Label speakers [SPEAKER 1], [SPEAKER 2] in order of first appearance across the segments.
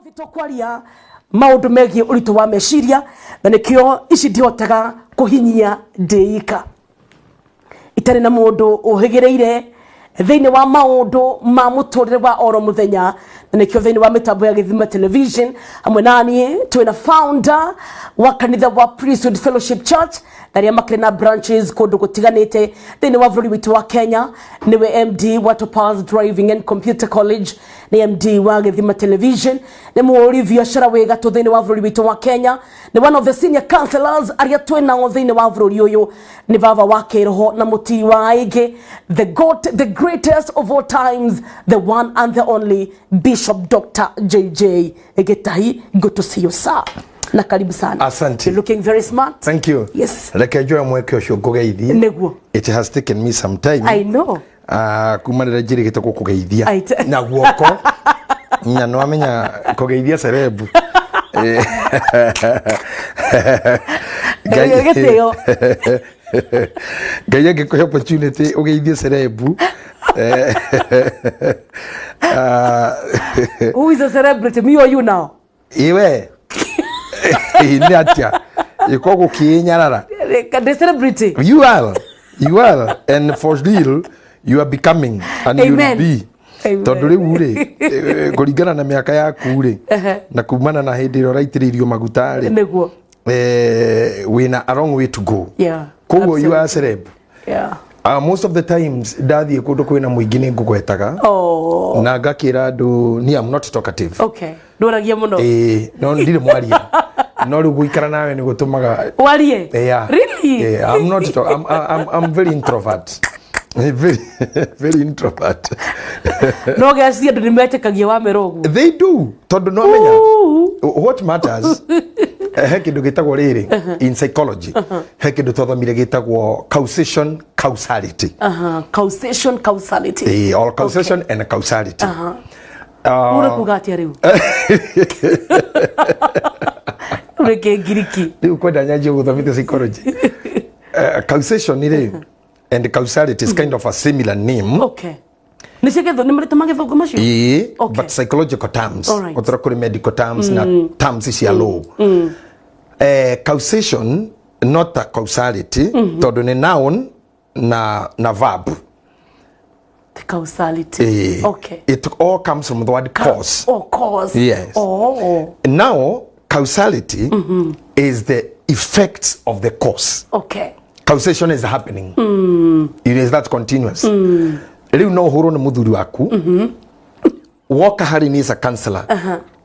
[SPEAKER 1] Vitokwaria maundu megie uritu wa meciria na nikio ici ndiotaga kuhinyia ndeika itari na mundu uhigireire thiini wa maundu ma muturire wa oro muthenya na nikio thiini wa mitambo ya Githima Television hamwe nani twina founder wa kanitha wa Priesthood Fellowship Church na makire na branches kundu gutiganite thiini wa bũrũri witu wa Kenya niwe MD wa Topaz Driving and Computer College ni MD wa Githima Television ni muori biashara wega tu thiini wa bũrũri witu wa Kenya ni one of the senior counselors aria twina thiini wa bũrũri uyu ni baba wa kiroho na muti wa aige the greatest of all times, the one and the only Bishop Dr JJ Gitahi. Good to see you, sir. Na karibu sana.
[SPEAKER 2] Asante.
[SPEAKER 1] You're looking very smart.
[SPEAKER 2] Thank you.
[SPEAKER 1] Yes.
[SPEAKER 2] Rekejwa mweke oshogogeithia.
[SPEAKER 1] Neguo.
[SPEAKER 2] It has taken me some time.
[SPEAKER 1] I know.
[SPEAKER 2] Kumanira jiri gitako kugeithia. Na guoko. Nya no amenya kugeithia cerebu.
[SPEAKER 1] Geteo.
[SPEAKER 2] Gaya gikuhe opportunity ugeithia cerebu.
[SPEAKER 1] Who is a celebrity, me or you now?
[SPEAKER 2] Iwe. Inatia. Iko kinyarara.
[SPEAKER 1] The celebrity.
[SPEAKER 2] You are, and for real, you are becoming, and you will be. Tondure ure, kuringana na miaka yaku ure, na kumana na hindi ro raitiririo maguta ri.
[SPEAKER 1] Neguo.
[SPEAKER 2] Wina a long way to go.
[SPEAKER 1] Yeah.
[SPEAKER 2] Kogo you are celeb.
[SPEAKER 1] Yeah.
[SPEAKER 2] Most of the times dathi kundu kwina muingine ngugwetaga.
[SPEAKER 1] Oh.
[SPEAKER 2] Na ngakira andu ni I'm not talkative.
[SPEAKER 1] Okay. Ndoragia muno.
[SPEAKER 2] No ndire mwaria. No ru guikara nawe ni gutumaga.
[SPEAKER 1] Warie?
[SPEAKER 2] Yeah.
[SPEAKER 1] Really?
[SPEAKER 2] Yeah, I'm very introvert. Very introvert.
[SPEAKER 1] No gasi andu nimetekagia wa merogu.
[SPEAKER 2] They do. Tondu no menya. What matters? Hekindu gitagwo riri in psychology. Hekindu thothomire gitagwo causation causality.
[SPEAKER 1] Causation causality.
[SPEAKER 2] Or causation and causality.
[SPEAKER 1] Ura kugati ariu. Ureke giriki.
[SPEAKER 2] Riu kwenda nyaje guthomithia psychology. Causation ire and causality is kind of a similar name.
[SPEAKER 1] Okay. Nisegetho nimarita magetho macio.
[SPEAKER 2] Okay. But psychological terms. Otra kuri medical terms na terms is ya law. Causation not a causality, todo ni noun na verb.
[SPEAKER 1] The causality. Okay.
[SPEAKER 2] It all comes from the word cause.
[SPEAKER 1] Oh, cause.
[SPEAKER 2] Yes.
[SPEAKER 1] Oh.
[SPEAKER 2] Now, causality is the effects of the cause.
[SPEAKER 1] Okay.
[SPEAKER 2] Causation is happening. It is that continuous. Riu no horo na muthuri waku. Woka hari ni as a counselor.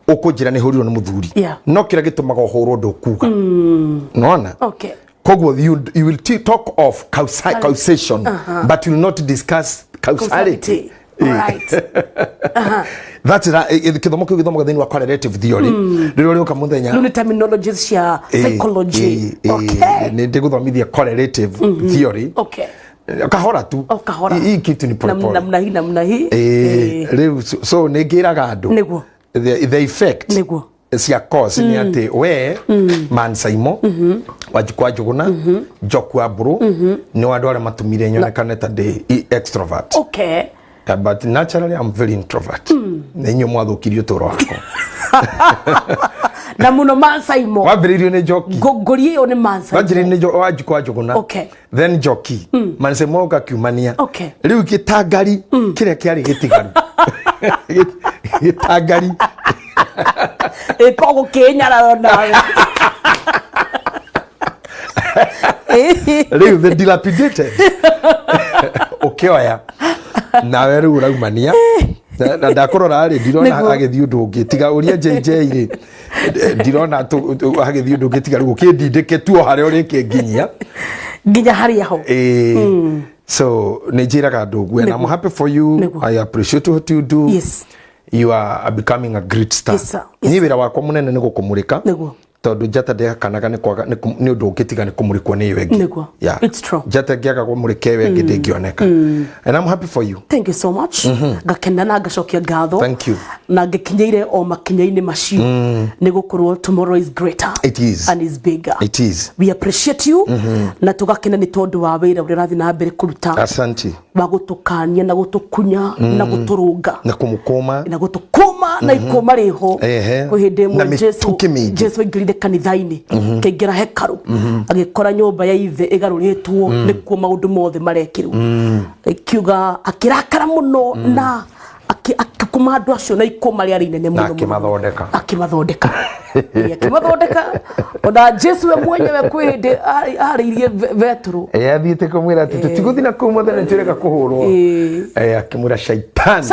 [SPEAKER 2] Ukujira ni horo na muthuri. No kira gitumaga horo ndo kuga. Noona?
[SPEAKER 1] Okay.
[SPEAKER 2] Kogwo you will talk of causation, but you will not discuss causality.
[SPEAKER 1] Right.
[SPEAKER 2] That's kithomo kiu githomo gathini wa correlative theory. Rero rio kamuthenya.
[SPEAKER 1] No terminologies cia psychology. Okay.
[SPEAKER 2] Ni ndiguthomithia correlative theory.
[SPEAKER 1] Okay.
[SPEAKER 2] Kahora tu.
[SPEAKER 1] Kahora.
[SPEAKER 2] Hii kitu ni pole pole.
[SPEAKER 1] Namna hii.
[SPEAKER 2] So negiraga andu.
[SPEAKER 1] Neguo.
[SPEAKER 2] The effect.
[SPEAKER 1] Neguo.
[SPEAKER 2] Cia cause ni ati we man saimo wajukwa juguna joku aburu ni wandu ara matumire nyonekane ta de extrovert.
[SPEAKER 1] Okay.
[SPEAKER 2] But naturally I'm very introvert. Nenyo mwathukirio toro wako.
[SPEAKER 1] Na muno man saimo.
[SPEAKER 2] Wabiririo ni joki.
[SPEAKER 1] Gogorie one man saimo.
[SPEAKER 2] Wajiri ni wajukwa juguna.
[SPEAKER 1] Okay.
[SPEAKER 2] Then joki. Man saimo gakiumania.
[SPEAKER 1] Okay.
[SPEAKER 2] Riu gitangari kiria kiari gitigaru. Gitangari.
[SPEAKER 1] Kogo kenyara nawe.
[SPEAKER 2] Riu the dilapidated. Okioya. Nawe riu uraumania. Na ndakorora ari ndirona agithio ndungi tiga uria JJ ri ndirona agithio ndungi tiga riu kindindike tu hare uri kinginyia
[SPEAKER 1] hari aho.
[SPEAKER 2] So nijiraga ndugu and I'm happy for you. I appreciate what you do.
[SPEAKER 1] Yes.
[SPEAKER 2] You are becoming a great star.
[SPEAKER 1] Yes, sir.
[SPEAKER 2] Ni wira wakwa munene ni gukumurika.
[SPEAKER 1] Neguo.
[SPEAKER 2] Tondu jata de kanaga ni kwaga ni undu ukitiga ni kumurikwo ni wengi.
[SPEAKER 1] Neguo.
[SPEAKER 2] Yeah.
[SPEAKER 1] It's true.
[SPEAKER 2] Jata giaga kumurike wengi ndingioneka. And I'm happy for you.
[SPEAKER 1] Thank you so much. Gakenda na gacokia ngatho.
[SPEAKER 2] Thank you.
[SPEAKER 1] Na gekinyeire o makinyaini macio. Ni gukorwo tomorrow is greater.
[SPEAKER 2] It is.
[SPEAKER 1] And is bigger.
[SPEAKER 2] It is.
[SPEAKER 1] We appreciate you. Na tugakena ni tondu wa wira uri rathi na mbere kuruta.
[SPEAKER 2] Asante.
[SPEAKER 1] Ba gutukania na gutukunya na guturunga.
[SPEAKER 2] Na kumukoma.
[SPEAKER 1] Na gutukuma ikoma na ikoma riho ko hinde mo Jesu ingirire kanitha-ini kaingira hekaru agikora nyumba ya ithe igaruritwo nikuo maundu mothe marekirwo ikiuga akirakara muno na akikuma andu acio na ikoma ria rinene muno akimathondeka ona Jesu we mwenyewe kwende aririe Petro
[SPEAKER 2] athiite kumwira ati tutiguthina kuu muthenya tureka kuhurwo akimwira shaitan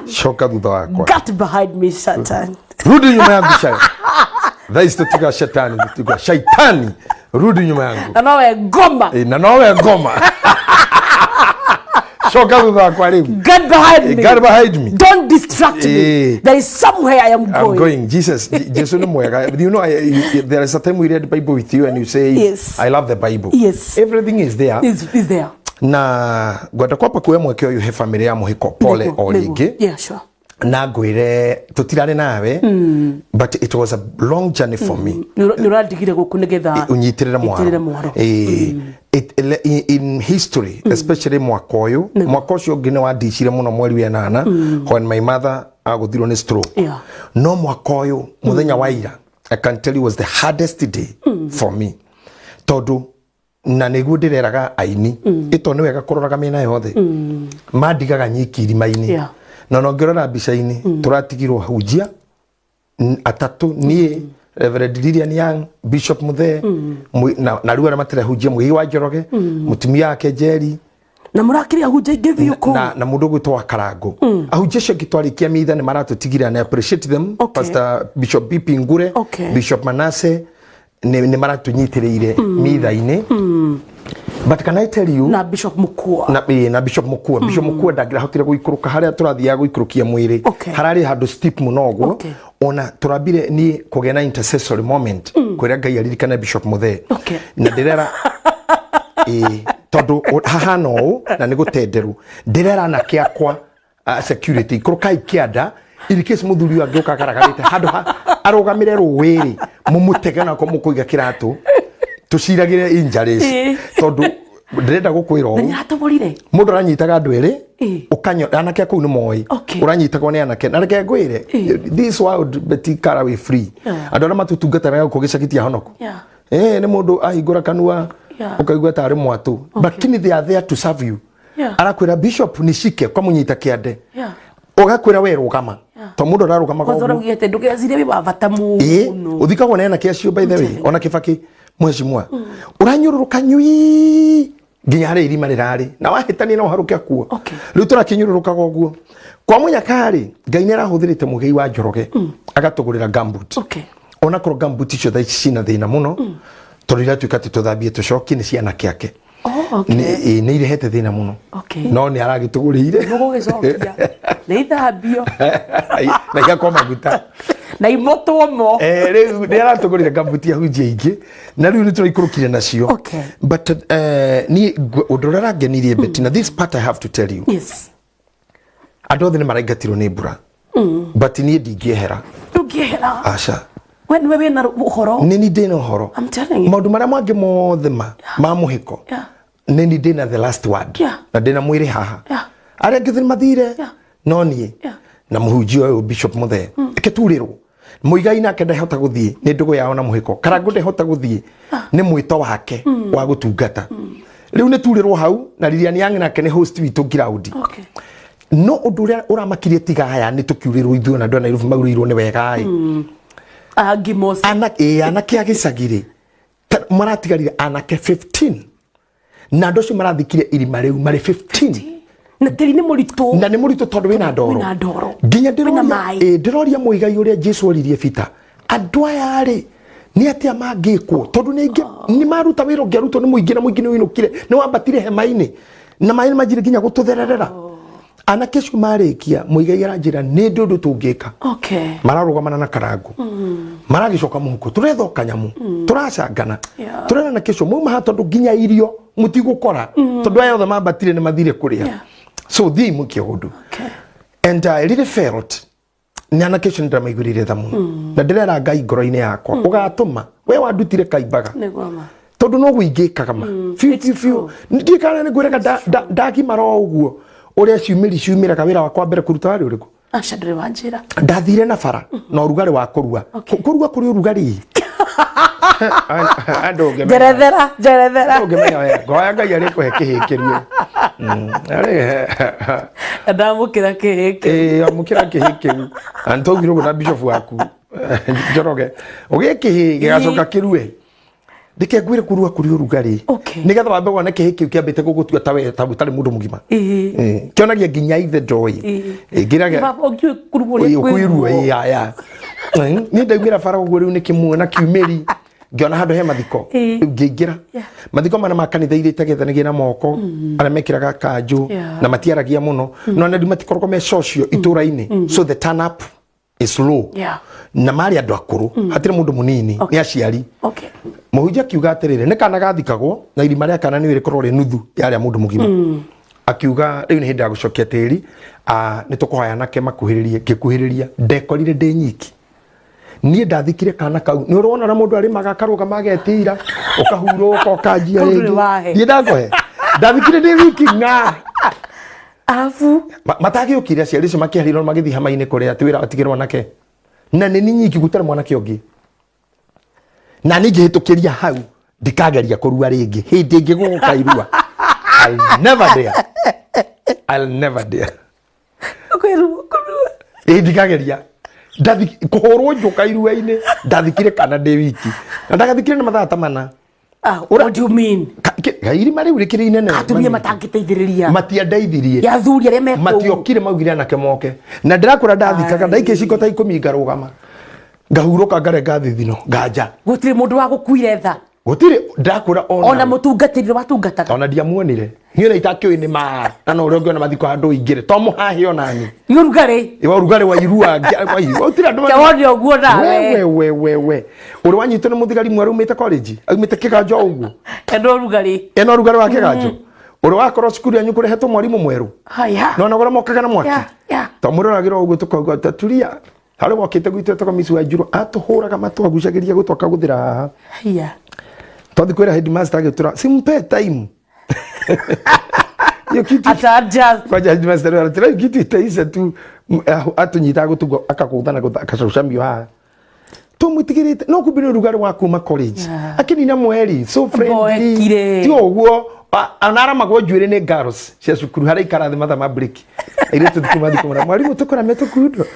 [SPEAKER 2] shoka thutha wakwa,
[SPEAKER 1] get behind me Satan,
[SPEAKER 2] rudi nyuma yangu shetani. Thais tutiga shetani, tutiga shaitani, rudi nyuma yangu
[SPEAKER 1] na nawe ngoma
[SPEAKER 2] na nawe ngoma shoka thutha wakwa riu,
[SPEAKER 1] get behind me, don't distract me, there is somewhere I am going.
[SPEAKER 2] Jesus no mwega. You know, there is a time we read the Bible with you and you say, yes, I love the Bible.
[SPEAKER 1] Yes,
[SPEAKER 2] everything is there,
[SPEAKER 1] is there.
[SPEAKER 2] Na gwenda kwapa kuwe mweke oyu he family ya muhiko pole olingi.
[SPEAKER 1] Yeah, sure.
[SPEAKER 2] Na gwire tutirane nawe, but it was a long journey for me.
[SPEAKER 1] Nuradigire gukunegetha
[SPEAKER 2] unyitirira mwaro. In history, especially mwaka uyu, mwaka ucio ngine wadicire muno mweri wa 8 when my mother aguthirwo ni stroke.
[SPEAKER 1] Yeah.
[SPEAKER 2] No mwaka uyu muthenya wa ira, I can tell you was the hardest day for me. Tondu na niguo ndireraga aini ito ni wega kuroraga mina yothe mandigaga nyiki irima-ini na no ngirora mbica-ini turatigirwo hujia atatu nie Reverend Lilian Young, Bishop Muthe na riu ara matire hujia Mugi wa Njoroge mutumia yake Jerry
[SPEAKER 1] na murakiri ahujia ingi yuko
[SPEAKER 2] na mundu gwitwa Karango ahujia cio gitwarikia mitha ni maratutigirira na appreciate them. Pastor Bishop BP Ngure, Bishop Manase ni maratunyitiriire mitha-ini. But can I tell you,
[SPEAKER 1] na Bishop Mukua
[SPEAKER 2] na Bishop Mukua Bishop Mukua ndagira hotire guikuruka haria turathia guikurukia mwiri harari handu steep muno guo ona turabire ni kugena intercessory moment kwira Ngai aririkana Bishop Muthe na ndirera tondu haha no na ni gutenderu ndirera na kiakwa security kurukai kianda in case muthuri wangi ukagaragarite handu arugamire ruwiri mumutega ko mukuiga kiratu tuciragire injuries tondu ndirenda gukwira o
[SPEAKER 1] nyatoborire
[SPEAKER 2] mundu aranyitaga andu eri ukanyo anake kuu ni moi uranyitagwo ni anake ngwire this world beti car away free andu ara matutungataga ko gicakitia honoko ni mundu ahingura kanua ukaigwa tari mwatu but they are there to serve you. Arakwira Bishop nishike kwa munyita kiande ugakwira we rugama to mundu ararugama
[SPEAKER 1] kwa zora ngiyete ndugezire biba batamu
[SPEAKER 2] uthikagwo na anake acio by the way ona Kibaki mweshimwa uranyururuka nyui nginya hari irima rirari na wahitani no haruke akuo riu turakinyururuka goguo kwa munyakari Ngai ni arahuthirite Mugi wa Njoroge agatugurira gambut ona kro gambut icio tha cina thina muno turira tukati tuthambie tucoki ni ciana kiake ni irehete thina muno no ni aragitugurire
[SPEAKER 1] gugicokia ni ithambio
[SPEAKER 2] na gakwa maguta
[SPEAKER 1] na imoto mo
[SPEAKER 2] riu ni aratugurire gambut ya hujia ingi na riu ni turaikurukire nacio but ni udorara ngenirie betina this part I have to tell you.
[SPEAKER 1] Yes,
[SPEAKER 2] andu othe ni maraigatirwo ni mbura but ni ndingiehera aca
[SPEAKER 1] when we na uhoro
[SPEAKER 2] ni ndina uhoro
[SPEAKER 1] I'm telling you
[SPEAKER 2] maundu maria mangi mothe ma muhiko ni ndina the last word na ndina mwiri haha aria ngithini mathire no nie na muhunjia uyu Bishop Muthe keturirwo muigai nake ndahota guthie ni ndugu yao na muhiko Karangu ndahota guthie ni mwito wake wa gutungata riu ni turirwo hau na Lilian Young nake ni host witu ground no undu uria uramakirie tiga haya ni tukiurirwo ithuo na ndona Nairobi maurirwo ni wega
[SPEAKER 1] agimos
[SPEAKER 2] anake agicagire maratigarire anake 15 na ndocio marathikire irima riu mari 15
[SPEAKER 1] na tiri ni muritu
[SPEAKER 2] na ni muritu tondu wina ndoro nginya ndiroria muigai uria Jesu oririe bita andu aya ri ni atia mangikwo tondu ni maruta wira ngeruto ni muingi na muingi ni winukire ni wambatire hema-ini na maini majire nginya gututhererera anake cio marikia muigai aranjira ni ndundu tungika mararugamana na Karangu maragicoka muhuko turethoka nyamu turacangana turena na kesho muma ha tondu nginya irio mutigukora tondu aya othe mambatire ni mathire kuria so thi mukiundu and I really felt ni anake cio ndamaigurire tha muno na ndirera Ngai ngoro-ini yakwa ugatuma we wandutire kaimbaga tondu no guingikaga ma fiu ndikana ni gwiraga ndaki maro uguo uria ciumiraga wira wakwa mbere kuruta wari uriku
[SPEAKER 1] acha ndire wanjira
[SPEAKER 2] ndathire na bara na urugari wa kurua kurua kuri urugari ando
[SPEAKER 1] jerethera
[SPEAKER 2] ngemenya ngoya ngai ari kuhe kihikirio
[SPEAKER 1] ndamukira kihiki
[SPEAKER 2] amukira kihikiru antogiro na bishop waku Njoroge ugikihi gigacoka kirue ndike gwire kurua kuri urugari nigetha wambe wona kihiki kiambite gugutua tawe tabutari mundu mugima kionagia nginya ithe ndoi ngiraga
[SPEAKER 1] baba ngiye kurugura
[SPEAKER 2] ya ni ndaumira bara uguo riu nikimuona kiumeri ngiona handu he mathiko ngingira mathiko mana makanitha irite gethanagia na moko ara mekiraga kanju na matiaragia muno no na matikorwo me socio itura-ini so the turn up is low na mari andu akuru hatire mundu munini ni aciari muhunjia kiuga atirire ni kana gathikagwo na irima ria kana ni rikorwo ri nuthu yaria mundu mugima akiuga riu ni hindi ya gucokia tiri ni tukuhoya nake makuhiririe ngikuhiriria ndekorire ndi nyiki nie ndathikire kana kau ni urona na mundu ari magakaruga magetira ukahuruka ukanjia ringi nie ndakohe ndathikire ndi wiki nga
[SPEAKER 1] afu
[SPEAKER 2] matagi ukire aciari cio makihiriro magithi hama-ini kuria ati wira atigirwo nake na ni nyiki gutare mwanake ungi na ni ngihitukiria hau ndikageria kurua ringi hindi ngiguka irua I'll never dare ndikageria ndathi kuhorwo njuka irua-ini ndathikire kana ndi wiki na ndagathikire na mathaa tamana
[SPEAKER 1] what do you mean
[SPEAKER 2] gairi mari urikire inene
[SPEAKER 1] atumia matangiteithiriria
[SPEAKER 2] matiandeithirie
[SPEAKER 1] ya thuri aria meko
[SPEAKER 2] matiokire maugire anake moke na ndirakura ndathikaga ndaike ciko ta 10 ngarugama ngahuruka ngarenga thithino nganja
[SPEAKER 1] gutire mundu wa gukuire tha
[SPEAKER 2] gutire ndakura
[SPEAKER 1] ona mutungatiri watungataga
[SPEAKER 2] ona ndiamuonire niona itakio-ini ma na no rongo na mathiko andu ingire to muhahe onani
[SPEAKER 1] ni urugari
[SPEAKER 2] wa irua gutire andu
[SPEAKER 1] kawoni oguo nawe
[SPEAKER 2] we uri wanyitwo ni muthigari mweru umite college aumite kiganjo uguo
[SPEAKER 1] eno urugari
[SPEAKER 2] wa kiganjo uri wakorwo cukuru yanyu kurehetwo mwarimu mweru
[SPEAKER 1] haya
[SPEAKER 2] no nagora mokaga na mwaki to muroragirwo uguo tukauga taturia hari wokite gwitwe toka misu wa njuru atuhuraga matwagucagiria gutwaka guthira haha
[SPEAKER 1] haya
[SPEAKER 2] tothi kwira headmaster agitura simpe time yo kitu
[SPEAKER 1] ataja
[SPEAKER 2] kwa headmaster aratira kitu itaisa tu atunyita gutugo akakuthana akacocamio haha tumwitigirite no kubino rugari wa kuma college akini na mweri so friendly ti oguo anara magwo njwire ni girls cia cukuru hari ikarathi matha ma break ire tuthikuma thikumana mwarimu tukora metukundo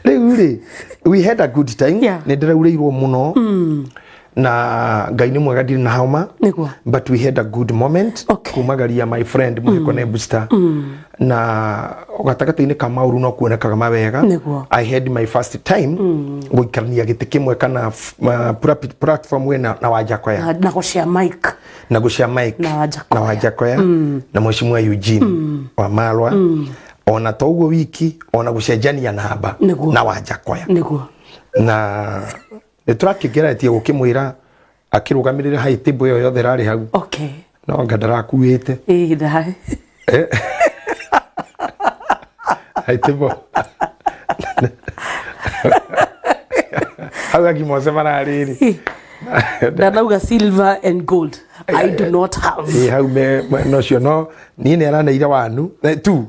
[SPEAKER 2] Uri, we had a good time ni ndiraurĩirwo muno na ngai ni mwega ndiri na hauma but we had a good moment kumagaria my friend muhiko ne booster na gatagata-ini ka mauru no kuonekaga mawega I had my first time guikarania giti kimwe kana platform we na Wajakoya
[SPEAKER 1] na gushare mic
[SPEAKER 2] na Wajakoya na mheshimiwa Eugene wa Malwa ona toguo wiki ona gucenjania namba na Wajakoya na niturakigeretie gukimwira akirugamirira hai table yo yothe rari hau no ngandarakuite
[SPEAKER 1] ndahe
[SPEAKER 2] hai table hau agimose marariri
[SPEAKER 1] ndanauga silver and gold I do not have
[SPEAKER 2] hau no cio no ni ne araneire wanu tu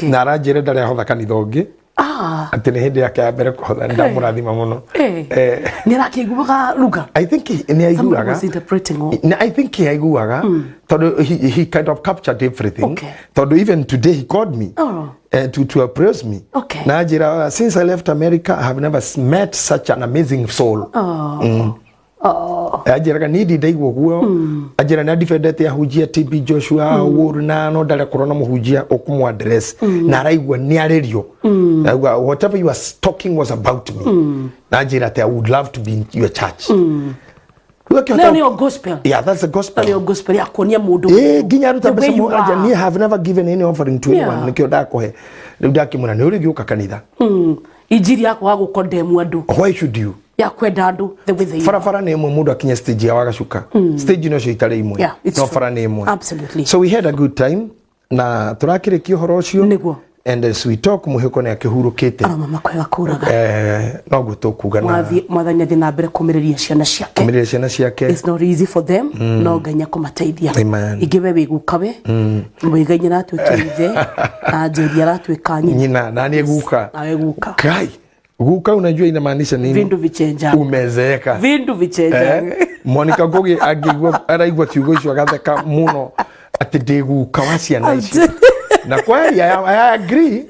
[SPEAKER 2] na aranjire ndari ahotha kanitha ungi ati ni hindi yake ya mbere kuhotha ndamurathima muno
[SPEAKER 1] ni arakiguaga ruga
[SPEAKER 2] I think ni aiguaga I think he aiguaga tondu he kind of captured everything tondu even today he called me to appraise me na ajira since I left America I have never met such an amazing soul ajira ni ndaigwo guo ajira na defendete ya hujia TB Joshua wuru na no ndare korona muhujia okumu address na araigwa ni arerio whatever you are talking was about me na ajira I would love to be in your church
[SPEAKER 1] no your gospel
[SPEAKER 2] that's the gospel
[SPEAKER 1] your gospel ya konia mundu
[SPEAKER 2] ginya ruta pesa mo aja ni have never given any offering to anyone nikio ndakohe riu ndakimuna ni uri giuka kanitha
[SPEAKER 1] injiri yako wa gukondemu andu
[SPEAKER 2] why should you
[SPEAKER 1] ya kwenda andu the way they
[SPEAKER 2] fara ni imwe mundu akinya stage ya wagacuka stage no cio itare imwe no fara ni imwe
[SPEAKER 1] absolutely
[SPEAKER 2] so we had a good time na turakirikio horo ucio and as we talk muheko ne akihurukite
[SPEAKER 1] mama kwega kuraga
[SPEAKER 2] no gutukuga na
[SPEAKER 1] mwathanya thina mbere kumiriria ciana ciake it's not easy for them no nganya kumateithia igiwe wigukawe mwiganye natwikirize na njeri aratwika
[SPEAKER 2] nyina nani guka
[SPEAKER 1] awe guka
[SPEAKER 2] kai guka unajua inamaanisha nini
[SPEAKER 1] vindu vichenja
[SPEAKER 2] umezeeka
[SPEAKER 1] vindu vichenja
[SPEAKER 2] Monica Gogi agigwa araigwa kiugo icio agatheka muno ati ndiguka wa ciana ici na kweli I agree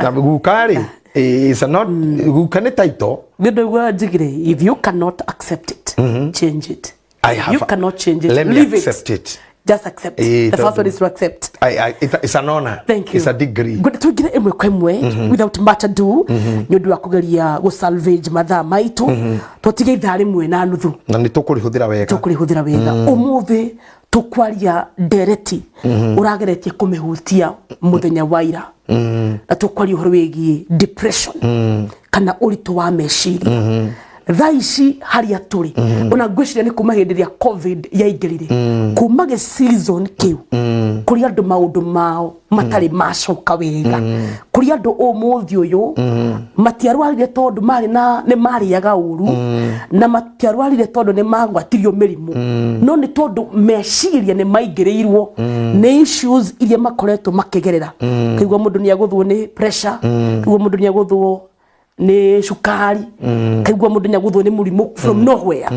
[SPEAKER 2] na gukari is not gukane title
[SPEAKER 1] ndio gwa jigire if you cannot accept it change it you cannot change it
[SPEAKER 2] leave it
[SPEAKER 1] just accept it. The first one is to accept.
[SPEAKER 2] It's an honor.
[SPEAKER 1] Thank you.
[SPEAKER 2] It's a degree.
[SPEAKER 1] Good to get emwe kwemwe without much ado nyodu wa kugeria go salvage mathaa maitu tutige ithari mwe na nuthu
[SPEAKER 2] na ni tukurihũthĩra
[SPEAKER 1] wega umuthi tukwaria ndereti urageretie kumihutia muthenya waira na tukwaria uhoro wigi depression kana uritu wa meciria thaici haria turi ona ngwiciria ni kuma hindi ya covid yaingirire kuma ge season kiu kuri andu maundu mao matari macoka wega kuri andu umuthi uyu matiarwarire tondu mari na ni mariaga uru na matiarwarire tondu ni magwatirio mirimu no ni tondu meciria ni maingiriirwo ni issues iria makoretwo makigerera kaigwa mundu ni aguthwo ni pressure kaigwa mundu ni aguthwo ni shukari kaigwa mundu nyaguthwo ni murimu from nowhere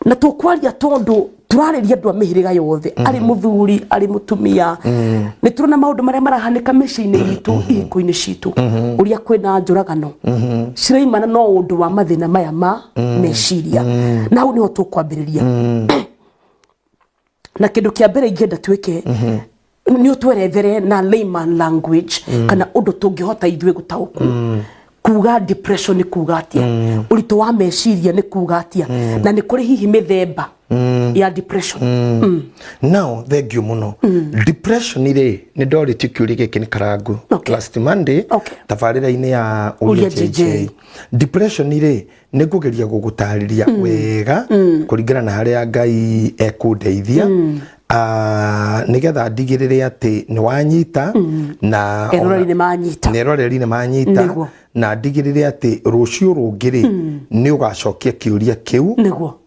[SPEAKER 1] na tukwaria tondu turareria andu amihiriga yothe ari muthuri ari mutumia ni turona maundu maria marahanika meciini yitu iko-ini citu uria kwina njuragano ciraimana no undu wa mathina maya ma meciria na hau niho tukwambiriria na kindu kia mbere ingenda twike ni utwerethere na layman language kana undu tungihota ithwe gutauku kuga depression ni kuga atia urito wa meciria ni kuga atia na ni kuri hihi mithemba ya depression
[SPEAKER 2] now thank you muno depression ire ni ndori tikiuri giki ni karangu last Monday tabarira-ini ya Dr JJ depression ire ni kugeria gugutariria wega kuringana na haria Ngai ekundeithia nigetha ndigirire ati ni wanyita na eroreri ni manyita na ndigirire ati rucio rungiri ni ugacokia kiuria kiu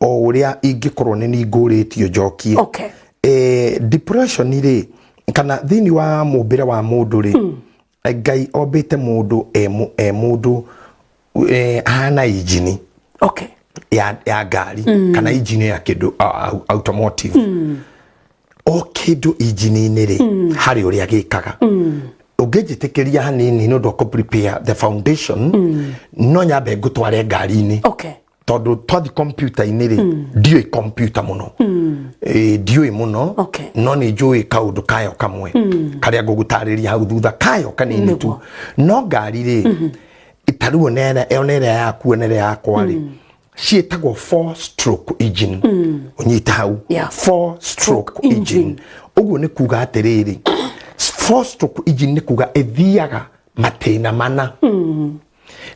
[SPEAKER 2] o uria ingikorwo ni ninguritio njokie depression ire kana thini wa mumbire wa mundu ri Ngai ombite mundu mundu ana injini ya ngari kana injini ya kindu automotive kindu injini-ini ri hari uria gikaga ungijitikiria hanini no ndo prepare the foundation no nyambe ngutware ngari-ini tondu twathi computer-ini ri ndioi computer muno ndioi muno no ni njui kaundu kayo kamwe karia ngugutariria hau thutha kayo kanini tu no ngari ri itaruo nene onere yaku onere yakwa ri cietagwo 4-stroke engine unyita hau 4-stroke engine uguo ni kuga atiriri 4-stroke engine ni kuga ethiaga matena mana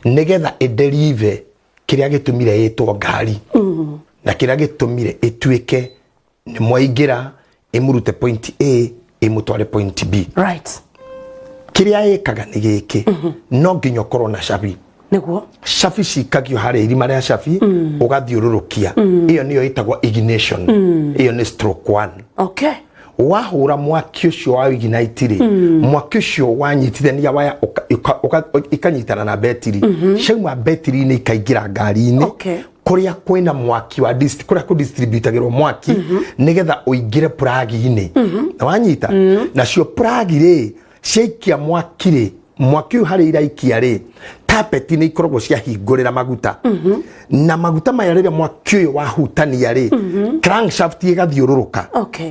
[SPEAKER 2] nigetha ederive kiria gitumire itwo ngari na kiria gitumire itwike ni mwaingira imurute point A imutware point B
[SPEAKER 1] right
[SPEAKER 2] kiria ikaga ni giki no nginya korwo na shabi
[SPEAKER 1] niguo
[SPEAKER 2] shafi cikagio hari irima ria shafi ugathiururukia iyo niyo itagwo ignition iyo ni stroke 1 wahura mwaki ucio wa ignite ri mwaki ucio wanyitithania waya ikanyitana na battery shauma battery ni ikaingira ngari-ini kuria kwina mwaki wa kuria ku distributagirwo mwaki nigetha uingire plug-ini wanyita nacio plug ri ciaikia mwaki ri mwaki hari iraikia ri tapet ni ikoragwo ciahingurira maguta na maguta maya riria mwaki uyu wahutania ri crankshaft igathiururuka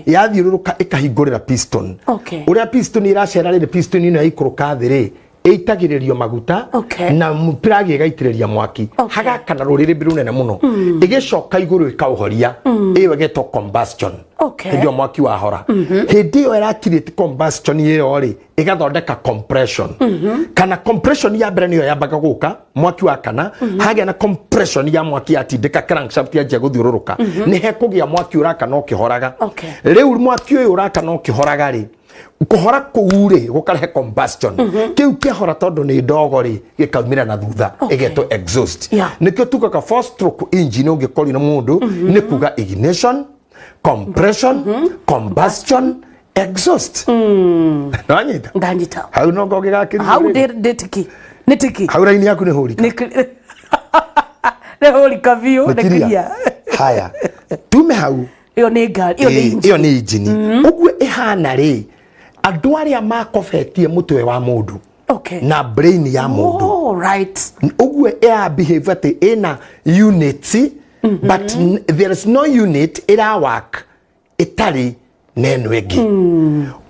[SPEAKER 2] yathiururuka ikahingurira piston uria piston iracera ri piston ino ikuruka thi ri eitagiririo maguta na plug igaitiriria mwaki hagakana ruriri birunene muno igicoka iguru ikauhoria iyo geto combustion ndio mwaki wahora hindi iyo create combustion iyo ri igathondeka compression kana compression ya mbere niyo yambaga guka mwaki wa kana hage na compression ya mwaki atindika crankshaft ya guthiururuka ni hekugia mwaki uraka no kihoraga riu mwaki uyu uraka no kihoraga ri kuhora kuure gukarehe combustion kiu kihora tondu ni ndogo ri gikaumira na thutha igeto exhaust nikio tukaga four stroke engine ungikori na mundu ni kuga ignition, compression, combustion, exhaust. Ndanyita
[SPEAKER 1] ndanyita
[SPEAKER 2] hau no ngoge gakiri
[SPEAKER 1] hau ndetiki nitiki
[SPEAKER 2] hau raini yaku ni hurika
[SPEAKER 1] ne hurika view nekiria
[SPEAKER 2] haya tume hau
[SPEAKER 1] iyo ni ngari
[SPEAKER 2] iyo ni engine uguo ihana ri andu aria makofetie mutwe wa mundu na brain ya mundu.
[SPEAKER 1] Oh, right.
[SPEAKER 2] Uguo ya behave ati ina unity but there is no unit ira work itari neno egi.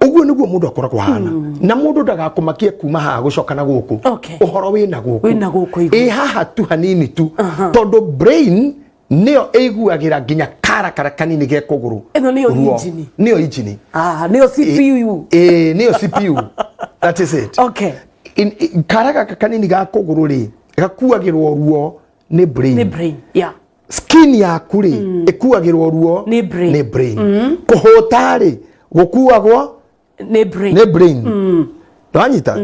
[SPEAKER 2] Uguo niguo mundu akoragwo hana na mundu ndagakumakie kuma ha gucoka na guku uhoro wina guku haha tu hanini tu tondu brain neo eiguagira nginya kara kanini ge kuguru
[SPEAKER 1] eno neo engine neo CPU
[SPEAKER 2] neo CPU that is it. In kara kanini ga kuguru ri gakuagirwo ruo ni brain skin yaku ri ikuagirwo ruo ni brain kuhota ri gukuagwo
[SPEAKER 1] ni brain
[SPEAKER 2] ndanyita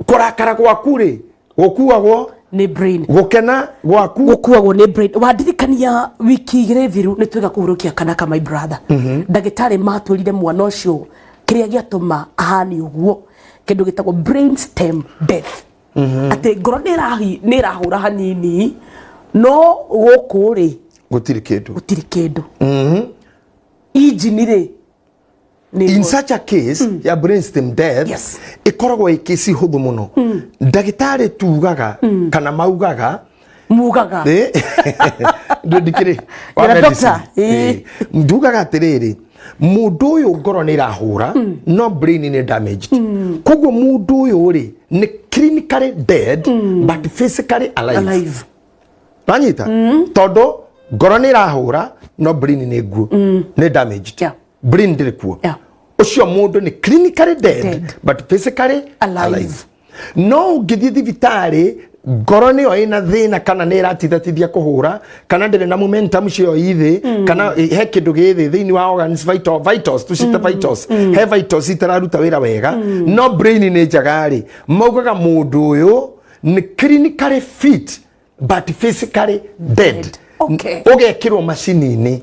[SPEAKER 2] kurakara gwaku ri gukuagwo
[SPEAKER 1] ni brain
[SPEAKER 2] gukena gwaku
[SPEAKER 1] gukuagwo ni brain wadirikania wiki igire thiru ni twiga kuhurukia kana kama my brother ndagitari matwirire mwana ucio kiria giatuma ahani uguo kindu gitagwo brain stem death ate ngoro ni rahura hanini no gukuri
[SPEAKER 2] gutiri kindu
[SPEAKER 1] engine ri
[SPEAKER 2] in such a case ya brain stem death ikoragwo ikisi huthu muno ndagitari tugaga kana maugaga ndikire wa medicine ndugaga atiriri mundu uyu ngoro ni rahura no brain ni damaged koguo mundu uyu ri ni clinically dead but physically alive banyita todo ngoro ni rahura no brain ni guo ni damaged brain ndiri kuo ucio mundu ni clinically dead but physically alive no githie thibitari ngoro ni yo ina thina kana ni ratithia kuhura kana ndire na momentum cio ithi kana he kindu githi thini wa organs vitals tucita vitals he vitals itararuta wira wega no brain ni njagari maugaga mundu uyu ni clinically fit but physically dead. Ugekirwo macini ni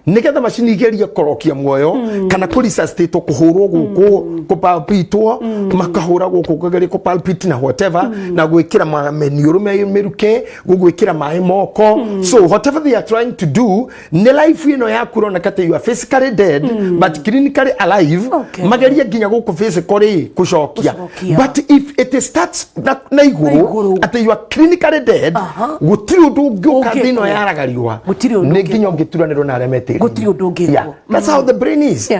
[SPEAKER 2] nigetha macini igeria korokia muoyo kana kuresuscitate kuhurwo guku kupalpitwo makahura guku kugeria kupalpit na whatever na gwikira maniuru meruke gwikira mai moko so whatever they are trying to do ne life ino yaku rona kate you are physically dead but clinically alive mageria ginya guku physically kushokia but if it starts na iguru at you are clinically dead gutiri undu ngioka thino ya gariwa ni nginya ngituranirwo na remete
[SPEAKER 1] gutiri undu ngirwo
[SPEAKER 2] that's how the brain is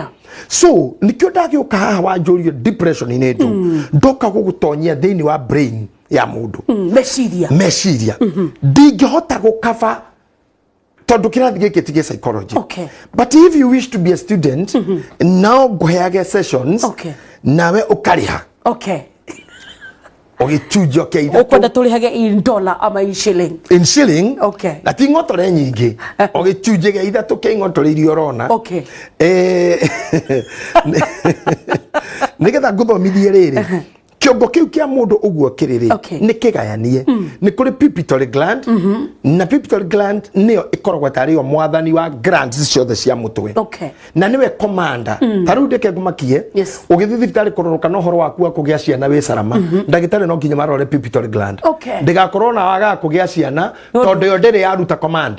[SPEAKER 2] so nikio ndagioka haha wanjurio depression inedo ndoka gugutonyia thini wa brain ya mundu meshiria ndingihota gukava tondu kirathi giki tige psychology but if you wish to be a student now goheage sessions nawe ukariha ogichujio ke ida
[SPEAKER 1] ukwenda turihage in dollar ama in shilling
[SPEAKER 2] na tingotore nyingi ogichuje ge ida to ke ngotore irio rona nigetha nguthomithie riri kiongo kiu kia mundu uguo kiriri ni kigayanie ni kuri pituitary gland na pituitary gland niyo ikoragwo tari yo mwathani wa glands ciothe cia mutwe na niwe commander taru ndeke ngumakie ugithi thibitari kuroroka no horo waku akugia ciana wi sarama ndagitari no nginya marore pituitary gland ndigakorwo na waga kugia ciana tondu yo ndiri yaruta command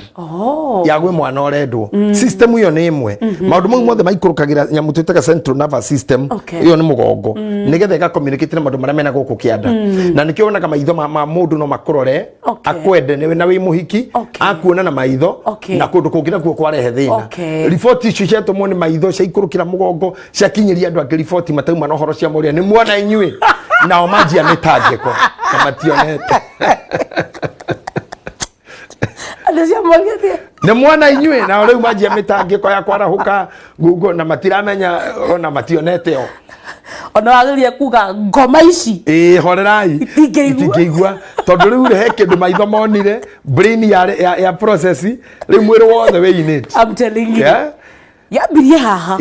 [SPEAKER 2] ya gwe mwana orendwo system iyo ni imwe maundu mau mothe maikurukagira nyamu twitaga central nervous system iyo ni mugongo nigetha ga communicate na maria mena guku kianda na nikio ona kama maitho ma mundu no makurore akwende na wi muhiki akuona na maitho na kundu kungira kuo kwarehe thina report icio cia tumoni maitho cia ikurukira mugongo cia kinyiria andu angi report matauma no horo cia moria ni muona inyui nao majia mitangiko kama tionete
[SPEAKER 1] alesia moria
[SPEAKER 2] ne mwana inyui na riu majia mitangiko ya kwarahuka gugo na matiramenya ona mationete o
[SPEAKER 1] ona wageria kuga ngoma ici
[SPEAKER 2] horerai itingĩigua tondu riu he kindu maitho monire brain ya process riu mwiri wothe we in it
[SPEAKER 1] I'm telling you Yambirie haha.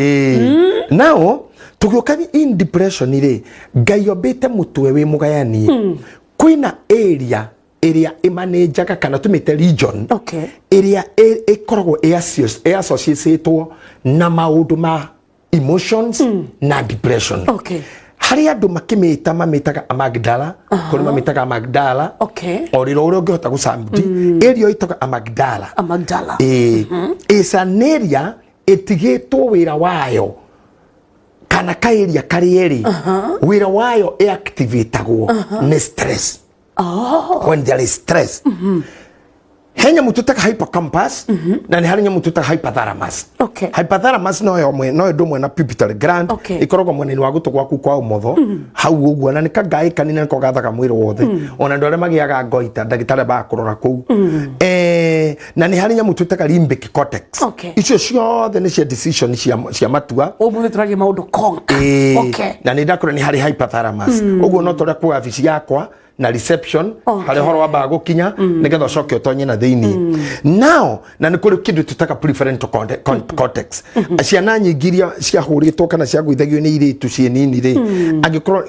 [SPEAKER 2] Now tugioka in depression ire Ngai ombite mutwe wi mugayani. Kwina area imanajaga kana tumite region. Area ikoragwo associated na maundu ma emotions na depression. Hari andu makimita mamitaga amagdala, kuri mamitaga amagdala. Oriro uri ungihota gucamudi area itaga amagdala. Is an area etigitwo wira wayo kana ka area karieri wira wayo activateagwo ne stress. When there is stress. Henya mututaka hippocampus na ni harinya mututaka hypothalamus. Hypothalamus no yo domwe na pituitary gland ikorogwo mwene wa gutu gwaku kwa umotho hau uguo na ni kagai kanina ko gathaga mwiri wothe ona ndore magiaga ngoita ndagitare ba kurora ku na ni harinya mututaka limbic cortex icio ciothe ni cia decision cia matua
[SPEAKER 1] obu turage maundu konka
[SPEAKER 2] na ni ndakora ni hari hypothalamus uguo no tore ku afisi yakwa na reception hale horo waba gukinya nigetha coke utonye na thiini now na ni kuri kindu tutaka prefrontal cortex ciana nyingiria cia huritwo kana cia gwithagio ni iritu cie nini ri angikorwo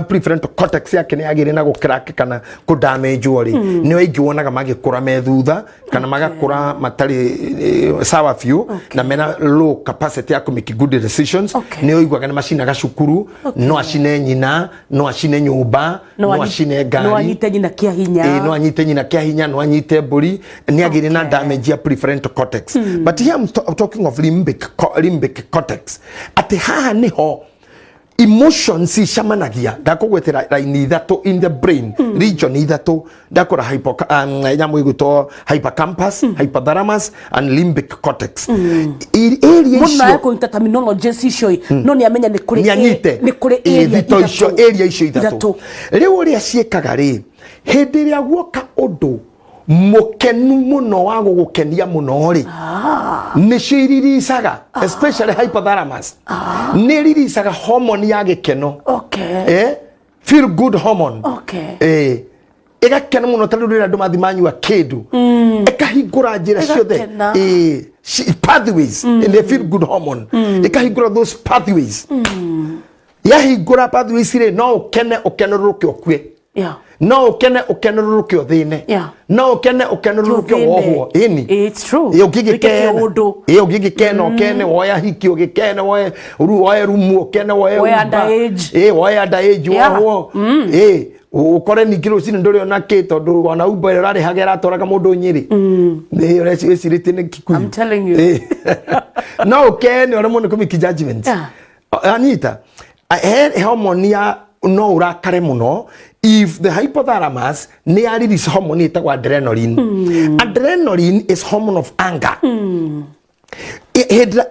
[SPEAKER 2] prefrontal cortex yake ni agire na gukirake kana ku damage ori ni wengi wonaga magikura methutha kana magakura matari sawa few na mena low capacity ya make good decisions ni oigwaga ni macinaga cukuru no acine nyina no acine nyumba no acine
[SPEAKER 1] no anyite nyina kia hinya
[SPEAKER 2] no anyite nyina kia hinya no anyite mburi ni agire na damage ya prefrontal cortex but here I'm talking of limbic cortex ati haha niho emotions shamanagia ndakugwetera line ithatu in the brain region ithatu ndakora nyamu iguto hippocampus hypothalamus and limbic cortex area
[SPEAKER 1] muna yako terminology icio no ni amenya ni kuri
[SPEAKER 2] area icio ithatu riu uria ciekaga ri hindi ria guoka undu mukenu muno wa gugukenia muno ri ni ciriricaga especially hypothalamus ni riricaga hormone ya gikeno feel good hormone igakena muno tari rira andu mathimanyua kindu ikahingura njira ciothe pathways in the feel good hormone ikahingura those pathways yahingura pathways ri no ukeneruruke okue no ukeneruruke othine no ukeneruruke wohwo ini
[SPEAKER 1] it's true
[SPEAKER 2] ugigikena woya hiki ugikena woya rumu ukene woya underage wohwo ukore ningiro cini nduri ona ki tondu ona Uber rari hagera toraga mundu Nyeri recirite ni Kikuyu
[SPEAKER 1] I'm telling you
[SPEAKER 2] no ukene ore mundu kumiki judgment Anita hormone ya no urakare muno if the hypothalamus ni release hormone itagwa adrenaline adrenaline is hormone of anger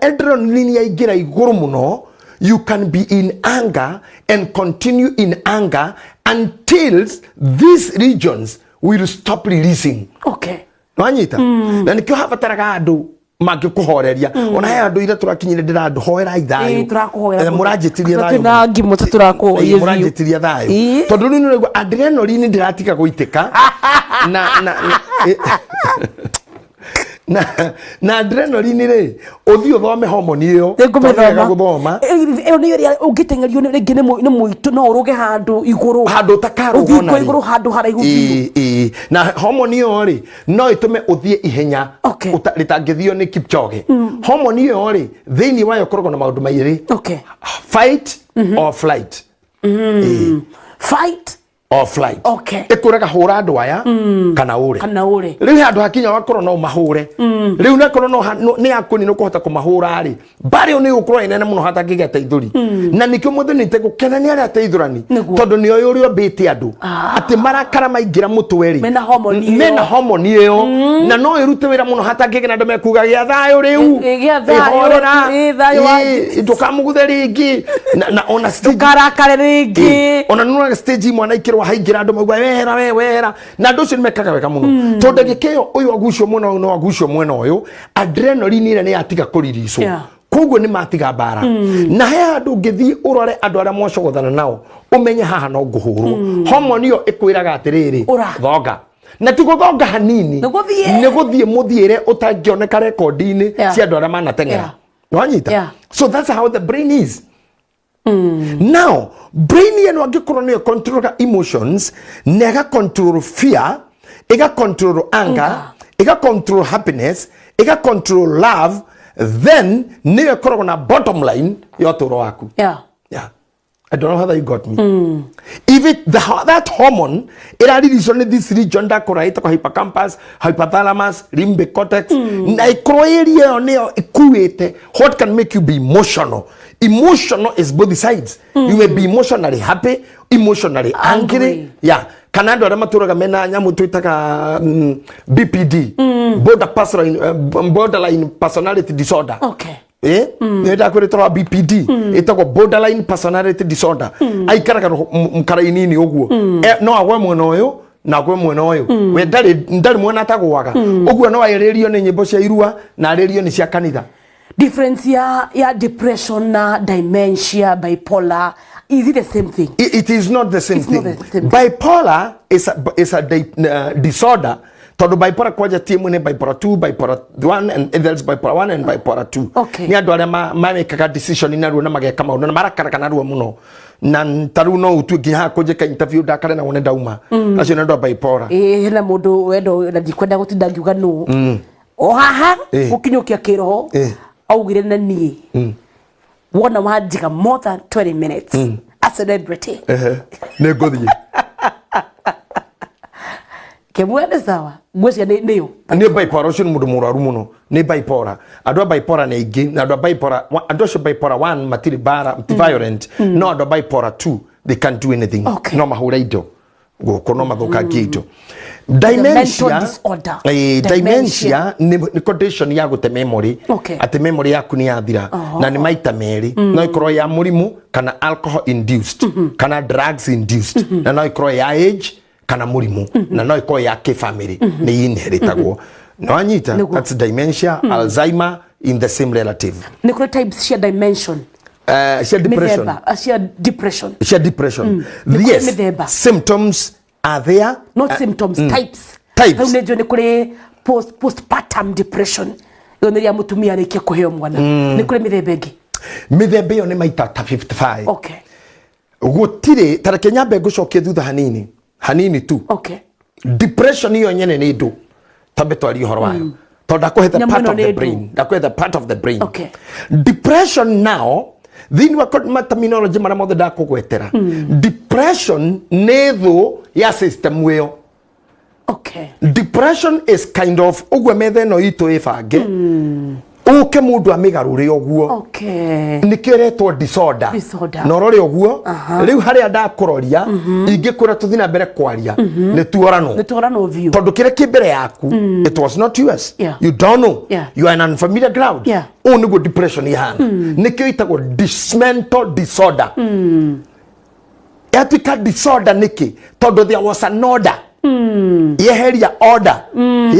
[SPEAKER 2] adrenaline ya igira iguru muno you can be in anger and continue in anger until these regions will stop releasing Wanyita na nikyo habataraga andu magikuhoreria ona he andu ira turakinyire ndirandu hoera ithayo muranjitiria thayo
[SPEAKER 1] na ngimo turakuhoreria
[SPEAKER 2] muranjitiria thayo tondu ni niguo adrenaline ndiratika guitika na adrenaline ri uthi uthome hormone iyo
[SPEAKER 1] ngumithoma guthoma iyo ni ria ungitengerio ni ringi ni muito no uruge handu
[SPEAKER 2] utakaru
[SPEAKER 1] hona uthi iguru handu haraihu
[SPEAKER 2] na hormone iyo ri no itume uthie ihenya litangithio ni Kipchoge hormone iyo ri thiini wayo korogwo na maundu mairi fight or flight
[SPEAKER 1] fight
[SPEAKER 2] or flight ikuraga hura andu aya kana ure riu andu hakinya wakoro no mahure riu nakoro no ni akuni no kuhota kumahura ri bari ni ukuro inene muno hatangiga teithuri na nikyo muthe ni te gukena ni ari teithurani tondu ni oyo uri obete andu ati marakara maingira mutwe ri mena hormone iyo na no irute wira muno hatangiga na andu mekuga gia thayo riu
[SPEAKER 1] gia thayo
[SPEAKER 2] ndukamuguthe ringi na ona stage
[SPEAKER 1] karakare ringi
[SPEAKER 2] ona no stage mwana ikiro haingira andu magwa wehera na ndu cio mekaga wega muno tondu gikeo uyu agucio mwena no agucio mwena uyu adrenaline ire ni atiga kuririswo koguo ni matiga bara na he andu ngithii urore andu aria mwacogothana nao umenye haha no nguhurwo hormone iyo ikwiraga atiriri thonga na tiguthonga hanini ni guthie muthiire utangioneka rekondi-ini cia andu aria manatengera Yeah. So that's how the brain is. Now, brain yenu agikoro ni control emotions, nega control fear, ega control anger, ega control happiness, ega control love, then nega koro na bottom line yotoro waku.
[SPEAKER 1] Yeah.
[SPEAKER 2] Yeah. I don't know how you got me. If that hormone, it releases only this region that correct hippocampus, hypothalamus, limbic cortex. What can make you be emotional? Emotional is both sides. You may be emotionally happy, emotionally angry. Yeah. Canada ramaturaga mena nyamu tuitaka BPD, borderline personality disorder.
[SPEAKER 1] Okay.
[SPEAKER 2] Nenda kwetwa BPD etako borderline personality disorder aikaraga mukaraini ni oguo no agwe mwena oyo na agwe mwena oyo we ndari mwena atagwaga oguo no ayererio ni nyimbo cia irua na arerio ni cia kanitha.
[SPEAKER 1] Difference ya depression na dementia, bipolar, is it the same thing?
[SPEAKER 2] It is not the same thing.
[SPEAKER 1] Not the same
[SPEAKER 2] Bipolar is a disorder. Todo bipolar kwaja timu ne bipolar 2, bipolar 1 and there's bipolar 1 and bipolar 2.
[SPEAKER 1] Okay.
[SPEAKER 2] Ni andũ arĩa mamekaga decision ina ruo na mageka maũndũ na marakara na ruo mũno. Na taru no utu nginya kũnjĩka interview ndakare na wone ndauma. Acio nĩ andũ a bipolar.
[SPEAKER 1] Hena mũndũ wendo na ndikwenda gũtinda ngiuga no. O haha gũkinyũkia kĩroho augire na niĩ. Wona wanjiga more than 20 minutes. A celebrity.
[SPEAKER 2] Nĩ ngũthiĩ.
[SPEAKER 1] Kemwende sawa ngwĩcia nĩyo
[SPEAKER 2] nĩ bipolar ũcio nĩ mũndũ mũrwaru mũno nĩ bipolar andũ a bipolar nĩ aingĩ na andũ a bipolar andũ acio bipolar 1 matiri bara violent no andũ a bipolar 2 they can't do anything no mahũra indo gũkũ no mathũkangie indo. Dementia ni condition ya gũte memory ati memory yaku ni yathira na ni maita meri no ikorwo ya mũrimũ kana alcohol induced kana drugs induced na no ikorwo ya age kana mũrimũ na no ikorwo ya family ni inheritagwo no anyita that's dementia Alzheimer in the same relative.
[SPEAKER 1] Ni kuna types cia dementia depression.
[SPEAKER 2] Yes, symptoms are there,
[SPEAKER 1] not symptoms, types. Unajua ni kule postpartum depression yoneria mutumia arikia kuheo mwana ni kule mithemba
[SPEAKER 2] yo ni maita 55.
[SPEAKER 1] Okay.
[SPEAKER 2] Gutire tareke nyambe gucokia thutha hanini tu.
[SPEAKER 1] Okay.
[SPEAKER 2] Depression yo nyene ni ndu tambe twari horo wayo to ndakuhe the part of the brain.
[SPEAKER 1] Okay.
[SPEAKER 2] Depression now then we got terminology mara mothe ndakugwetera. Depression netho ya system weyo.
[SPEAKER 1] Okay.
[SPEAKER 2] Depression is kind of ugwe methe no ito ifange uke mundu amigarure oguo.
[SPEAKER 1] Okay.
[SPEAKER 2] Nikiretwo disorder. No rore oguo riu haria ndakuroria ingikura tuthina mbere kwaria ni tuorano
[SPEAKER 1] view
[SPEAKER 2] tondu kire kimbere yaku it was not yours. You don't know. You are an unfamiliar ground. Oni go depression ihana nikio itagwo dismental disorder. Etika disorder niki tondu there was an order. Yeheria order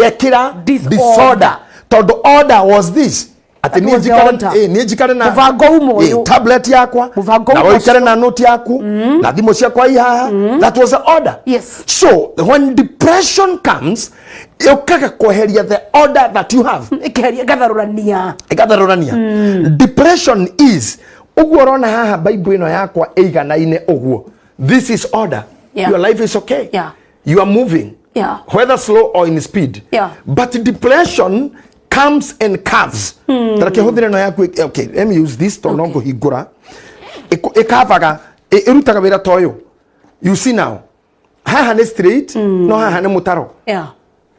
[SPEAKER 2] yekira disorder tondu order was this ati nijikare na
[SPEAKER 1] muvango umo
[SPEAKER 2] tablet yakwa na woikare na note yaku na thimo ciakwa ihaha. That was the order.
[SPEAKER 1] Yes.
[SPEAKER 2] So when depression comes yokaga kweheria the order that you have
[SPEAKER 1] igatharurania.
[SPEAKER 2] Depression is uguo rona haha bible ino yakwa eiganaine uguo. This is order. Your life is okay. You are moving. Whether slow or in speed. But depression comes and curves. Okay, let me use this to no higura. Ekavaga erutaga wira toyo. You see now. Haha ne straight, no haha ne mutaro.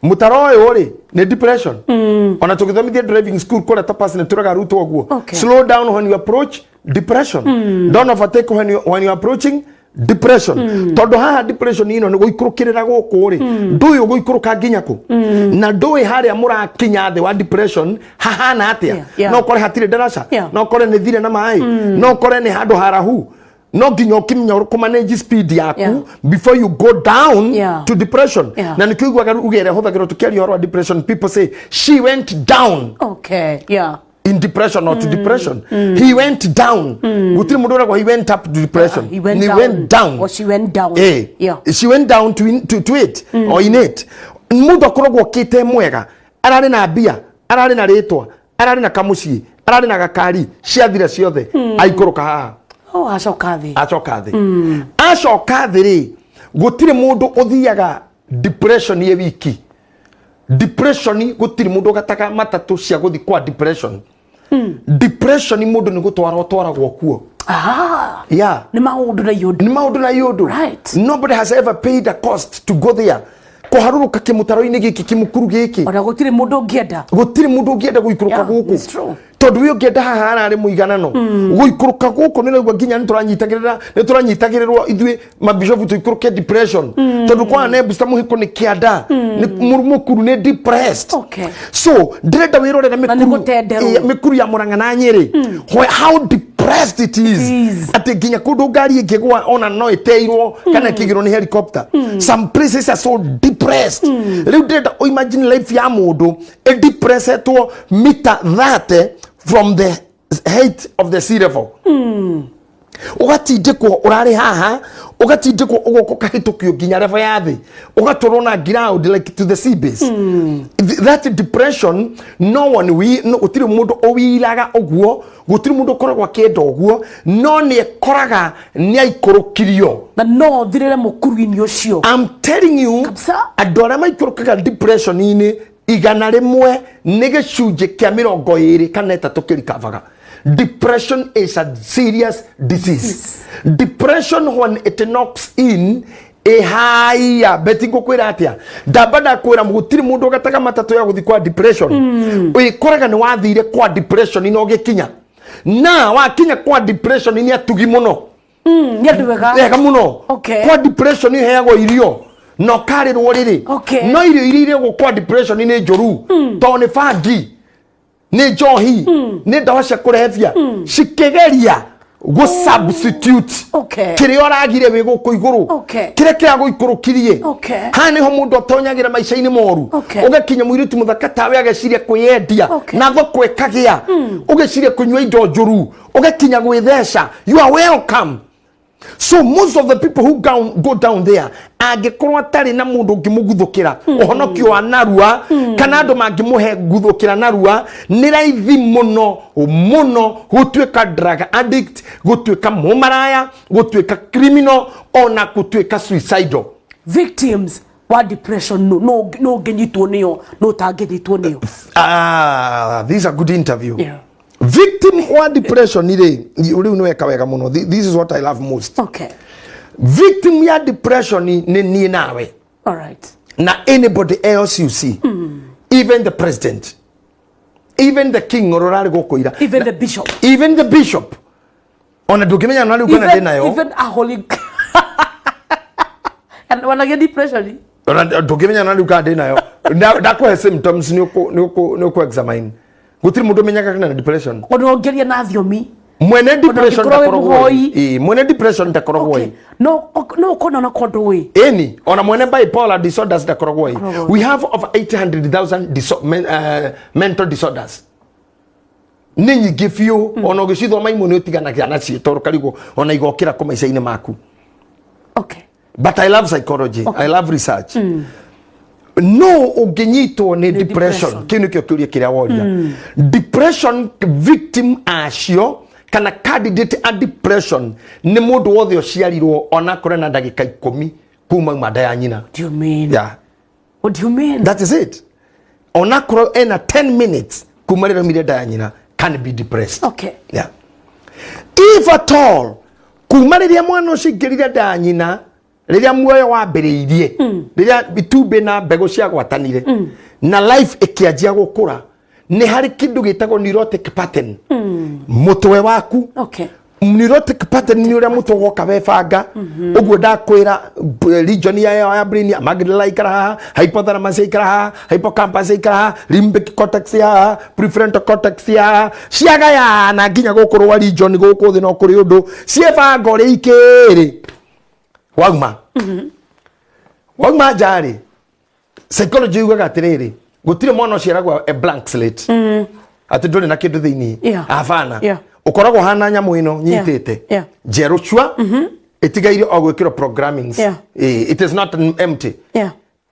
[SPEAKER 2] Mutaro yore ne depression. Ona tukithomithia driving school kora tapas ne turaga route oguo. Slow down when you approach, depression. Don't overtake when you approaching, depression. Todo haha depression ino ni guikurukirira guku ri nduyu guikuruka nginya ku na nduyu haria murakinya the wa depression hahana atia no kore hatire darasha no kore ni thire na mai no kore ni handu harahu no nginya ukimenya ku manage speed yaku before you go down to depression. Na nikiguaga ugere huthagiro tukiaria horo depression, people say she went down.
[SPEAKER 1] Okay.
[SPEAKER 2] In depression or to depression. He went down. Gutiri mundu ragwa he went up to depression.
[SPEAKER 1] He went down. Or she went down.
[SPEAKER 2] She went down to it or in it. Mundu akoragwo kite mwega arari na bia arari na ritwa arari na kamuci arari na gakari ciathire ciothe aikũrũka haha
[SPEAKER 1] acoka thi
[SPEAKER 2] acoka thi ri gutire mundu uthiaga depression ye wiki depression gutire mundu gataka matatu cia guthi kwa depression depression mundu ni gutwaragwo kuo yeah
[SPEAKER 1] ni maundu na yundu right
[SPEAKER 2] nobody has ever paid a cost to go there kuharuruka kimutaro-ini giki kimukuru giki
[SPEAKER 1] ona gutire mundu ngienda
[SPEAKER 2] guikuruka guku tondu uyu ngienda haha arari muiganano guikuruka guku ni raigwa nginya nituranyitagirirwo ithui mabishofu tuikuruke depression tondu kwa ne busta muhiko ni kianda ni murumukuru ni depressed so ndirenda wirorera mikuru ya Murang'a na Nyeri how depressed it is ati nginya kundu ngari ingigwa ona no iteirwo kana kigiro ni helicopter some places are so depressed riu ndirenda imagine life ya mundu depressed to mita that from the height of the sea level ugatindikwo urari haha ugatindikwo ugoko kahitukio nginya level ya thi ugatorwo na ground like to the sea base that depression no gutiri mundu owiraga oguo gutiri mundu koragwa kenda oguo no ni ekoraga ni aikurukirio
[SPEAKER 1] na no thirire mukuru-ini ucio
[SPEAKER 2] I'm telling you andu aria maikurukaga depression ini igana rimwe ni gicunje kia 20 kana 3 kirikavaga. Depression is a serious disease. Depression when it knocks in a higher betingo kwira atia ndabada kwira mugutiri mundu gataka matatu ya guthi kwa depression uyikoraga ni wathire kwa depression ino gikinya na wakinya kwa depression ni atugi muno wega muno kwa depression ni heago irio no kare roriri no irio kwa depression ni njoru to ni fangi ni johi ni ndawa cia kurehia cikegeria go substitute kire oragire we guku iguru kire kia go ikurukirie ha ni ho mundu atonyagira maisha-ini moru ugakinya muiritu muthaka tawe ageciria kuyendia na thoko ekagia ugeciria kunywa indo njuru ugakinya gwithesha you are welcome. So most of the people who go down there angikorwo atari na mundu ngimuguthukira uhonokio wa narua kana andu mangimuhe guthukira narua ni raithi muno gutuika drug addict gutuika mumaraya gutuika criminal ona gutuika suicidal
[SPEAKER 1] victims wa depression no nginyitwo niyo no tangithitwo niyo.
[SPEAKER 2] This is a good interview. Victim or depression uri unweka wega muno. This is what I love most. Victim ya depression ni nawe.
[SPEAKER 1] All right.
[SPEAKER 2] Na anybody else you see. Even the president. Even the king ororari gokoira.
[SPEAKER 1] Even the bishop.
[SPEAKER 2] Even the bishop. Ona dokimenya nali ukana dena yo.
[SPEAKER 1] Even a holy and when I get depression.
[SPEAKER 2] Ona dokimenya nali ukana dena yo. Ndako symptoms ni uko examine. Gutiri mundu menyaga kana depression
[SPEAKER 1] onongeria na thiomi
[SPEAKER 2] mwene depression ndakorogwo mwene depression ndakorogwo
[SPEAKER 1] no kona na kondo we
[SPEAKER 2] eni ona mwene bipolar disorders ndakorogwo we have over 800,000 mental disorders ninyi give you ona gicithwa maimuni utiganagia na cietoro karigo ona igokira ko maica-ini maku but I love psychology I love research no ugenyito ni depression kinu kyo kuria kiria woria depression victim acio kana candidate a depression ni mundu wothe ociarirwo ona kore na ndagika 10 kuma mada ya nyina.
[SPEAKER 1] What do you mean?
[SPEAKER 2] Yeah.
[SPEAKER 1] What do you mean?
[SPEAKER 2] That is it. Ona kore ena 10 minutes kuma rero mire ya nyina can be depressed. Yeah. If at all kuma rero mwana ucigirire da nyina riria muoyo wambiriirie riria bitumbe na mbego cia gwatanire na life ikianjia gukura ni hari kindu gitagwo neurotic pattern mutwe waku neurotic pattern ni uria mutwe woka webanga uguo ndakwira region ya brain amygdala ikara hypothalamus ikara hippocampus ikara limbic cortex ya prefrontal cortex ya ciaga ya na nginya gukurwa region guku thi no kuri undu ciebanga uri ikiri wagma wagma jari psychology ugaga atiriri gutire mwana uciaragwa a blank slate ati nduri na kindu thiini afana ukoragwo hana nyamu ino nyitite jeruchwa itigaire ogwikira programming it is not empty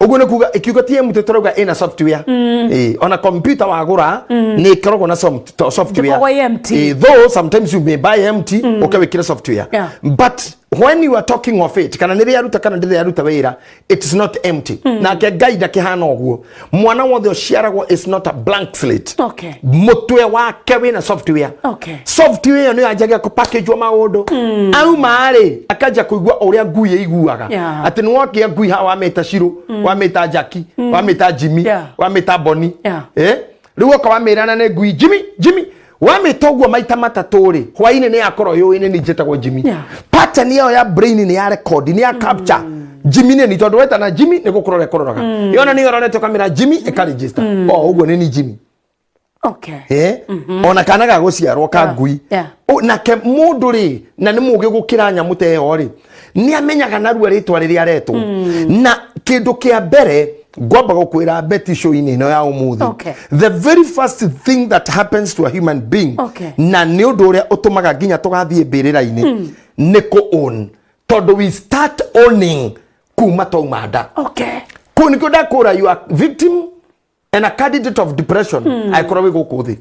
[SPEAKER 2] Uguo nikuga ikiuga ti empty turauga ina software. Ona computer wagura ni ikoragwo na software. Though sometimes you may buy empty ukawikira software. But when you are talking of it, kana nire yaruta kana ndire yaruta wira, it is not empty. Na ke guide kihana oguo. Mwana wothe ociaragwo is not a blank slate.
[SPEAKER 1] Okay.
[SPEAKER 2] Mutwe wake wina software.
[SPEAKER 1] Okay.
[SPEAKER 2] Software no yajaga ku package wa maundu. Au maari akaja kuigua uria ngui iguaga. Ati ni wokia ngui ha wameta Shiro, wameta Jackie, wameta Jimmy, wameta Bonnie. Riu oka wamirana ne ngui Jimmy wameta uguo maita matatu ri hwaine ni akoro yoine ni jetagwo Jimmy. Pattern yao ya brain ni ya record ni ya capture. Jimmy ni tondu weta na Jimmy ni gukorora ekororaga. Yona ni yoronete kamera Jimmy e ka register. Uguo ni Jimmy.
[SPEAKER 1] Okay.
[SPEAKER 2] Ona kana ga guciarwo ka ngui. Na ke mundu ri na ni mugi gukira nyamu te yo ri ni amenyaga narua ritwa riria reto na kindu kia mbere ngomba gukwira beti show ini no ya umuthi. The very first thing that happens to a human being na ni undu uria utumaga ginya tugathie mbirira-ini ni ku own, tondu we start owning kuma taumada. Kuni kuda kura you are victim and a candidate of depression. Aikorowe gukuthi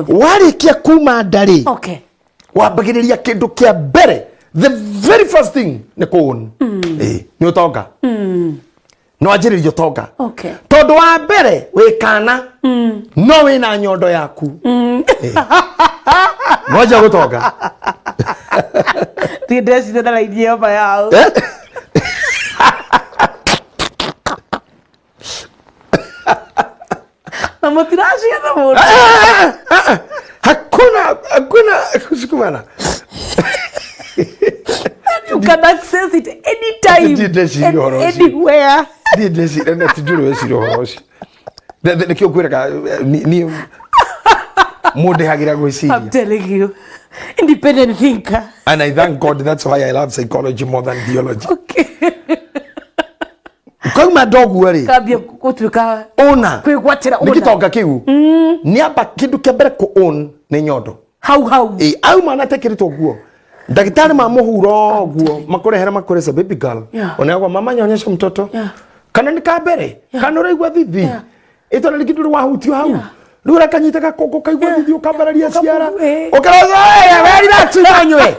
[SPEAKER 2] warikia kuma ndari wambagiriria kindu kia mbere. The very first thing ni kuon ni utonga no ajiririo tonga tondu wa mbere wikana no wina nyondo yaku moja gutonga
[SPEAKER 1] ti ndeci na raithia ba yao na motirashia na moto
[SPEAKER 2] hakuna kusukumana.
[SPEAKER 1] You can access it anytime and anywhere. I'm telling you, independent thinker.
[SPEAKER 2] And I thank God, that's why I love psychology more than theology. Kwa ma dog worry.
[SPEAKER 1] Kabia kutuka
[SPEAKER 2] ona.
[SPEAKER 1] Kwigwatira ona.
[SPEAKER 2] Nikitoka kiu. Ni aba kindu kebere ko own ni nyondo.
[SPEAKER 1] How.
[SPEAKER 2] Au mana tekirito guo. Daktari mamuhuro guo makurehera makuresa baby girl. Ona kwa mama nyonyesha mtoto. Kana ni kabere. Kana uraigwa thithi. Ito na kitu wa hutio hau. Rura kanyita ka koko kaigwa thithi ukambararia ciara. Ukaraza we relax nyonywe.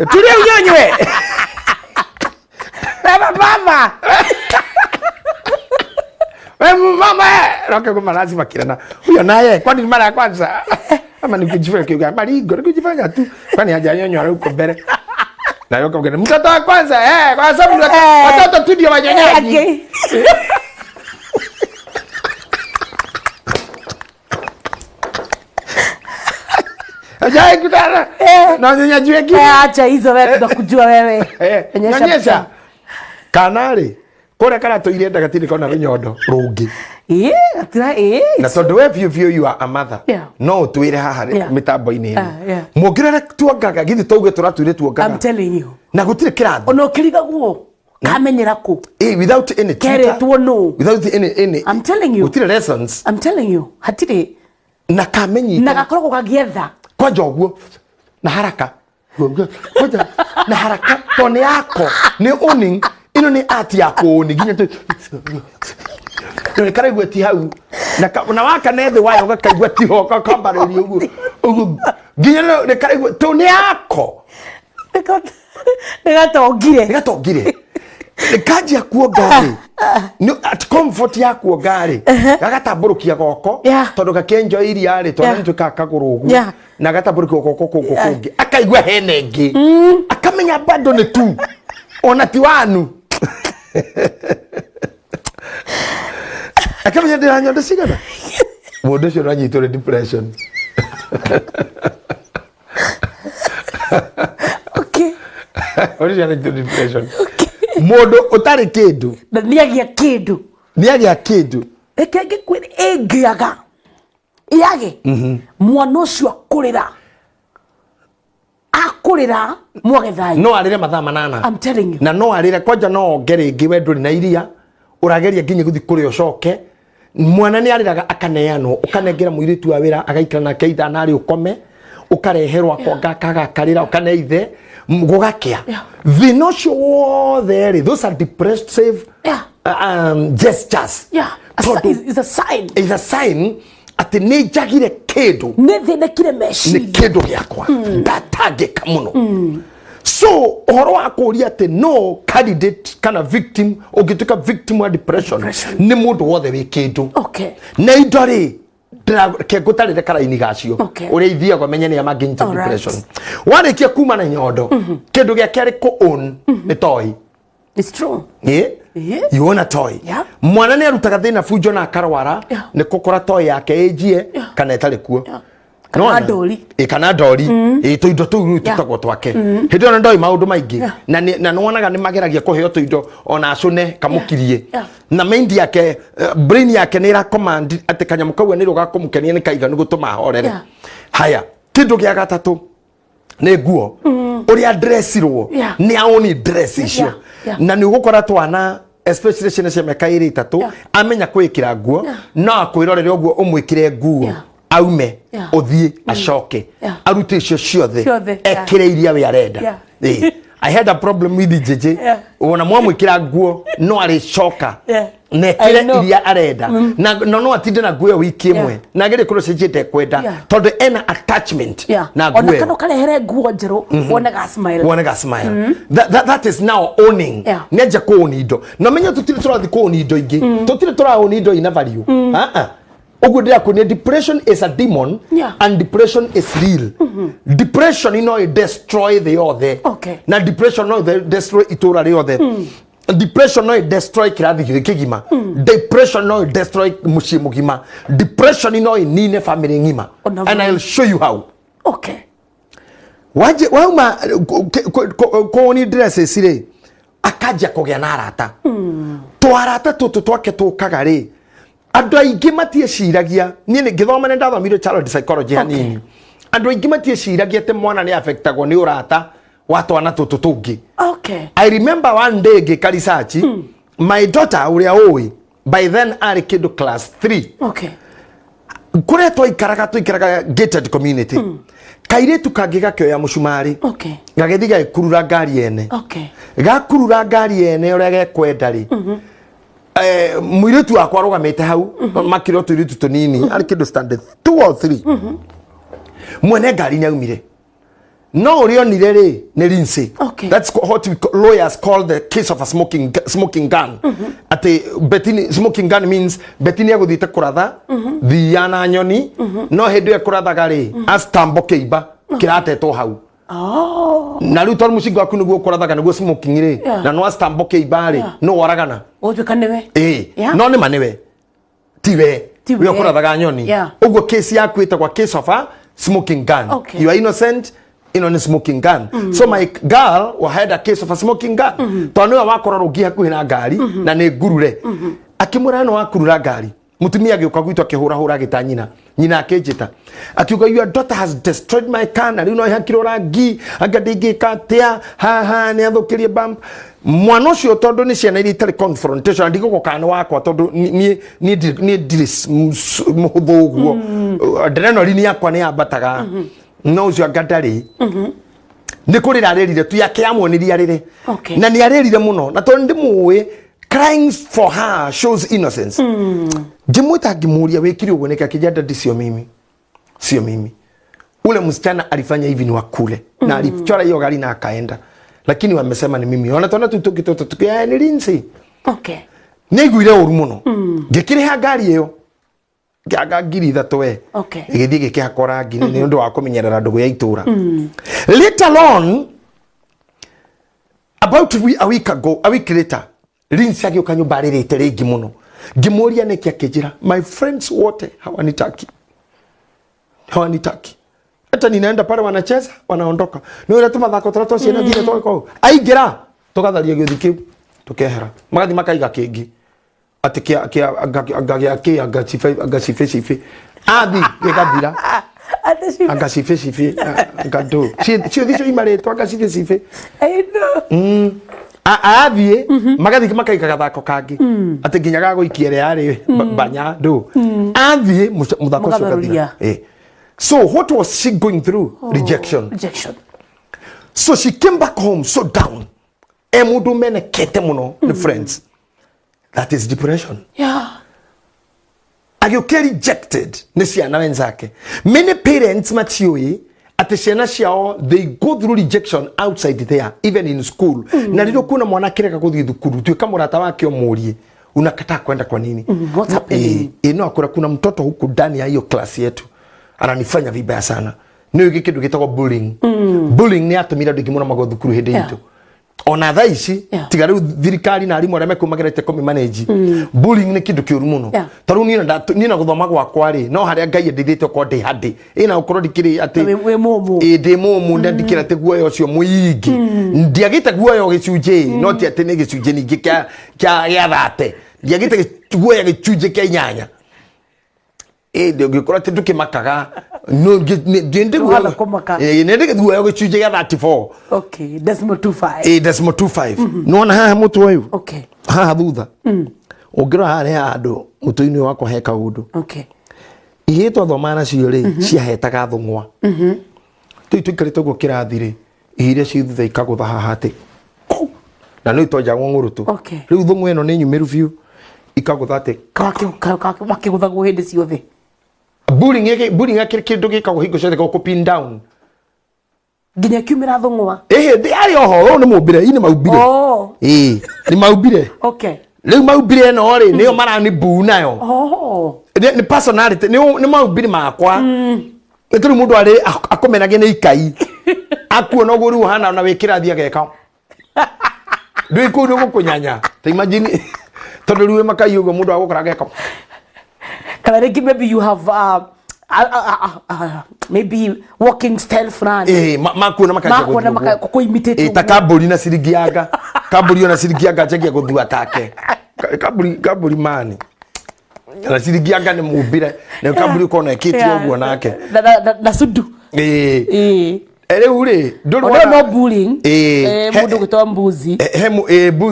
[SPEAKER 2] Tulia nyonywe. Mama. Mama, roka kwa lazima kirana. Huyo naye kwani mara ya kwanza. Ama nikujifanya kiuga bali ngoro kujifanya tu. Kwani haja nyonyo huko mbele. Na yoka mgeni mtoto wa kwanza kwa sababu watoto tu ndio wanyonyaji. Ajai kutana. Na nyonyaji wengi.
[SPEAKER 1] Acha hizo wewe tunakujua wewe.
[SPEAKER 2] Nyonyesha. Kanari. Kora kana to irenda gatini kona runyondo rungi.
[SPEAKER 1] Atira
[SPEAKER 2] na tondu we view you are a mother. No twire haha mitambo ini. Mugirere tuongaga githi tuuge turatwire tuongaga.
[SPEAKER 1] I'm telling you.
[SPEAKER 2] Na gutire kirathi.
[SPEAKER 1] Ono kiriga guo. Kamenyera ku.
[SPEAKER 2] Without any
[SPEAKER 1] tutor.
[SPEAKER 2] Without any
[SPEAKER 1] I'm telling you.
[SPEAKER 2] Gutire lessons.
[SPEAKER 1] I'm telling you. Hatire.
[SPEAKER 2] Na kamenyi.
[SPEAKER 1] Na gakorwo gagietha.
[SPEAKER 2] Kwa joguo. Na haraka. Koja na haraka tone yako ni owning ino ni ati yako ni ginya tu ni karaigwa ti hau na waka nethe wayo gakaigwa ti ho kambariri ugu ginya ni karaigwa tone yako negatongire nikajia kuongari ni at comfort yako ngari gagatamburukia goko tondu gakenjo iria ri tondu ntu kakagurugu na gatamburukia goko kungi akaigwa hene ngi akamenya bado ni tu ona ti wanu akamenya ndira nyondo cigana mundu ucio ranyitwo depression.
[SPEAKER 1] Okay.
[SPEAKER 2] Original depression. Mundu utari kindu
[SPEAKER 1] niagia kindu ekenge kwini engiaga yage mwana ucio akurira mwagethayo
[SPEAKER 2] no arire mathaa manana.
[SPEAKER 1] I'm telling you.
[SPEAKER 2] Na no arire kwanja no ngere ngi wenduri na iria urageria nginya guthi kuri ucoke mwana ni ariraga akaneano ukanengera muiritu wa wira agaikara na keitha nari ukome ukareherwa kwa gakaga karira ukaneithe gugakia thino cio wothe those are depressive gestures.
[SPEAKER 1] Yeah, is a sign.
[SPEAKER 2] Is a sign ati nĩ njagire kĩndũ
[SPEAKER 1] nĩ thĩnĩkire meciria
[SPEAKER 2] nĩ kĩndũ gĩakwa ndatangĩka mũno. So ũhoro wa kũria ati no candidate kana victim ũngĩtuĩka victim wa depression nĩ mũndũ wothe wĩ kĩndũ.
[SPEAKER 1] Okay.
[SPEAKER 2] Na indo rĩ ngũtarĩre karaini gacio ũrĩa ithiagwo menye nĩ amangĩnyita depression. Warĩkia kuma na nyondo kĩndũ gĩa kerĩ kũ-own nĩ toy.
[SPEAKER 1] It's true.
[SPEAKER 2] Yeah. You own a toy.
[SPEAKER 1] Yeah.
[SPEAKER 2] Mwana nĩ arutaga thĩna bunjo na akarwara nĩ kũkora toy yake ĩnjie kana ĩtarĩ kuo.
[SPEAKER 1] Kana ndori.
[SPEAKER 2] Kana ndori. Tũindo tũu tũtagwo twake. Hĩndĩ ĩyo ndoi maũndũ maingĩ na nĩwonaga nĩ mageragia kũheo tũindo ona acũne kamũkirie. Na mind yake brain yake nĩ ĩra command atĩ kanyamũ kau nĩ rũgakũmũkenia nĩ kaiganu gũtũma ahorere. Haya, kĩndũ gĩa gatatũ nĩ nguo ũrĩa dressirwo nĩ aoni dress icio na nĩ ũgũkora twana especially ciana cia mĩaka ĩrĩ itatũ amenya kwĩkĩra nguo no akwĩrorere ũguo ũmwĩkĩre nguo aume uthie acoke arute icio ciothe ekire iria we arenda. I had a problem with JJ wona mwamwĩkĩra nguo no arĩcoka nekire iria arenda na no atinde na nguo wiki ĩmwe na gere kũrũ cenjete kwenda tondũ ena attachment na nguo
[SPEAKER 1] ona kana karehere nguo njerũ wonaga smile
[SPEAKER 2] that is now owning nĩnja kũoni indo na menya tũtirĩ tũrathi kũoni indo ingĩ tũtirĩ tũraoni indo ina value Ogo dia kwenye depression is a demon and depression is real. Depression you know it destroy the other.
[SPEAKER 1] Okay.
[SPEAKER 2] Na depression no destroy itora the other. Depression no destroy kirathi kigima. Depression no destroy mushi mugima. Depression you know nine family ngima. And I'll show you how.
[SPEAKER 1] Okay.
[SPEAKER 2] Waje wauma ko ni dress sire akaja kogya na arata. Twarata tutu twake tukagare. Andũ aingĩ matieciragia niĩ nĩ ngĩthoma nĩ ndathomire child psychology hanini. Andũ aingĩ matieciragia atĩ mwana nĩ affectagwo nĩ ũrata wa twana tũtũ tũngĩ.
[SPEAKER 1] Okay.
[SPEAKER 2] I remember one day ngĩka research my daughter ũrĩa ũĩ by then arĩ kĩndũ class 3.
[SPEAKER 1] Okay.
[SPEAKER 2] Kũrĩa twaikaraga gated community. Kairĩtu kangĩ gakĩoya mũcumarĩ.
[SPEAKER 1] Okay.
[SPEAKER 2] Gagĩthiĩ gagĩkurura ngari ene.
[SPEAKER 1] Okay.
[SPEAKER 2] Gakurura ngari ene ũrĩa gekwenda rĩ. Muiritu akwa rugamite hau makiro turitu tunini ari kido standard 2 or 3 mwene ngari ni aumire no urionire ri ni rinse. That's what lawyers call the case of a smoking gun. Ati betini smoking gun means betini aguthite kuratha thiana nyoni no hindu ekurathaga ri astambo keiba kiratetwo hau. Na riu tor mucingo aku niguo kurathaga niguo smoking ri na no astambo keiba ri no waragana
[SPEAKER 1] ojuka newe
[SPEAKER 2] no nĩ manewe tiwe we kurathaga nyoni uguo case yaku itagwa case of a smoking gun. You are innocent in on a smoking gun. So my girl had a case of a smoking gun. Tonu wakororũgia hakuhi na ngari na nĩ ngurure akimura no wakurura ngari mutumia agĩuka gwitũ akĩhũra gĩta nyina akĩnjĩta akiuga your daughter has destroyed my car na rĩu no ihakirwo rangi angadĩngĩka atĩa haha nĩ athũkĩrie bump mwana ũcio tondũ nĩ ciana iria itarĩ confrontation ndigũgũka nĩ wakwa tondũ niĩ ndirĩ mũhũthũ ũguo adrenaline yakwa nĩ yambataga no ũcio angadarĩ nĩ kũrĩra arĩrire tu yake yamwonirie arĩre na nĩ arĩrire mũno na tondũ ndĩmũĩ crying for her shows innocence. Jimwita ngimuria wekiri uone kakijada di sio mimi. Ule msichana alifanya hivi ni wakule na alichora hiyo gari na akaenda. Lakini wamesema ni mimi. Wanatona tutuki ni Lindsay.
[SPEAKER 1] Okay.
[SPEAKER 2] Niguire oru muno. Ngikire ha gari iyo. Gagagiri ithatu we.
[SPEAKER 1] Okay.
[SPEAKER 2] Igithie gikihakora ngini ni undu wa kumenyerera ndugu ya itura. Later on about a week later Lindsay agĩũka nyũmba rĩrĩte rĩngĩ mũno ngĩmũria nĩkĩ akĩnjĩra my friends wote hawanitaki hata ninaenda pale wanacheza wanaondoka nĩ ũrĩa tũmathako tũrĩa twaciana ngire twako aingĩra tũgatharia gĩũthi kĩu tũkehera magathi makaiga kĩngĩ atĩ agacibecibe athi gĩgathira agacibecibe ngandũ ciũthi cio imarĩtwo agacibecibe athie magathi makaiga gathako kangi ati nginya gagũikia ĩrĩa yarĩ banya ndũ athie muthako ũcio gathira. So what was she going through? Rejection. So she came back home so down. Emudu menekete muno ni friends That is depression.
[SPEAKER 1] Yeah.
[SPEAKER 2] Agĩũka rejected nĩ ciana wenzake. Many parents matiũĩ atĩ ciana ciao they go through rejection outside there, even in school. Na rĩrĩa kuna mwana kĩreka gũthiĩ thukuru, tuĩka mũrata wake ũmũrie unakataa kwenda kwa nini?
[SPEAKER 1] What's happening?
[SPEAKER 2] No, kuna mtoto huku ndani ya hiyo klasi yetu ananifanya vibaya sana. Nĩ gĩkĩ kĩndũ gĩtagwo bullying. Bullying nĩ atũmire andũ aingĩ mũno magwo thukuru hĩndĩ itũ. Ona thaa ici tiga rĩu thirikari na arimũ arĩa mekumagerete kũmi manage. Bullying nĩ kĩndũ kĩũru mũno. Tarĩu niĩ na gũthoma gwakwa rĩ, no harĩa Ngai endithĩte ũkorwo ndĩ handĩ. Ĩna ũkorwo ndikĩrĩ atĩ ndĩ mũmũ ndandikĩra atĩ guoya ũcio mũingĩ. Ndiagĩte guoya gĩcunjĩ, no ti atĩ nĩ gĩcunjĩ ningĩ kĩa gĩathate. Ndiagĩte guoya gĩcunjĩ kĩa 8. Ndĩngĩkorwo atĩ ndũkĩmakaga no ndĩndĩ guoya gĩcunjĩ gĩa 34.
[SPEAKER 1] Okay, decimal 25.
[SPEAKER 2] Decimal 25. Nona haha mũtwe ũyũ.
[SPEAKER 1] Okay.
[SPEAKER 2] Haha thutha. Ũngĩrora haha nĩ handũ mũtwe-inĩ wakwa he kaũndũ.
[SPEAKER 1] Okay.
[SPEAKER 2] Ihĩĩ twathoma nacio rĩ ciahetaga thũng'wa. Tũikarĩte ũguo kĩrathi rĩ, ihĩĩ iria ci thutha ikagũtha haha atĩ. Na no itonjagwo ngũrũtũ. Rĩu thũng'wa ĩno nĩ nyumĩru biũ ikagũtha atĩ.
[SPEAKER 1] Makĩgũthagwo hĩndĩ ciothe.
[SPEAKER 2] Bullying akĩrĩ kĩndũ gĩkagwo hingo ciothe gũkũ pin down.
[SPEAKER 1] Nginya kiumĩra thũng'wa.
[SPEAKER 2] Ndĩ arĩ oho ũyũ nĩ mũmbire, ii nĩ maumbire. Nĩ maumbire.
[SPEAKER 1] Okay.
[SPEAKER 2] Rĩu maumbire ĩno rĩ nĩyo marani buu nayo. Nĩ personality nĩ maumbire makwa. Rĩu mũndũ arĩ akũmenage nĩ ikai. Akuona ũguo rĩu hana na wĩkĩrathi ageka. Ndũĩ kũu nĩ gũkũnyanya. Ta imagine tondũ rĩu makai ũguo mũndũ agũkora ageka.
[SPEAKER 1] Kana rĩngĩ maybe you have maybe walking style fulani.
[SPEAKER 2] Makuona
[SPEAKER 1] makajia kuimitate.
[SPEAKER 2] Ta kaburi na ciringi yanga. Kaburi ona ciringi yanga njagia gũthua take. Kaburi mani. Na ciringi yanga nĩ mũmbire. Na kaburi kona ekĩtio ũguo nake.
[SPEAKER 1] Na sundu.
[SPEAKER 2] Rĩu rĩ
[SPEAKER 1] ndũrona no bullying. Mũndũ gwĩtwa mbuzi.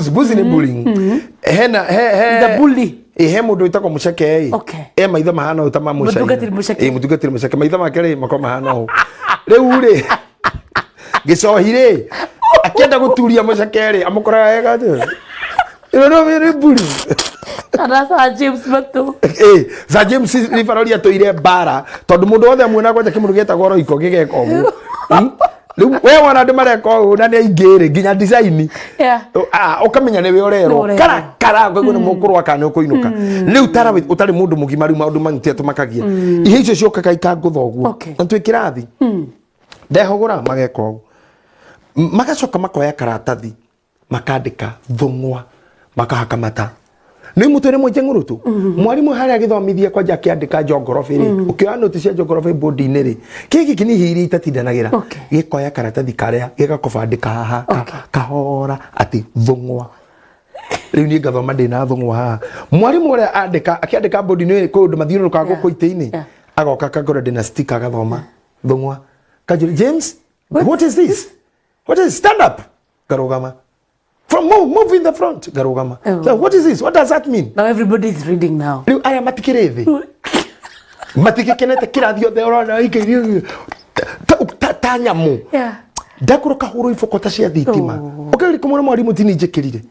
[SPEAKER 2] Mbuzi nĩ bullying.
[SPEAKER 1] The bully.
[SPEAKER 2] He mũndũ wĩtagwo Mũceke maitho mahana ũta ma Mũceke. Mũtungatĩri Mũceke maitho make rĩ makoma mahana ũũ. Rĩu rĩ gĩcohi rĩ akĩenda gũturia Mũceke rĩ amũkoraga wega atĩ. No nĩ bullying.
[SPEAKER 1] Kana Sir James Mato.
[SPEAKER 2] Sir James Rifarori atũire mbara tondũ mũndũ wothe amuona kwanja kĩmũndũ gĩtagwo Roiko gĩgeka ũguo. Rĩu we wana andũ mareka ũũ na nĩ aingĩ rĩ nginya design. Ũkamenya nĩwe ũrerwo kara ũkaigua nĩ mũkũrwa kana ũkũinũka. Rĩu tara ũtarĩ mũndũ mũgima rĩu maũndũ manyitĩte tũmakagia. Ihĩ icio ciokaga ikangũtha ũguo. Na twĩ kĩrathi. Ndehogora mageka ũguo. Magacoka makoya karatathi makandĩka thũng'wa makahaka mata. Nĩ mũtwe nĩ mwĩnje ngũrũtũ. Mwarimũ harĩa agĩthomithia kwanja akĩandĩka njongorobe rĩ ũkĩoya noti cia njongorobe board-inĩ rĩ kĩgĩ nĩ ihĩ iria itatindanagĩra gĩkoya karatathi karĩa gĩgakobandĩka haha kahora atĩ thũng'wa. Rĩu niĩ ngathoma ndĩna thũng'wa haha. Mwarimũ ũrĩa akĩandĩka board-inĩ kũndũ mathiũrũrũkaga gũkũ itĩ-inĩ agoka kagora ndĩna sticker agathoma thũng'wa. Kanjũri James, what is this? What is stand up? Garugama. From move in the front. Garugama. So what is this? What does that mean?
[SPEAKER 1] Now everybody is reading now.
[SPEAKER 2] Rĩu aya matikĩrĩ thĩ. Matikĩkenete kĩrathi othe ũrona ikĩrio ta nyamũ. Ndakũrwo kahũrwo iboko ta cia thitima. Ũkĩrĩ kũmwona mwarimũ tini njĩkĩrire.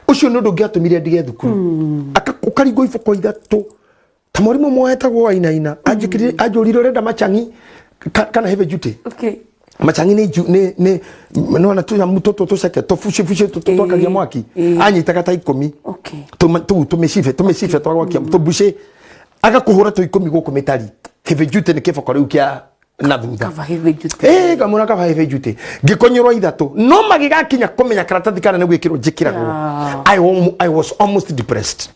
[SPEAKER 2] Ũcio nĩ ũndũ ũngĩatũmire ndige thukuru. Ũkaringwo iboko ithatũ. Ta mwarimũ mwahetagwo Wainaina anjũrire ũrenda macang'i kana heve jute. Okay. Macang'i nĩ nona tu mtoto tuceke tufushifushe tutwakagia mwaki anyitaga ta 10. Okay. Tumeshife twagwakia tubushe agakuhura tu 10 gũkũ mitari heve jute nĩ kĩboko rĩu kĩa na thutha. Kava heve jute. Kamuna kava heve jute. Ngĩkonyorwo ithatũ no magigakinya kũmenya karatathi kana nĩ gwĩkĩrwo njĩkĩragwo. I was almost depressed.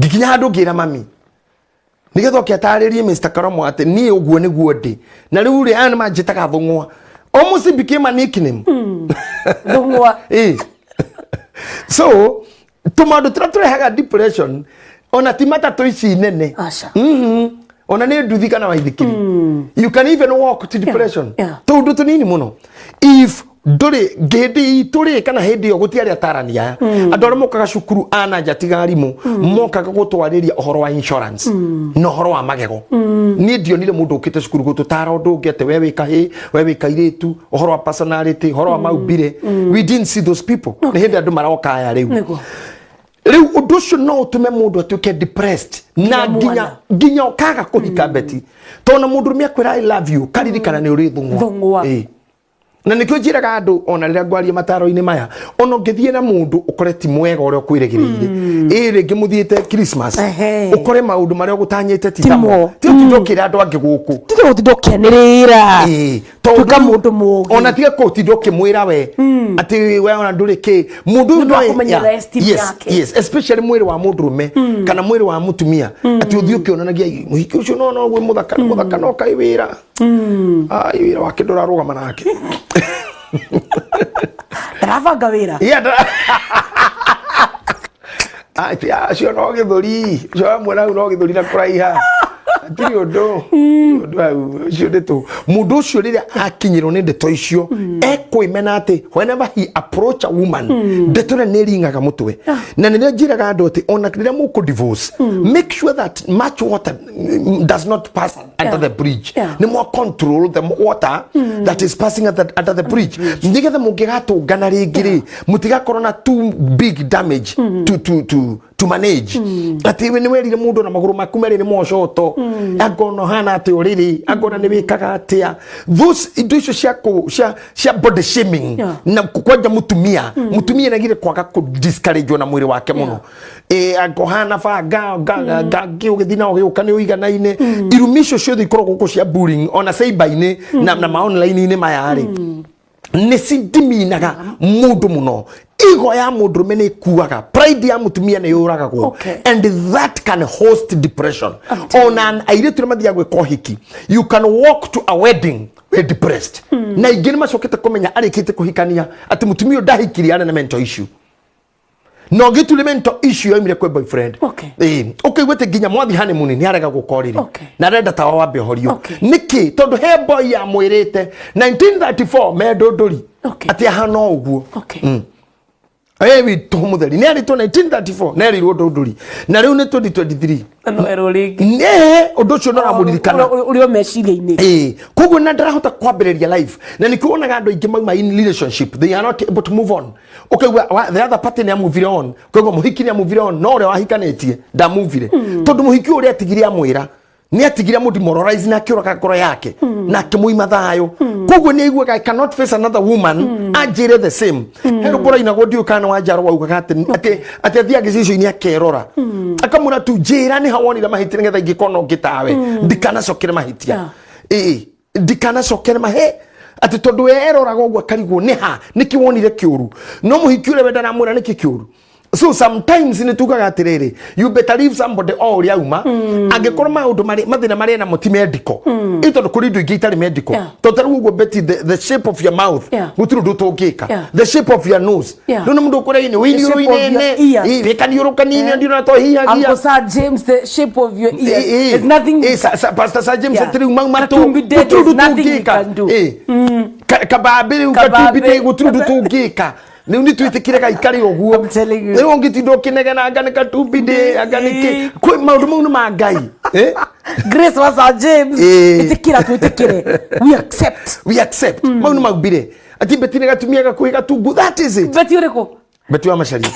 [SPEAKER 2] Ngikinya handũ ngĩra mami nigetha ũkĩatarĩrie Mr. Karomo atĩ niĩ ũguo nĩguo ndĩ na rĩu rĩ aya nĩmanjĩtaga thũng'wa. Almost became a nickname.
[SPEAKER 1] Thũng'wa.
[SPEAKER 2] So tũmaũndũ tũrĩa tũrehaga depression ona ti matatũ ici nene. Ona nĩ nduthi kana waithikiri. You can even walk to depression. Tũndũ tũnini mũno. If ndũrĩ ngĩndĩ itũrĩ kana hĩndĩ ĩyo gũtiarĩ atarani aya andũ arĩa mokaga cukuru ananja tiga arimũ mokaga gũtwarĩria ũhoro wa insurance na ũhoro wa magego. Niĩ ndionire mũndũ ũkĩte cukuru gũtũtara ũndũ ũngĩ atĩ we wĩ kahĩ we wĩ kairĩtu ũhoro wa personality ũhoro wa maumbire. We didn't see those people. Nĩ hĩndĩ andũ maroka aya rĩu riu undu ucio no utume mundu atuike depressed na nginya okaga kuhika beti tona mundu rumia kwira I love you karirikana ni uri thungwa na nikyo njiraga andu ona rira ngwaria mataro-ini maya ona ngithie na mundu ukore ti mwega uria kwirigiriire ringi muthiete Christmas ukore maundu maria gutanyite ti tamo ti utindokira andu angi guku ti utindokianirira tuka mundu mugi ona tiga ko utindokimwira we ati we ona nduri ki mundu no yes especially mwiri wa mundu rume kana mwiri wa mutumia ati uthio kionanagia muhiki ucio no gwe muthaka no kai wira ai wira wake ndurarugama nake
[SPEAKER 1] Rafanga wira.
[SPEAKER 2] Cio no githuri, cio mwana no githuri na kuraiha. Atiri ondo. Cio ndeto. Mundu ucio riria akinyirwo ni ndeto icio, ekwimena ati whenever he approach a woman, ndeto ne ringaga mutwe. Na niria njiraga andu ati ona riria muku divorce, make sure that much water does not pass under the bridge. Ni more control the water that is passing under the bridge. Nigetha mungigatungana ringiri, mutigakorwo na too big damage to manage. Ati we ni werire mundu na maguru maku meri ni mocoto. Agono hana ati uriri, agona ni wikaga atia. Those indo cia body shaming na kwanja mutumia nagire kwaga ku discourage na mwiri wake muno. Agohana ga ugithina ugiukani uiganaine. Irumisho cio ikoragwo guku cia bullying ona cyber-ini na ma online-ini mayari. Nesidiminaga mundu muno. Ego ya mundu mene kuaga, pride ya mutumia ne yoraga go, and that can host depression. Ona airetu mathia gwe kohiki, you can walk to a wedding with depressed. Na igeni macokete komenya arikite kuhikania ati mutumia ndahikiri ana na mental issue. No gitu le mental issue yo imire kwe boyfriend. Okay wete ginya mwathi honeymoon ni araga gukorire. Na renda tawa wambe horio. Niki tondu he boy ya mwirete 1934 medo nduri. Ati hano uguo. Ewi tomutheri ni ari to 1934 na eri rodo nduri na riu ni 2023
[SPEAKER 1] no ero ringi
[SPEAKER 2] undu ucio no ramuririkana
[SPEAKER 1] urio meciria-ini
[SPEAKER 2] koguo na ndarahota kwambiriria life na nikuonaga andu aingi mauma in relationship they are not able to move on. Okay, the other party ne move on koguo muhiki ne move on no ore wahikanitie da move tondu muhiki uri atigire amwira ni atigira mu demoralize na kiura ka ngoro yake na kimuima thayo koguo ni igwe I cannot face another woman ajire the same hero bora ina godio kana wajaro wauga ati athia gicicio-ini akerora akamura tu jira ni hawonira mahitire ngetha ingikono ngitawe ndikana cokere mahitia ndikana cokere mahe ati tondu erora gogwa karigwo ni ha nikiwonire kiuru no muhiki ure wenda na mwira niki kiuru. So sometimes ni tukaga atiriri you better leave somebody all yauma angekorwo maundu mathina mari na muti medical ito kuri ndu igitari medical totaru go beti the shape of your mouth guturu ndutungika the shape of your nose no mundu kore ni wini ine rekani yorukanini ndio nato hiya
[SPEAKER 1] Uncle Sir James the shape of your ear is nothing
[SPEAKER 2] Pastor Sir James atiri mato
[SPEAKER 1] guturu ndutungika
[SPEAKER 2] kababiri ukatibide guturu ndutungika ni undi tuitikire ga ikari oguo ni ongitindo kinegena agane katubide aganike kwi maundu mau magai
[SPEAKER 1] Grace was our James itikira tuitikire we accept maundu maubire ati betine gatumia gakuhiga tungu that is it
[SPEAKER 2] beti ureko beti wa mashari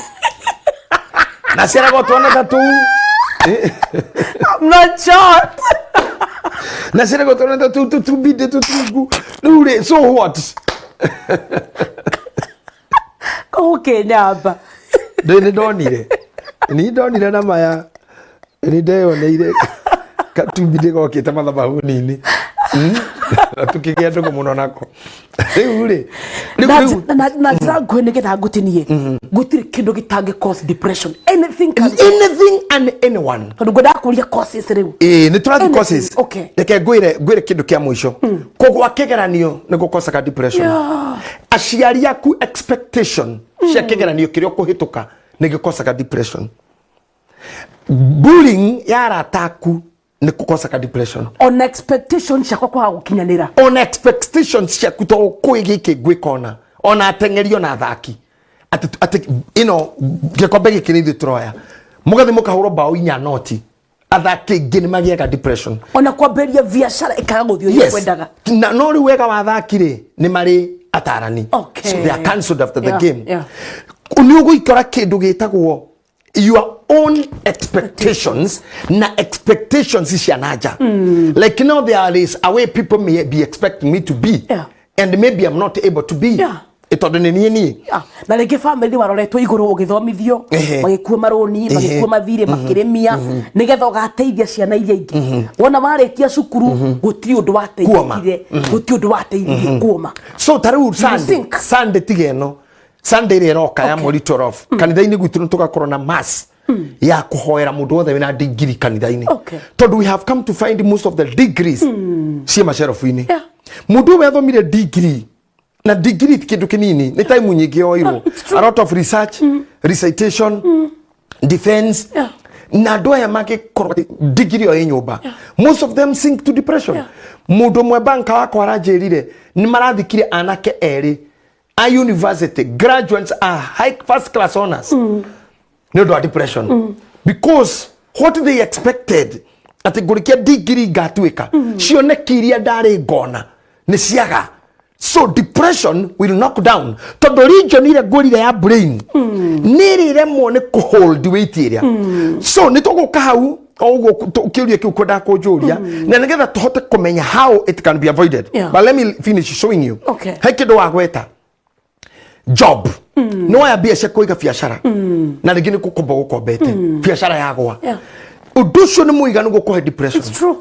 [SPEAKER 2] na sera gotona tatu
[SPEAKER 1] I'm not sure
[SPEAKER 2] na sera gotona tatu tubide tungu nure so what
[SPEAKER 1] Okay, naba.
[SPEAKER 2] Ni donire na maya. Ni deo neire. Katubide go kita mathabahu nini. Tukigia ndugu muno nako. Ule.
[SPEAKER 1] Na zangu nigeta gutinie. Gutire kindu gitange cause depression. Anything
[SPEAKER 2] and anyone.
[SPEAKER 1] Tondu ngoda kuria causes riu.
[SPEAKER 2] Ni try causes.
[SPEAKER 1] Okay.
[SPEAKER 2] Nike gwire kindu kia mwisho. Kogwa kegeranio ni gukosa ka depression. Aciari yaku expectation cia kegeranio kirio kuhituka ni gikosa ka depression. Bullying yara ataku ni kukosa ka depression.
[SPEAKER 1] On expectation cia kwa gukinyanira.
[SPEAKER 2] On expectations cia kuto kuigike gwikona. Ona atengerio na thaki. Ati you know gekombe gikini Detroit. Mugathi mukahuro bao inya noti. Athaki ngini magia ka depression.
[SPEAKER 1] Ona kwamberia biashara ikaga guthio yekwendaga.
[SPEAKER 2] Na no ri wega wa thakire ni mari atarani. So they are cancelled after the game. Uni uguikora kindu gitagwo your own expectations na expectations is yanaja. Like now there is a way people may be expecting me to be, and maybe I'm not able to be. Itodene ni
[SPEAKER 1] na rege family waroretwo iguru ugithomithio magikua maroni magikua mathire makiremia nigetha ugateithia ciana iria ingi wona marikia cukuru guti undu wateithire guti undu wateithire kuoma. So
[SPEAKER 2] taru Sunday tigeno Sunday iroka ya monitor of kanitha-ini gwitu tugakorwo na mass ya kuhoera mundu wothe wina degree kanitha-ini tondu we have come to find most of the degrees cia macerofu-ini mundu wethomire degree na degree kindu kinini ni time nyingi oirwo a lot of research recitation defense na doya make degree o nyumba most of them sink to depression mundu mwe banka wako aranjirire ni marathikire anake eri a university graduates are high first class honors no do depression because what they expected ati gurikia degree gatuika cione kiria ndari ngona ni ciaga. So depression will knock down to the region ile gorire ya brain niri remo ne ko hold weight area so nitogoka hau ogo kiuria kiu koda ko juria na nigetha tuhote kumenya how it can be avoided. But let me finish showing you hekido wa gweta job no ya biashara kuiga biashara na rigini kukomba gukombete biashara yagwa udusho ni muiganu gukohe depression.
[SPEAKER 1] It's true.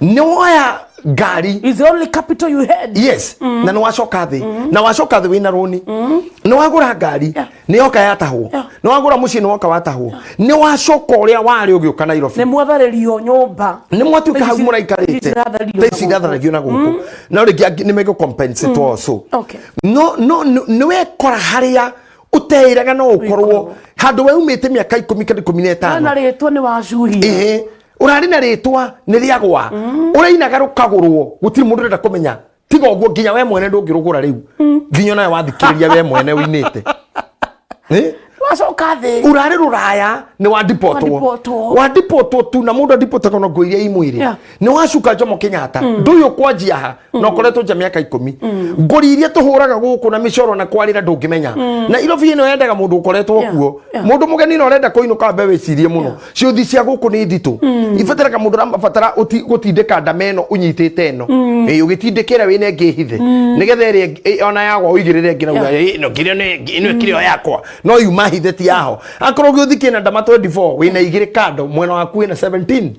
[SPEAKER 2] No ya gari
[SPEAKER 1] is the only capital you had.
[SPEAKER 2] Yes na no washoka thi na washoka thi wina roni no wagura gari ni yoka yatahwo no wagura muci no woka watahwo ni washoka uria wari ugiuka Nairobi
[SPEAKER 1] ni mwatharerio nyumba
[SPEAKER 2] ni mwatuka hau muraikarite tesi gatharagio na guku na uri ni mego compensate also no we kora haria uteiraga no ukorwo handu we umite miaka 10 kana 15
[SPEAKER 1] na ritwa ni wacuhia
[SPEAKER 2] urari na ritwa ni riagwa urainaga rukagurwo gutiri mundu renda kumenya tiga ogwo nginya we mwene ndungirugura riu nginya nawe wathikiriria we mwene winite
[SPEAKER 1] wacoka thi
[SPEAKER 2] urari ruraya ni wa dipotwo tu na mundu dipotwo kono ngoiria imwiri ni wacuka Jomo Kenyatta nduyo kwanjia ha no koretwo ja miaka 10 ngori iria tuhuraga guku na micoro na kwarira ndungimenya na Nairobi ino yendaga mundu ukoretwo kuo mundu mugeni no renda kuinuka mbe wicirie muno ciuthi cia guku ni nditu ifatira mundu rambatara gutindika ndameno unyitite eno ugitindikira wine ngihithe nigetha iri ona yagwa uigirire ngina no kirio ni kirio yakwa no yuma hitheti yaho akoro giothike na ndama 24 wina igire kado mwena waku na 17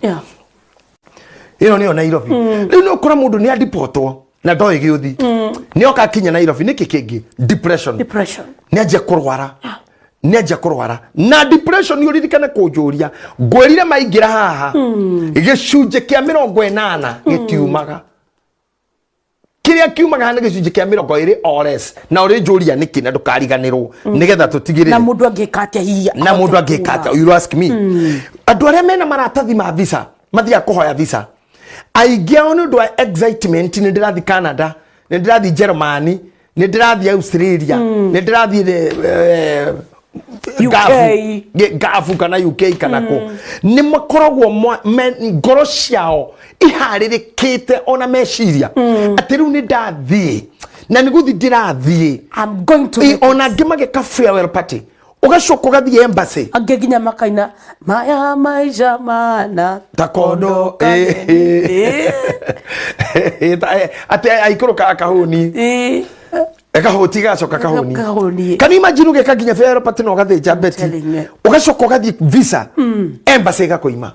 [SPEAKER 2] ino ni Nairobi riu no kora mundu ni adipotwo na ndoi giothi ni oka kinya Nairobi niki kingi depression ni aje kurwara na depression yuririkana kujuria ngwirire maingira haha igicunje kia 80 gitiumaga kiria kiumaga hana gicunje kia 20 ores na uri juria niki na ndukariganirwo nigetha tutigirire
[SPEAKER 1] na mundu angikatia hiya
[SPEAKER 2] na mundu angikatia you ask me andu aria mena maratathi ma visa mathia kuhoya visa aigea onu do excitement ni ndirathi Canada ni ndirathi Germany ni ndirathi Australia ni ndirathi gafu kana UK kana ko ni makoragwo ngoro ciao iharirikite ona meciria atiru ni ndathi na niguthi ndirathi
[SPEAKER 1] I'm going to
[SPEAKER 2] ona ngimage ka farewell party ugashoka gathi embassy
[SPEAKER 1] angeginya makaina maya maisha mana
[SPEAKER 2] takondo ate aikoroka akahoni ekahoti gacoka kahoni can you imagine ugeka ginya farewell party no gathija beti ugashoka gathi visa embassy gakoima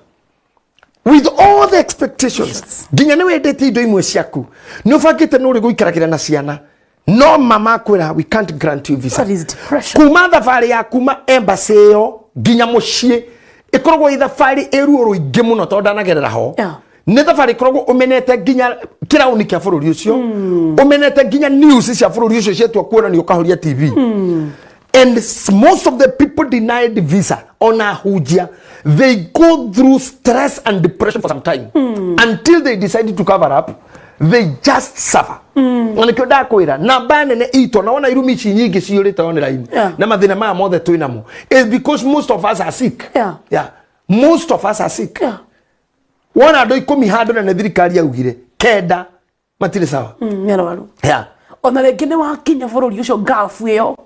[SPEAKER 2] with all the expectations ginya ni wendete indo imwe ciaku no fakite no uri guikaragira na ciana no mama kwira we can't grant you visa.
[SPEAKER 1] That is depression.
[SPEAKER 2] Kuma thafari ya kuma embassy yo ginya mucii ikorogwo ithafari eruoro ingi muno tonda nagerera ho ne thafari ikorogwo umenete ginya kirauni kia bururi ucio umenete ginya news cia bururi ucio cietwa kuona ni ukahoria TV and most of the people denied visa on a hujia they go through stress and depression for some time until they decide to cover up. They just suffer. Nikio da kwira na bane ne ito na wana irumi chi nyingi ciurite online na mathina ma mothe twinamo is because most of us are sick. Most of us are sick. Wana ando 10 hando na thirikari yaugire kenda matire sawa.
[SPEAKER 1] Ona rengine wa kinya bururi ucio ngafu iyo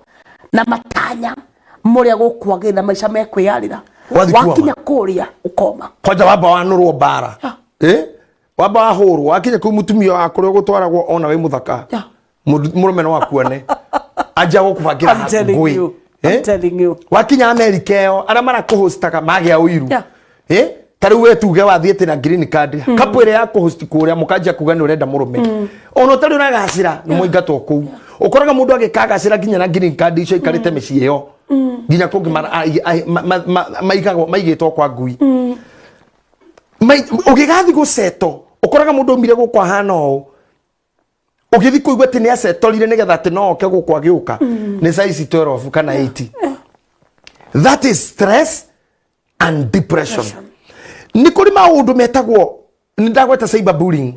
[SPEAKER 1] na matanya muria gukwagirira maisha mekwiyarira wakinya kuria ukoma
[SPEAKER 2] kwaja waba wanurwo bara waba wahurwo wakinya ku mutumia wako rio gutwaragwo ona we muthaka murume no wakuone aja gukubagira ngui
[SPEAKER 1] I'm telling you
[SPEAKER 2] wakinya America yo ara mara kuhostaga magia uiru tariu we tuge wathiete na green card kapwire ya kuhost kuria mukaja kuga ni urenda murume ono tari uragacira ni muingatwo ku ukoraga mundu agikagacira ginya na green card icio ikarite micii yo ginya kungi maigagwo maigitwo kwa ngui ugigathi guseto ukoraga mundu umire gukwa hana o ugithi kuigwa ati ni asetorire nigetha ati no oke gukwa giuka ni size 12 kana 80 that is stress and depression ni kuri maundu metagwo ndagweta cyberbullying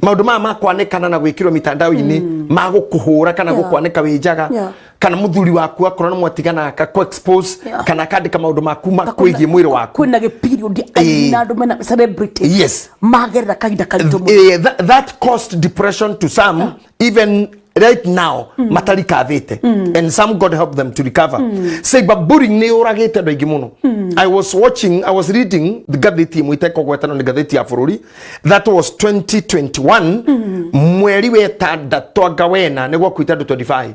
[SPEAKER 2] maundu makwanekana na gwikirwo mitandao-ini magukuhura kana gukwaneka winjaga kana muthuri waku akorana mwatigana ka expose kana kandika maundu maku makwigie mwiri waku
[SPEAKER 1] kuna ge period aina andu mena celebrity magerera kahinda karitu
[SPEAKER 2] that caused depression to some even right now matarika avete and some God help them to recover cyberbullying ni uragite andu aingi muno I was reading the gatheti mwiteko gwetano ni gatheti ya bururi that was 2021 mweri wetandatu agawena niguo kwita 25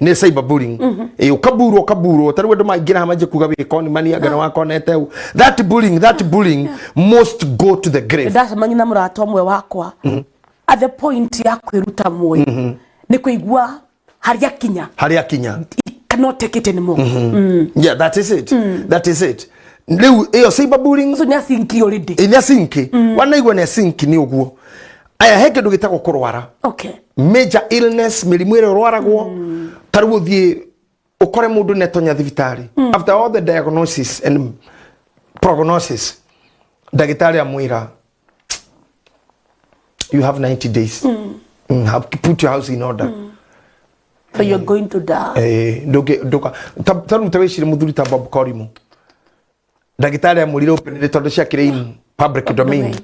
[SPEAKER 2] ni cyberbullying ukaburo tari wendu maingira hamaje kuga wikoni mani agana wakonete that bullying must go to the grave
[SPEAKER 1] that's manyina murato mwe wakwa at the point ya kwiruta moyo ni kuigua haria kinya cannot take it anymore
[SPEAKER 2] yeah that is it leu iyo cyberbullying
[SPEAKER 1] so nya sinki already
[SPEAKER 2] nya sinki wanaigwa na sinki ni uguo aya heke ndugitako kurwara major illness milimwire rwaragwo tari guthie ukore mundu netonya thibitari after all the diagnosis and prognosis dagitari amwira you have 90 days have put your house in order
[SPEAKER 1] so you're going to die
[SPEAKER 2] ndoka taru mtaweshire muthuri ta Bob Korimo dagitari amurire openire tondu cia kirein public domain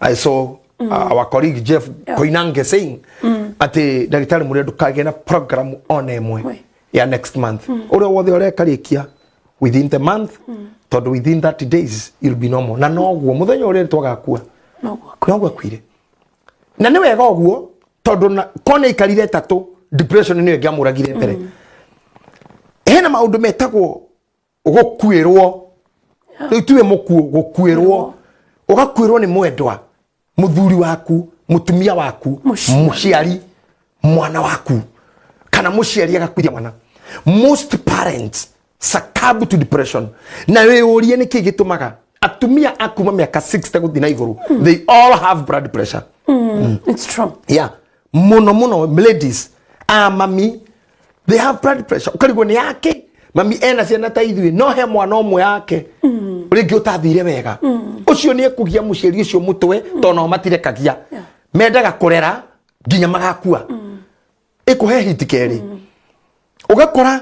[SPEAKER 2] I saw our colleague Jeff Koinange saying ati dagitari murire ndukage na program on emwe ya next month ore wothe ore karikia within the month tondu within 30 days you'll be normal na noguo muthenya ore twagakua noguo kwire na ni wega oguo tondu kone ikarire 3 depression ni wega muragire mbere hena maundu metagwo gukwirwo tuwe mukuo gukwirwo ugakwirwo ni mwendwa muthuri waku mutumia waku muciari mwana waku kana muciari agakwiria mwana most parents succumb to depression na we urie ni kigitumaga atumia akuma miaka 60 guthina iguru they all have blood pressure
[SPEAKER 1] it's true
[SPEAKER 2] yeah muno ladies mami they have blood pressure ukarigwo ni yake mami ena ciana ta ithui no he mwana omwe yake ringi utathire wega ucio ni ekugia muciari ucio mutwe tono matirekagia mendaga kurera nginya magakua ikuhe hitikeri ugakora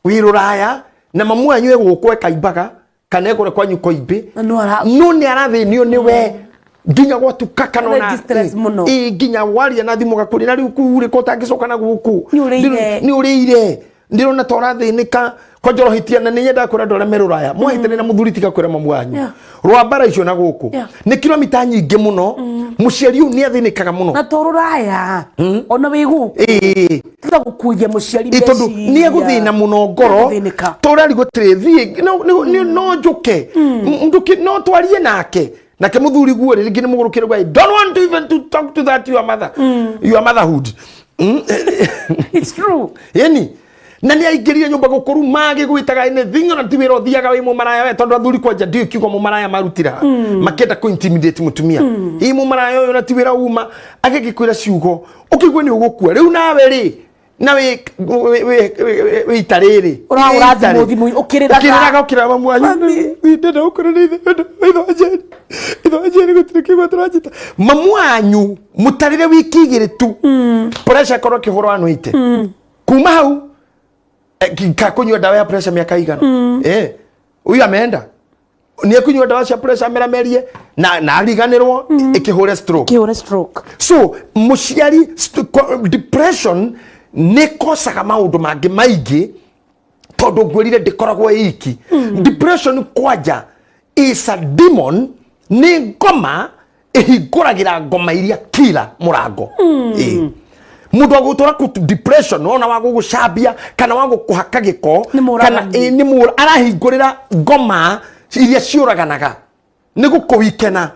[SPEAKER 2] wiruraya na mamu anyu egukwe kaimbaga kana egure kwanyu koimbe no ni arathinio ni we nginya gwatuka kanona nginya waria na thimu gakuri na riu kure ko tangicoka na guku ni urire ndirona tora thinika kwa njorohitia na ninyenda kura ndore meruraya mwahitene na muthuri tika kwira mamu wanyu rwambara icio na guku ni kilomita nyingi muno muciari u ni athinikaga muno
[SPEAKER 1] na toruraya ona wigu tira gukuja muciari
[SPEAKER 2] meci tondu ni eguthina muno ngoro torari gutire thie no njuke nduki no twarie nake muthuri guo ringi ni mugurukire gwa don't want to even to talk to that your motherhood
[SPEAKER 1] it's true
[SPEAKER 2] yani na ni aingirire nyumba gukuru magi gwitaga ine thingo na tiwiro thiaga wi mumaraya we tondu athuri kwanja ndio kiugo mumaraya marutira makenda ku intimidate mutumia i mumaraya uyu na tiwira uma agigikwira ciugo ukigwe ni ugukua riu nawe ri na we itariri
[SPEAKER 1] urathimuthimu ukiriraga
[SPEAKER 2] ukira mamu wanyu ndenda ukora ni itho gutire kigo turajita mamu wanyu mutarire wiki igiri tu pressure koro kihoro anuite kuma hau kunywa dawa ya pressure miaka igana uyu ameenda ni kunywa dawa ya pressure meramerie na ariganirwo ikihore stroke so muciari depression ne kosaga maundu mangi maigi tondu ngwirire ndikoragwo iki. Depression kwaja is a demon, ni ngoma ihinguragira ngoma iria kila murango. Mundu agutura ku depression ona wago gucambia kana wago kuhaka giko kana ni mura arahingurira ngoma iria ciuraganaga ni gukowikena.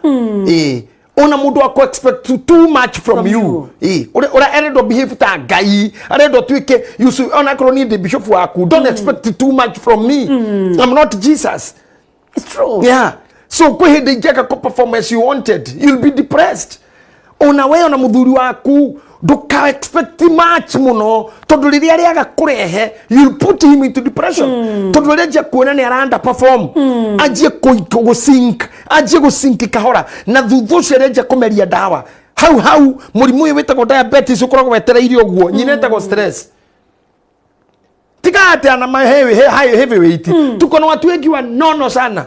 [SPEAKER 2] Ona mundu ako expect too much from you. Ora erendo behave ta ngai erendo twike you should ona kro ni the bishop waku don't expect too much from me. I'm not Jesus.
[SPEAKER 1] It's true.
[SPEAKER 2] Yeah. So go ahead and check a performance you wanted, you'll be depressed. Ona we ona muthuri waku duka expect much muno tondu riria riaga kurehe you'll put him into depression. Tondu riria kuona ni aranda perform ajie go sink kahora na thuthu cireje kumeria dawa hau murimu uyu witagwo diabetes ukoragwo wetereirio guo nyinetagwo stress tigate ana heavyweight tuko na watu wengi wa nono sana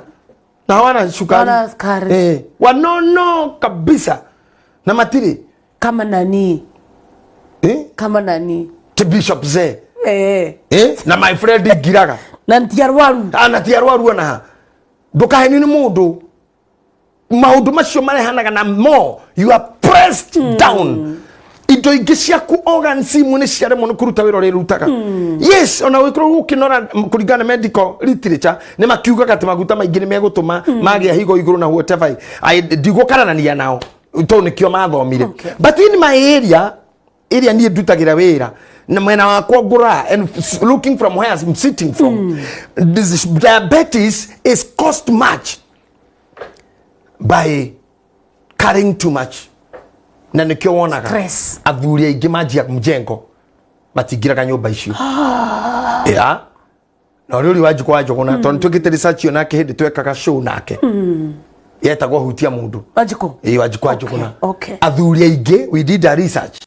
[SPEAKER 2] na hawana sukari wanono kabisa na matiri
[SPEAKER 1] kama nani kama nani
[SPEAKER 2] the bishop ze na my friend Giraga
[SPEAKER 1] na ntiarwaru na ndukahe ni mundu maundu macio marehanaga na more you are pressed down indo ingi ciaku organs imwe ciare muno kuruta wira uri rutaga. Yes, ona wikro gukinora kuringana medical literature ne makiuga kati maguta maingi ni megutuma magia higo iguru na whatever I digukarania nao to nikio mathomire. But in my area ni ndutagira wira na mwena wakwa ngura and looking from where I'm sitting from, this diabetes is caused much by carrying too much. Na nikio wonaga athuri aingi majia mjengo matigiraga nyumba icio. Na ruri wajiko kuna tondu twikite research yo nake hindi twekaga show nake yetagwo hutia mundu wajiko kuna athuri aingi we did a research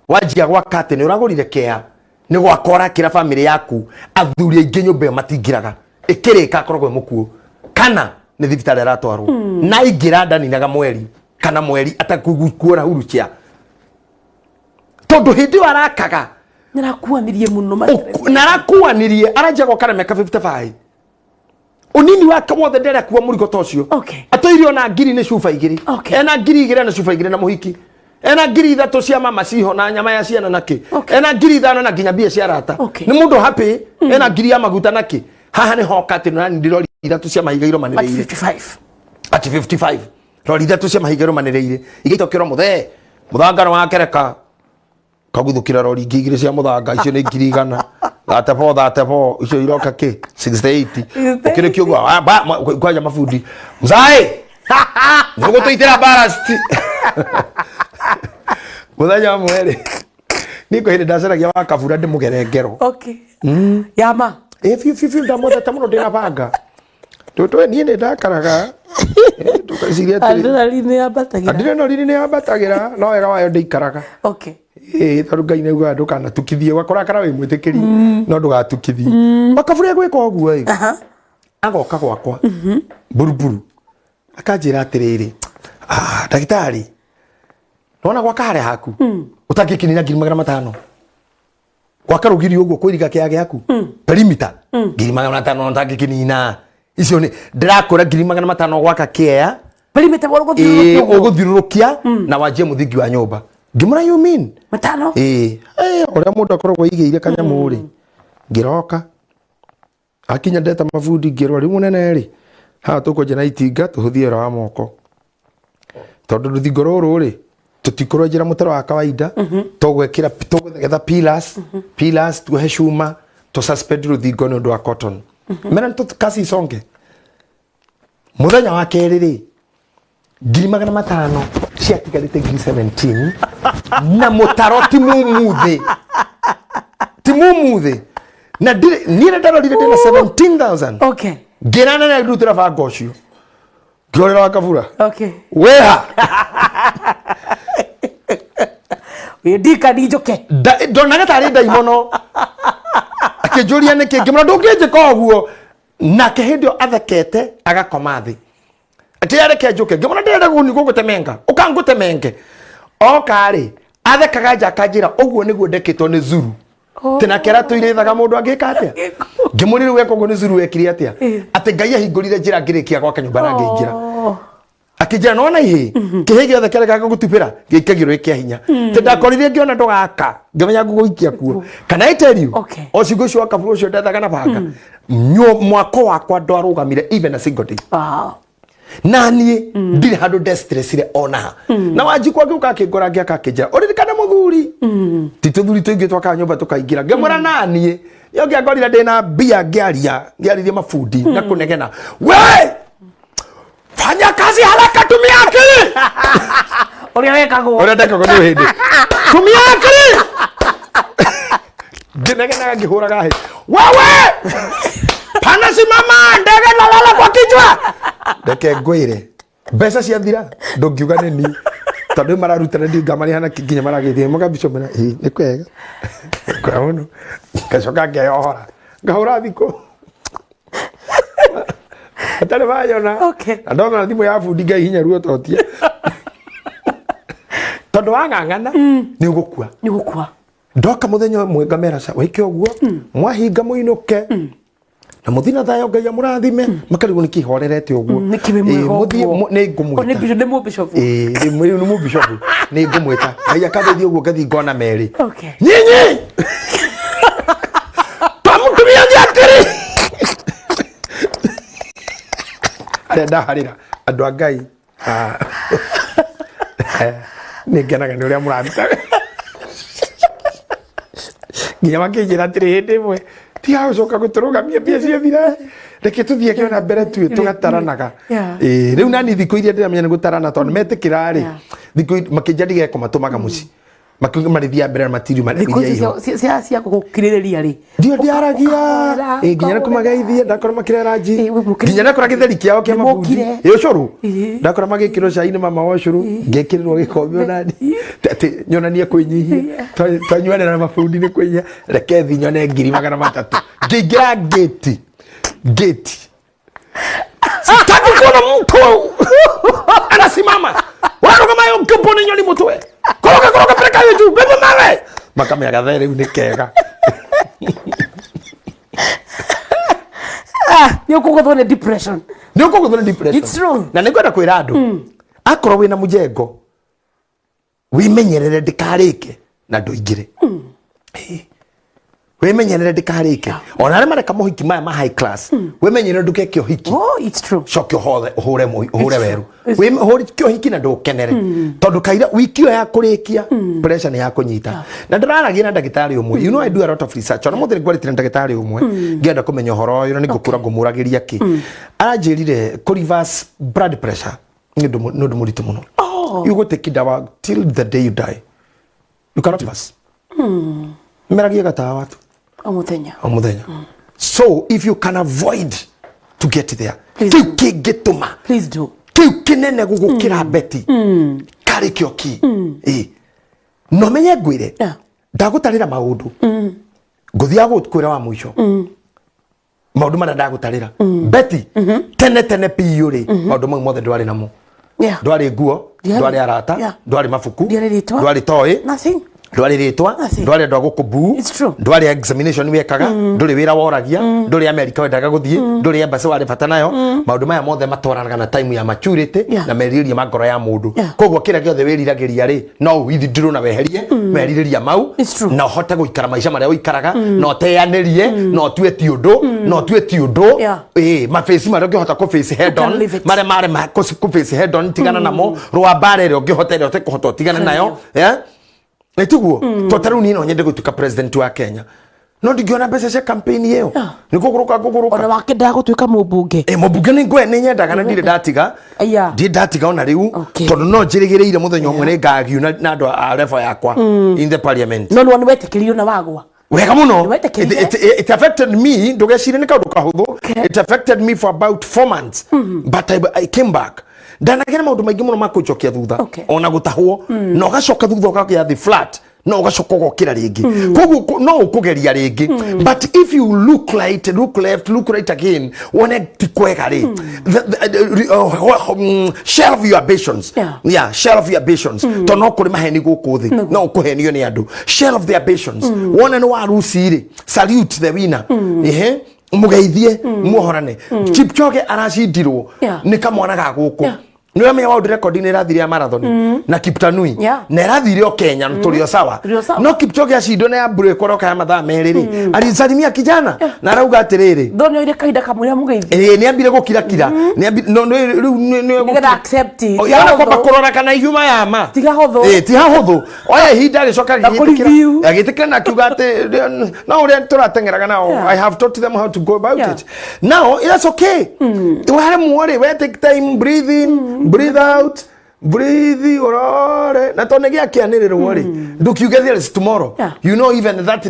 [SPEAKER 1] wajia gwakate ni uragurire kea ni gwakora kira family yaku athuri aingi nyumba matigiraga ikirika korogwe mukuo kana ni thibitari aratwarwo na ingira ndani naga mweri kana mweri atakuona hurukia tondu hindi warakaga narakuanirie muno
[SPEAKER 2] narakuanirie aranja gokana meka 55 unini wake wothe ndera kuwa murigo tocio atoirio na ngiri ni cuba igiri ena ngiri igiri na cuba igiri na muhiki ena ngiri 3 cia mama ciho na nyama ya ciana naki ena ngiri 5 na nginya bia cia rata ni mundu happy ena ngiri ya maguta naki haha ni hokate na ndirori 3 cia mahigairo manireire at 55 rori 3 cia mahigairo manireire igitokero muthangaro wa kereka kaguthukira rori ingigire cia muthanga icio ni ngiri 100 thatebo icio iroka ki 68 ukire kiugo kwaja mafundi mzai nugo tuitira barasti muthanya mwere niko hindi ndaceragia wa kabura ndi mugerengero
[SPEAKER 1] yama
[SPEAKER 2] fiu ndamothe ta muno ndina banga toto ni ndi ndakaraga tukasiria
[SPEAKER 1] adrenaline
[SPEAKER 2] yambatagira no wega wayo ndikaraga tondu Ngai nauga ndukana tukithie wakora kana wi mwitikiri no ndugatukithie makabura gwika oguo agoka gwakwa buruburu akanjira atiriri ndagitari nona gwaka hare haku utakikinira 500 gwaka rugiri uguo kwiriga kiage yaku perimeter 500 utakikinina icio ni ndirakora 500 gwaka kia
[SPEAKER 1] perimeter
[SPEAKER 2] uguthirurukia na wajie muthingi wa nyumba ngimura you mean 5 oria mundu akoragwo igeire kanyamu ri ngiroka akinya ndeta mafundi ngirwa ri munene ri ha tukoje na itinga tuhuthie ra moko tondu ruthingo ruru ri tutikoro njira mutaro wa kawaida tugwekira tugetha pillars tuhe cuma to suspend ruthingo ni undu wa cotton mena kasi songe muthenya wa keri ri 500 ciatigarite 17 na mutaro ti mumuthi na nire ndarorire ndina 17,000 ngirana na ndutira banga ucio ngorera wakabura weha
[SPEAKER 1] ndika ndijoke
[SPEAKER 2] ndonaga tari ndaimono akinjuria niki ngimura ndungijika oguo nake hindio athekete agakoma thi ati areke njuke ngimura ndenda guni gugutemenga ukangutemenge okari athekaga nja kanjira uguo niguo ndekitwo ni zuru tena kera tuirithaga mundu angika atia ngimurire weko ngo ni zuru wekiri atia ati ngai ahingurire njira ngirikia gwaka nyumba na ngingira akijira nona ihe kihe giothe kere gaka gutupira gikagirwo ikiahinya te ndakorire ngiona ndugaka ngimenya nguguikia kuo kana I tell you ocigo cio akaburu cio ndathaga na banga mwako wakwa ndwarugamire even a single day nani ndire handu destressire ona na wajikwa giuka kingora ngiaka kinjira uririkana muthuri tituthuri tuingi twaka nyumba tukaingira ngemura nani yo ngiangorire ndina bia ngiaririe mafundi na kunegena we fanya kazi haraka, tumia akili.
[SPEAKER 1] Uliweka go.
[SPEAKER 2] Unataka kwa hindi. Tumia akili. Ginagana ngihura gahe. Wewe! Pana simama, ndege nalala kwa kichwa. Ndeke ngwire. Mbeca cia thira, ndungiuga ni ni. Tondu mararutana ndi ngamari hana kinya maragithie muga bicomera. Ni kwega. Kwa uno. Kacoka ngeyohora. Ngahura thiko. Atale bayona.
[SPEAKER 1] Okay.
[SPEAKER 2] Ndona na thimu ya fundi ngai hinya ruo totia. Tondu wangangana ni ugukua.
[SPEAKER 1] Ni ugukua.
[SPEAKER 2] Ndoka muthenya mwe ngamera ca wike oguo mwahinga muinuke na muthina thayo ngai amurathime makarigo ni kihorerete oguo
[SPEAKER 1] muthie
[SPEAKER 2] ni ngumwita
[SPEAKER 1] ni bishop ni mu bishop
[SPEAKER 2] ni mu bishop ni ngumwita ngai akabethi oguo ngathi ngona meri
[SPEAKER 1] okay
[SPEAKER 2] nyinyi pamutumia njakiri arenda harira andu angai ni ngenaga ni uria muraruta nginya makijira tiri hindi mwe ti acoka guturugamia mbia cia thira reke tuthie kiona mbere tu tugataranaga riu nani thiko iria ndiramenya ni gutarana tondu metikira ri thiko makija ndigeko matumaga muci makiuga marithia mbere na matirio marithia iho
[SPEAKER 1] cia gukiriria ri
[SPEAKER 2] ndio ndiaragia nginya na kumageithia ndakora makirera nji nginya na kora githeri kiao kia mabundi ucuru ndakora magikiro caini mama wa ucuru ngekirirwo gikombe nani ati nyonanie kwinyihia tanywana na mabundi ni kwinya reke thi nyone 300 ngingira gate sitaki kuona mtu anasimama waro kama yo mpone nyoni mutwe koroka peleka hiyo juu bebe mawe makamya gathere ni kega
[SPEAKER 1] ni ukugothwo ni depression
[SPEAKER 2] it's true na ningwenda kwira andu akoro wina mujengo wimenyerere ndikarike na nduingire wimenyerere ndikarike ona ari mareka muhiki maya ma high class wimenyerere ndukeke uhiki
[SPEAKER 1] it's true
[SPEAKER 2] shokyo hure weru wimhorikyo hiki na ndukenere tondu kaira wikio ya kurikia pressure ni ya kunyita na ndiraragia na ndagitari umwe you know I do a lot of research ona muthiri ngwaritire ndagitari umwe ngienda kumenya horo uyu ni ngukura ngumuragiria ki aranjirire ku reverse blood pressure ndu muritu muno you go take dawa till the day you die you cannot reverse meragia gatawa watu
[SPEAKER 1] omuthenya
[SPEAKER 2] so if you can avoid to get there gituma
[SPEAKER 1] please do
[SPEAKER 2] kinene gugukira beti kari kioki no menye gwire ndagutarira maundu nguthia gukwira wa mwisho maundu mana ndagutarira beti tene piyuri maundu mau mothe ndwari namo ndwari nguo ndwari arata ndwari mafuku ndwari toy
[SPEAKER 1] nothing
[SPEAKER 2] ndwari ritwa ndwari ndo gukubu ndwari examination wekaga nduri wira woragia nduri America wendaga guthie nduri embassy wari bata nayo maundu maya mothe matwaranaga na time ya maturity na meriria magoro ya mundu koguo kira giothe wiriragiria ri no withdraw na weherie meririria mau na hote guikara maisha maria uikaraga no teyanirie no tue ti undu maface maria ngihota ku face head on mare ku face head on tigana namo rwa bare ro ngihota ro te kuhota tigana nayo Etuguo totaru ni no nyende gutuka president wa Kenya no ndigiona mbeca cia campaign iyo ni kuguruka
[SPEAKER 1] ona wakenda gutuika mubunge
[SPEAKER 2] mubunge ni ngwe ni nyendaga na ndire ndatiga ona riu tondu no njirigireire muthenya umwe ni ngagiu na andu a level yakwa in the parliament
[SPEAKER 1] no ni wetikirio na wagwa
[SPEAKER 2] wega muno it affected me ndugecire ni kaundu kahuthu it affected me for about 4 months but I came back ndanagera maundu maingi muno makuchokia thutha ona gutahwo no gacoka thutha ukagia the flat no ugacoka gokira ringi koguo no ukugeria ringi but if you look right, look left, look right again, wone ti kwega ri shelve your ambitions. Yeah, shelve your ambitions to no kuri maheni guku thi no ukuhenio ni andu. Shelve their ambitions. Wone no waruci ri, salute the winner. Mugeithie muhorane. Kipchoge aracindirwo ni kamwana ga guku. Niwe me world record ni rathire ya marathon na Kiptanui na rathire o Kenya tulio sawa. No Kipchoge acindo na ya break koroka ya mathaa meriri alisalimia kijana na arauga atiriri
[SPEAKER 1] ndonyo ile kaida kamwe mugeithie
[SPEAKER 2] ni ambire gukira kira ni no
[SPEAKER 1] ni accept
[SPEAKER 2] ya ko bakorora kana ihuma ya ma
[SPEAKER 1] tiga hotho
[SPEAKER 2] tiga hotho oya hinda ricoka gitikira na kiuga ati no uri turatengeraga nao. I have taught them how to go about it now. It's okay. Wale muore we take time, breathe in, breathe out, breathe orore na tonegia kianiriro ri ndukiuge there is tomorrow. You know even that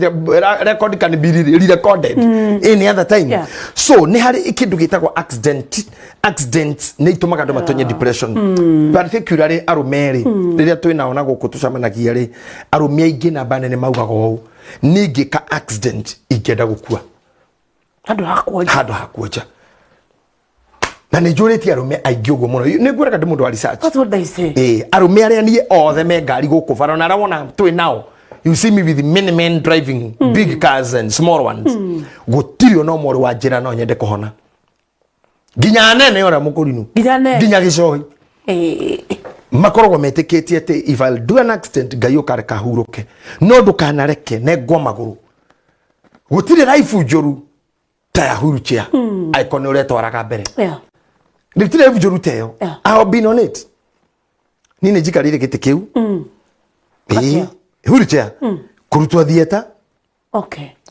[SPEAKER 2] record can be re-recorded any other time. So ni hari ikindu gitagwo accident ni itumaga andu matonye depression particularly arumeri riria twina ona guku tucamanagia ri arumi aingi na banene maugaga ou ningika accident ingenda gukua
[SPEAKER 1] handu
[SPEAKER 2] hakuoja na ni njuriti arume aingi uguo muno ni ngwiraga ndi mundu wa research.
[SPEAKER 1] What would they say?
[SPEAKER 2] Arume aria nie othe me ngari guku bara na rawona twi now you see me with many men driving big cars and small ones gutirio no mori wa njira no nyende kuhona ginya nene ora mukurinu ginya gicohi makorogo metiketie ati if I'll do an accident gayo kareka huruke no ndukanareke ne gwa maguru gutire life njoru ta huruchia icon ore twaraga mbere nditire njoru teyo I have been on it nine jikarire gite kiu huruchia kurutwa thieta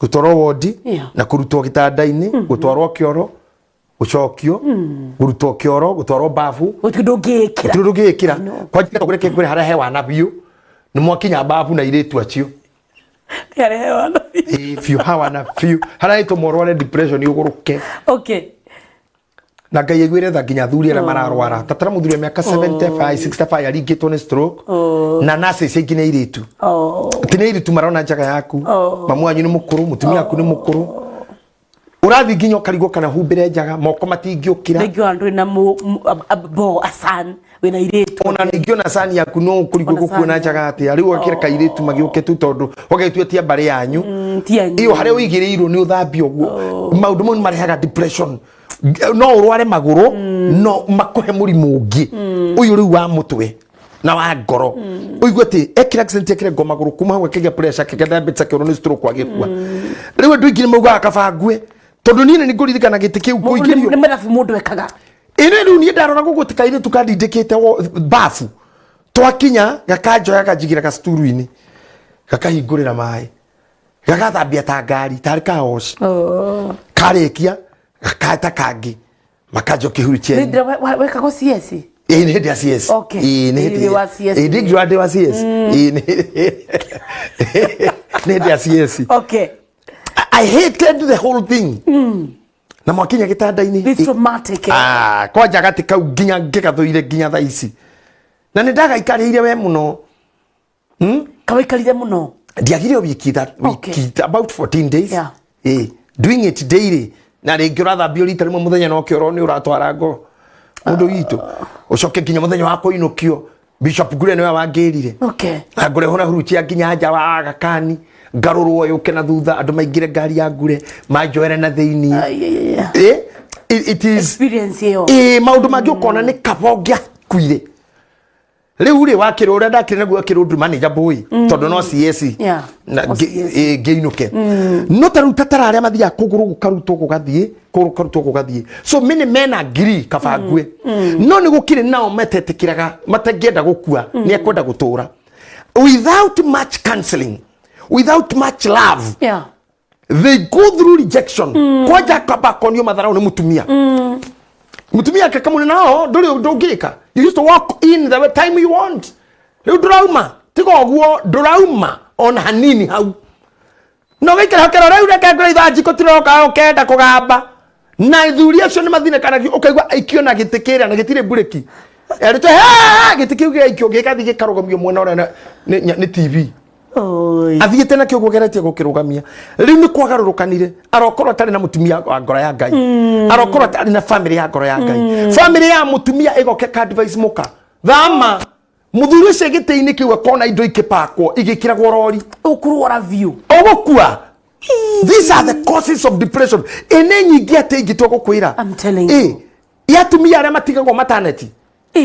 [SPEAKER 2] gutoro wodi na kurutwa gitanda-ini gutwarwo kioro ucokio gurutwo kioro gutwarwo bafu utudugikira kwa jika kureke kure hara hewa na biu ni mwakinya bafu na iretu acio
[SPEAKER 1] yare hewa na
[SPEAKER 2] if you have na few hara ito morwale depression yuguruke na ngai gwire tha nginya thuri ara mararwara tatara muthuri miaka 75 65 ari gitwo ni stroke na nase cingine iretu tine iretu marona njaga yaku mamu anyu ni mukuru mutumia aku ni mukuru urathi nginya karigo kana humbire njaga moko matingiukira
[SPEAKER 1] nigio andu na bo asan wena iretu
[SPEAKER 2] ona nigio na sani yaku no kurigo gukuona njaga ati ari wakira kairetu magiuke tu tondu wagetuetia bare yanyu iyo hare uigireiro ni uthambio guo maundu mo marehaga depression no urware maguru no makuhe murimu ungi uyu riu wa mutwe na wa ngoro uiguati ekira accident ekira ngomaguru kuma hwa kege pressure kege diabetes kero ni stroke agikua riu ndu ingire mauga akabangue tondu nini ni nguririkana giti kiu kuigirio
[SPEAKER 1] ni merafu mundu ekaga
[SPEAKER 2] ine riu ni ndarora gugutikaire tukandindikite bafu twakinya gakanjo yakajigira ka sturu-ini gakahingurira mai gagathambia ta ngari tari kaoshi karekia gakata kangi makanjo kihuricheni
[SPEAKER 1] weka go CS
[SPEAKER 2] ni ndia CS
[SPEAKER 1] ni wa CS
[SPEAKER 2] ni ndio wa CS ni ndia CS I hated the whole thing na mwakinya gitanda-ini
[SPEAKER 1] it's traumatic
[SPEAKER 2] kwa jagati kau ginya ngikathuire ginya tha ici na ni ndaga ikarire we muno
[SPEAKER 1] kawaikarire muno
[SPEAKER 2] ndiagire wiki about 14 days doing it daily na ringi urathambio rita rimwe muthenya no kioro ni uratwara ngo mundu witu ucoke ginya muthenya wa kuinukio Bishop Gure niwe wangirire ngure hona huruchia ginya nja wa Gakani ngarurwo yuke na thutha andu maingire ngari ya Gure manjoere na thiini it is
[SPEAKER 1] experience yo
[SPEAKER 2] maundu mangi ukona ni kabongia kuire riu ri wakiro ura ndakire naguo kirundu manager boy tondu no CS na ngeinuke no taruta tararia mathia kuguru gukarutwo gugathie so many men agree kabangue no ni gukire nao metetikiraga matangienda gukua ni ekwenda gutura without much counseling, without much love they go through rejection kwaja kabakonio madharau ni mutumia mutumia kakamune nao ndungika you used to walk in the time you want riu drama tigo guo drama on hanini hau no gikira hakero riu reke ngore ithanji kutiroka ukenda kugamba na ithuri acio ni mathine kana ukaigwa aikio na gitikira na gitire bureki erito gitikio gikio gikathi gikarugomio mwena ora ni TV
[SPEAKER 1] oi
[SPEAKER 2] athiete na kiogo geretie gukirugamia riu ni kwagarurukanire arokorwo atari na mutumia wa ngoro ya Ngai arokorwo atari na family ya ngoro ya Ngai family ya mutumia igoke ka advice muka thama muthuri ucio gite-ini kiuga kona indo ikipakwo igikiragwo rori
[SPEAKER 1] ukurwara view
[SPEAKER 2] ogukua. These are the causes of depression. Ene nyingi ate ingitwa gukwira.
[SPEAKER 1] I'm telling you.
[SPEAKER 2] Yatumia aria matigagwo maternity.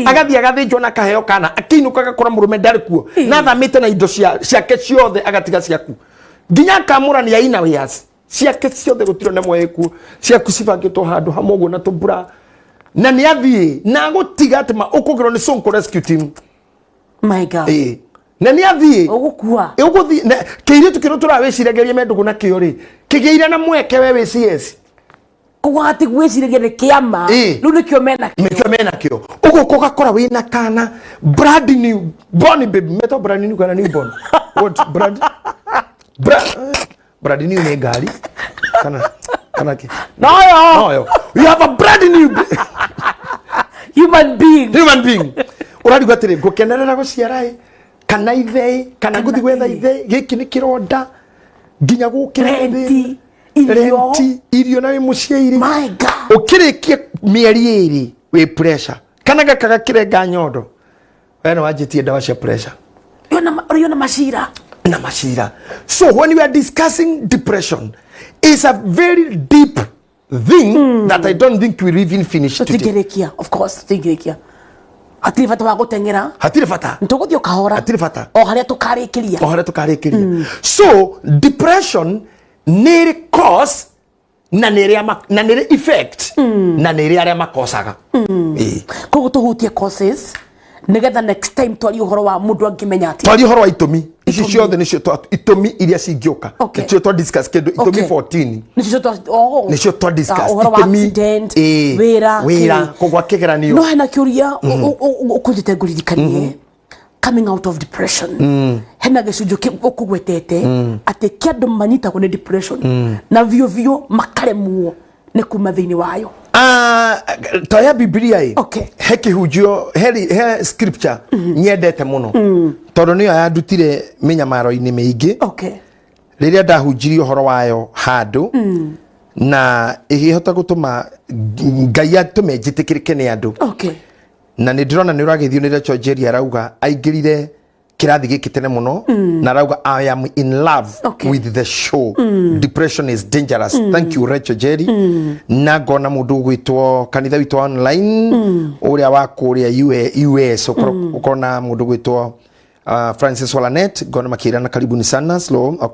[SPEAKER 2] Agathi agathinjwo na kaheo kana akiinukaga kura murume ndari kuo. Na thamite na indo ciake ciothe agatiga ciaku. Nginya kamurani ya ina wias. Ciake ciothe gutiro na mweku. Ciaku cibangitwo handu hamogo na tubura. Na ni athie na gutiga atma ukugirwo ni Sonko rescue team.
[SPEAKER 1] My God.
[SPEAKER 2] Na ni athie
[SPEAKER 1] ugukua
[SPEAKER 2] uguthi kiire tukiro turawicirageria mendugu na kiori kigeira na mweke we WCS
[SPEAKER 1] kuwati gwicirageria kiama riu nikio mena
[SPEAKER 2] kio ugukoka kora wina kana brand new born baby meto brand new kana newborn what brand new ni gari kana ki no you have a brand new
[SPEAKER 1] human being
[SPEAKER 2] uradi gwatire gukenerera guciarai kana ithe kana guthi gwetha ithe giki ni kironda nginya gukira
[SPEAKER 1] renti
[SPEAKER 2] irio na muciiri.
[SPEAKER 1] My God,
[SPEAKER 2] ukirikie mieri iri we pressure kana gakaga kirenga nyondo wena wajitie dawa cia pressure
[SPEAKER 1] yona mashira.
[SPEAKER 2] So when we are discussing depression, it's a very deep thing that I don't think we even finish today.
[SPEAKER 1] Tigerekia, of course, tigerekia. Hatire fata wa gutengera.
[SPEAKER 2] Hatire fata.
[SPEAKER 1] Ntuguthio kahora.
[SPEAKER 2] Hatire fata.
[SPEAKER 1] O haria tukarikiria.
[SPEAKER 2] So depression nere cause na nere effect na nere aria makosaga.
[SPEAKER 1] Koguo tuhutie causes nigetha next time twari uhoro wa mundu angimenya ati.
[SPEAKER 2] Twari uhoro wa itumi. Ici ciothe nicio itumi iria cingioka. Nicio twa discuss kendo itumi 14. Nicio twa discuss
[SPEAKER 1] itumi wira
[SPEAKER 2] kogwa kigeranio.
[SPEAKER 1] No hena kiuria ukujite nguririkanie coming out of depression. Hena gicunjo ukugwetete ati kiandu manyitagwo ni depression na vio makaremwo ni kuma thiini wayo.
[SPEAKER 2] Toya Biblia he kihunjio he scripture nyendete muno tondu niyo yandutire minyamaro-ini mingi riria ndahunjirie uhoro wayo handu na igihota gutuma Ngai atume njitikirike ni andu na ni ndirona ni uragithio ni Dr JJ arauga aingirire kirathi giki tene muno na arauga I am in love with the show. Depression is dangerous. Thank you Dr JJ. Na ngona mundu gwitwo kanitha witu online uria wa kuria US ukona mundu gwitwo Francis Walanet ngona makirana karibuni sana slow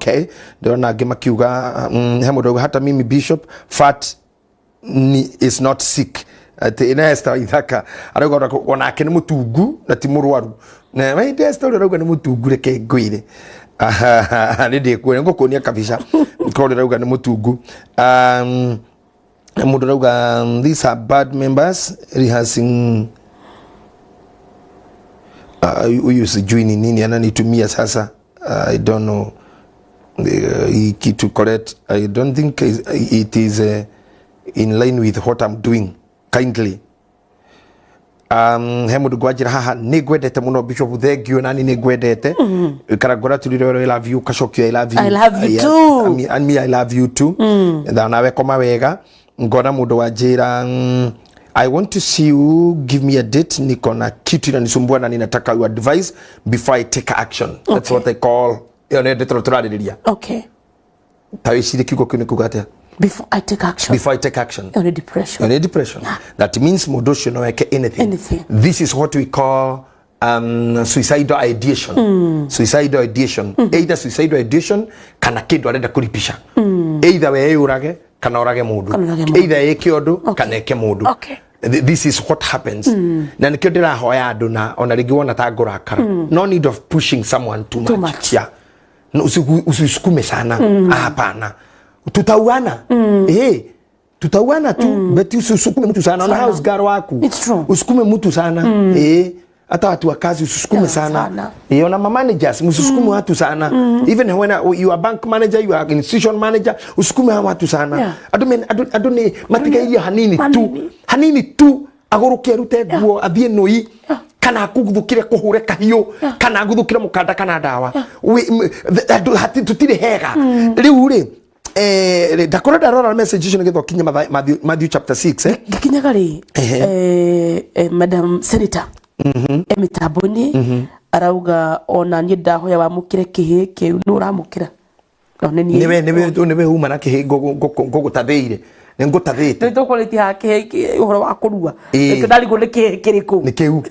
[SPEAKER 2] ndona ngi makiuga he mundu hata mimi bishop fat is not sick ati inesta ithaka arauga ona akene mutungu na ti murwaru na mai desta arauga ni mutungu reke ngwire ni ndikuone ngukunia kabisa ko arauga ni mutungu mundu arauga these are bad members rehearsing uyu sijui ni nini ananitumia sasa I don't know to correct. I don't think it is in line with what I'm doing. Kindly hemudu gwajira haha ni gwendete muno bishop thengio nani ni gwendete karagora tuliro I love you kashokio I love you
[SPEAKER 1] too
[SPEAKER 2] and me I love you too and nawe koma wega ngona mundu wajira I want to see you give me a date niko na kitu inanisumbua na ninataka your advice before I take action. That's what I call tawishire kiugo kini kugate
[SPEAKER 1] before I take action on
[SPEAKER 2] depression yeah. That means modosho no weke anything. This is what we call suicidal ideation. Suicidal ideation either suicidal ideation kana kindu arenda kuripisha either we urage kana urage mundu either eke odu kana eke mundu This is what happens. Na nikio ndirahoya andu na ona ringi wona ta ngurakara no need of pushing someone too much. Yeah. Usisukume sana hapana tutauana tutauana tu beti usisukume mtu sana na house girl wako usisukume mtu sana hata watu wa kazi usisukume sana ona ma managers usisukume watu sana even when you are bank manager you are institution manager usisukume watu sana adone matiga ile hanini tu aguruke rute guo athie noi kana kuguthukire kuhure kahiu kana guthukire mukanda kana dawa hati tutire hega riu ri ndakora ndarora message icio nigetho kinya Matthew chapter 6
[SPEAKER 1] gikinyaga ri Madam Senator emitamboni arauga ona ni ndahoya wa mukire kihi kiu nuramukira
[SPEAKER 2] niwe uma na kihi ngogutatheire ningutathite
[SPEAKER 1] nitukoreti hake uhoro wa kurua ndari go nikiriku
[SPEAKER 2] nikiu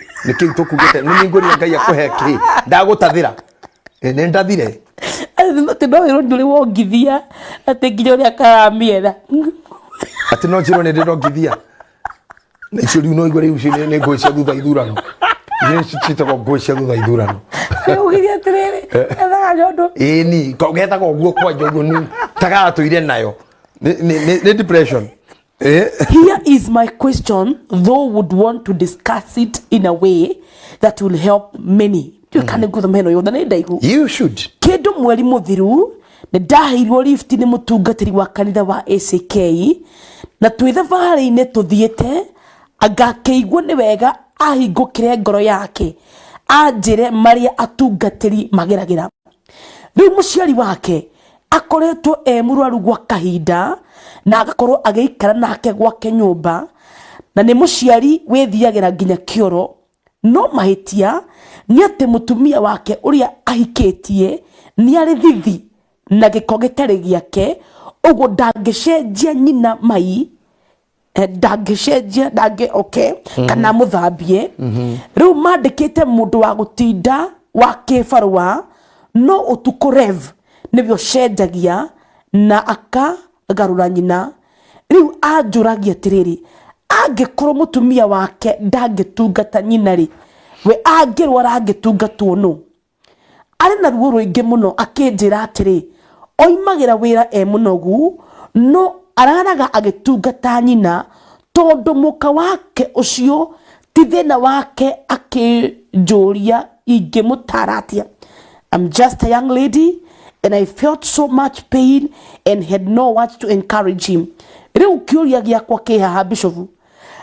[SPEAKER 2] tukugite ninguri ngai akuhe ki ndagutathira ne ndathire
[SPEAKER 1] ati no iro nduri wongithia ati nginya uri akaramietha
[SPEAKER 2] ati no njiro ne ndongithia nicio riu no igore icio ne ngoicia thutha ithurano chitako ngoicia thutha ithurano
[SPEAKER 1] ugithia atiriri ethaga nyondo
[SPEAKER 2] ni kogetaga uguo kwa njogu ni taga tuire nayo ne depression.
[SPEAKER 1] Here is my question, though would want to discuss it in a way that will help many. You can't go the meno yo na ndaihu.
[SPEAKER 2] You should.
[SPEAKER 1] Kedo mweri muthiru ne ndahirwo lift ni mutungatiri wa kanitha wa ACK na twitha vare-ine tuthiete agakeigwo ni wega ahingukire ngoro yake anjire maria atungatiri mageragira. Riu muciari wake akoretwo murwaru gwa kahinda na agakorwo ageikara nake gwake nyumba na ni muciari wethiagira nginya kioro no mahitia ni ati mutumia wake uria ahikitie ni ari thithi na giko gitari giake ugo ndangicenjia nyina mai ndangicenjia kana muthambie riu mandikite mundu wa gutinda wa kibarua no utuko rev nibyo cenjagia na akagarura nyina riu anjuragia tiriri angikorwo mutumia wake ndangitungata nyina ri we angirwara angitungatwo no ari na ruo ruingi muno akinjira atiri oimagira wira munogu no araraga agitungata nyina tondu muka wake ucio ti thina wake akinjuria ingimutaratia. I'm just a young lady and I felt so much pain and had no words to encourage him. Riu kiuria giakwa kihaha bishop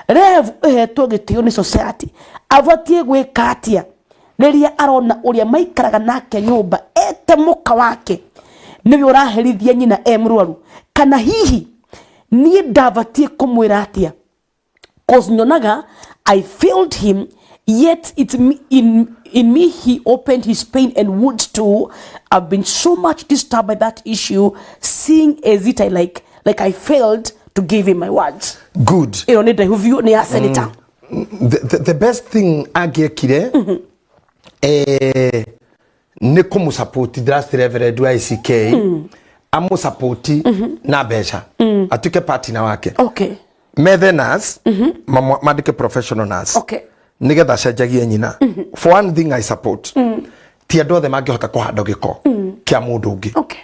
[SPEAKER 1] rev ehetwo gitio ni society avatie gwika atia riria arona uria maikaraga nake nyumba ete muka wake niwe uraherithia nyina mrwaru kana hihi nie ndavatie kumwira atia cause nyonaga I failed him yet it's in me he opened his pain and wounds too. I've been so much disturbed by that issue, seeing as it like I failed to give him my words.
[SPEAKER 2] Good.
[SPEAKER 1] You know, ni a senator.
[SPEAKER 2] The best thing agekire ne kumu support the Reverend YCK amu support na besha atuke party na wake.
[SPEAKER 1] Okay.
[SPEAKER 2] Methe nurse madike professional nurse.
[SPEAKER 1] Okay.
[SPEAKER 2] Nigetha cenjagie nyina. For one thing I support. Ti andu othe mangihota kuhanda giko kia mundu ungi.
[SPEAKER 1] Okay.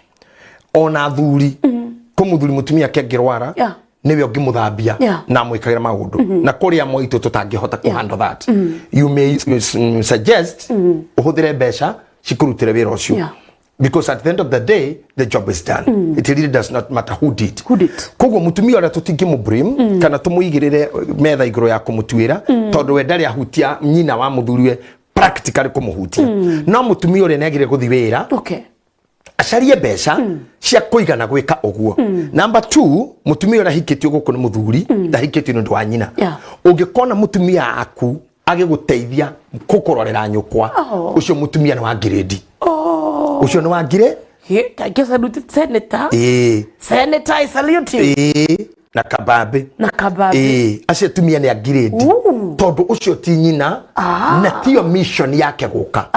[SPEAKER 2] Ona thuri kumuthuri mutumia kengirwara niwe ungimuthambia na mwikagira maundu na kuria moitu tutangihota kuhandle that. You may suggest uhuthire besha cikurutire wira ucio. Because at the end of the day, the job is done. It really does not matter who did. Koguo mutumia ora tutingi mubrim kana tumuigirire metha iguru ya kumutwira tondu we ndari ahutia nyina wa muthuriwe practically kumuhutia. No mutumia ora negire guthi wira.
[SPEAKER 1] Okay.
[SPEAKER 2] Acarie besha cia kuigana gwika uguo. Number 2, mutumia ora hikitio guku ni muthuri ndahikitio ndu wa nyina. Ungikona mutumia aku agiguteithia kukurorera nyukwa ucio mutumia ni wa grade. Ucio ni wa ngire?
[SPEAKER 1] I guess I do senator. Senator, I salute you.
[SPEAKER 2] Na kababe. Acio tumia ni a grade. Tondu ucio ti nyina na tiyo mission yake guka.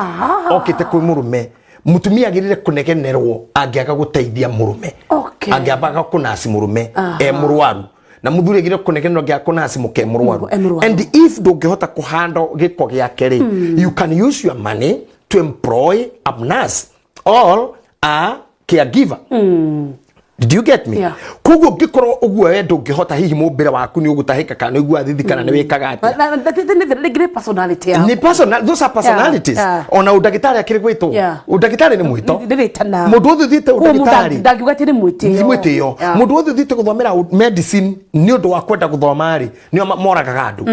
[SPEAKER 2] Okite kwi murume. Mutumia agirire kunegenerwo angiaga guteithia murume. Angiabaga kunasi murume murwaru. Na muthuri agirire kunegenerwo angiaga kunasi muke murwaru. And if ndungihota kuhanda giko giake ri, you can use your money to employ a nurse or a caregiver. Did you get me?
[SPEAKER 1] Yeah.
[SPEAKER 2] Kugo ngikoro uguo wendo ngihota hihi mumbire waku ni ugutahika kana igua thithi kana ni wikaga ati.
[SPEAKER 1] Na great personality.
[SPEAKER 2] Ni personal, those are personalities. Ona udagitari akiri gwito. Udagitari ni mwito.
[SPEAKER 1] Ndiritana.
[SPEAKER 2] Mundu othe thite udagitari.
[SPEAKER 1] Ndagiuga ati ni mwitio.
[SPEAKER 2] Ni mwitio. Mundu othe thite guthomera medicine ni undu wa kwenda guthoma ri. Nio moragaga andu.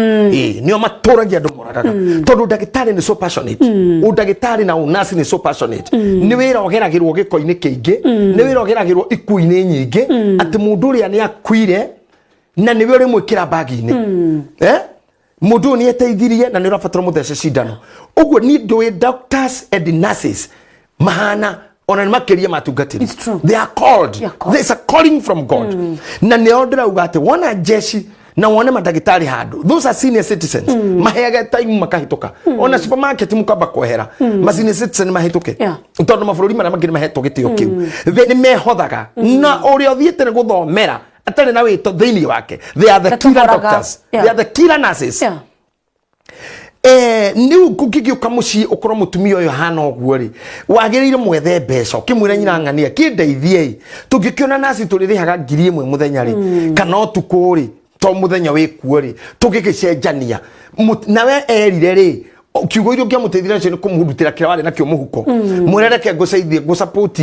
[SPEAKER 2] Nio maturagia andu moragaga. Tondu udagitari ni so passionate. Udagitari na unasi ni so passionate. Ni wira ogeragirwo giko-ini kiingi. Ni wira ogeragirwo ikuini nyingi. Ati mundu ria ni akuire na ni wira mwikira bagi-ini. Mundu ni eteithirie na ni urabatara muthece cindano. Uguo ni ndui doctors and nurses mahana ona ni makiria matungatiri. They are called. There's a calling from God. Na ni ondera ugate wana jeshi na wone madagitari handu. Those are senior citizens. Maheaga time makahituka. Ona supermarket mukaba kwehera. Ma senior citizen mahituke. Tondu mabũrũri maria mangĩ mahetwo gĩtĩo kĩu. Ni mehothaga na ũrĩa ũthiĩte nĩ gũthomera atari na wito thĩinĩ wake. They are the killer doctors. They are the killer nurses. Niu kukigiuka muci ukoro mutumia uyu hana oguo ri wagirire mwethe mbeca ukimwira nyina ng'ania kindeithie tungikiona nasi turirihaga 1000 muthenya ri kana utuku ri to muthenya wikuo ri tugigicenjania nawe erire ri kiugo irio ngiamuteithira cio ni kumurutira kira wari nakio muhuko mwirereke nguceithie ngusupport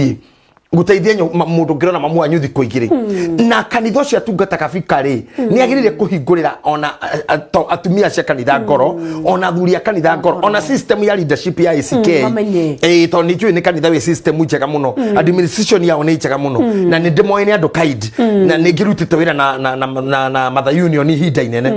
[SPEAKER 2] guteithia mundu ngirona mamu anyu thiko igiri na kanitho cia tungata kabika ri ni agirire kuhingurira ona atumia cia kanitha ngoro ona thuri a kanitha ngoro ona system ya leadership ya ACK to ni jui ni kanitha we system njega muno administration ya ona njega muno na ni ndimo ni andu kaid na ni ngirutite wira na mother union hinda inene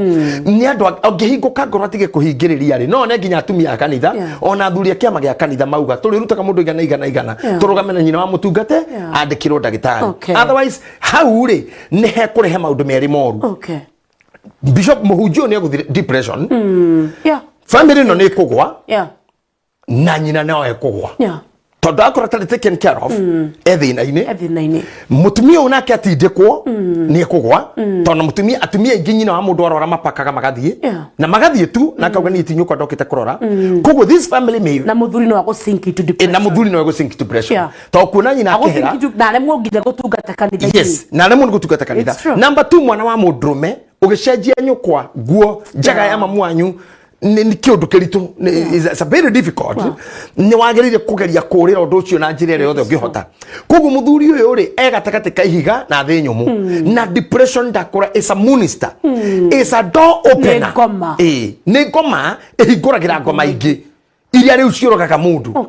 [SPEAKER 2] ni andu angihinguka ngoro atige kuhingiriria ri no ne nginya atumia a kanitha ona thuri a kiama gia kanitha mauga turirutaga mundu igana turugamena nyina wa mutungate andikirwo ndagitari. Otherwise how ri ni he kurehe maundu meri moru. Bishop Muhunjio ni aguthire depression. Family no ni kugwa. Na nyina nao ekugwa. Tondu akora tari taken care of ethina-ini mutumia unake atindikwo ni ekugwa tondu mutumia atumia ingi nyina wa mundu arora mapakaga magathie na magathie tu na kauga ni tinyuko ndokite kurora koguo this family may
[SPEAKER 1] na muthuri no ago sink to depression
[SPEAKER 2] na muthuri no ago sink to depression to kuona nyina akehera
[SPEAKER 1] na remwo nginya gutungata kanitha
[SPEAKER 2] yes na remwo gutungata kanitha number 2 mwana wa mudrume ugicenjia nyukwa guo njaga ya mamu wanyu ni kiundu kiritu it's a very difficult ni wagirire kugeria kurira undu ucio na njira ire yothe ngihota koguo muthuri uyu ri egatakate kaihiga na thi nyumu na depression ndakora is a minister is a door opener ni ngoma ihinguragira ngoma ingi iria riu ciorogaga mundu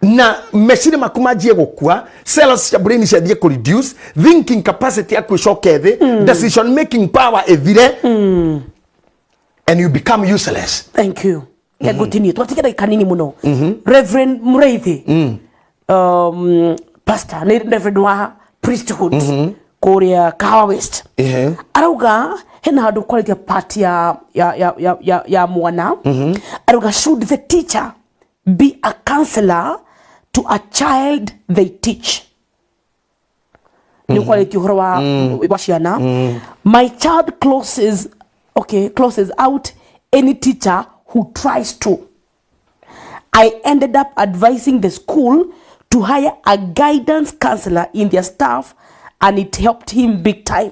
[SPEAKER 2] na mecire makumanjie gukua cells cia brain ciathie ku reduce thinking capacity yaku icoke thi decision making power ethire and you become useless.
[SPEAKER 1] Thank you. Continue. Twatikira kanini muno. Reverend Mureithi. Pastor Reverend wa priesthood. Korea Kahawa West. Arauga hena handu quality part ya mwana. Arauga should the teacher be a counselor to a child they teach. Ni quality horo wa ciana. My child closes out any teacher who tries to. I ended up advising the school to hire a guidance counselor in their staff and it helped him big time.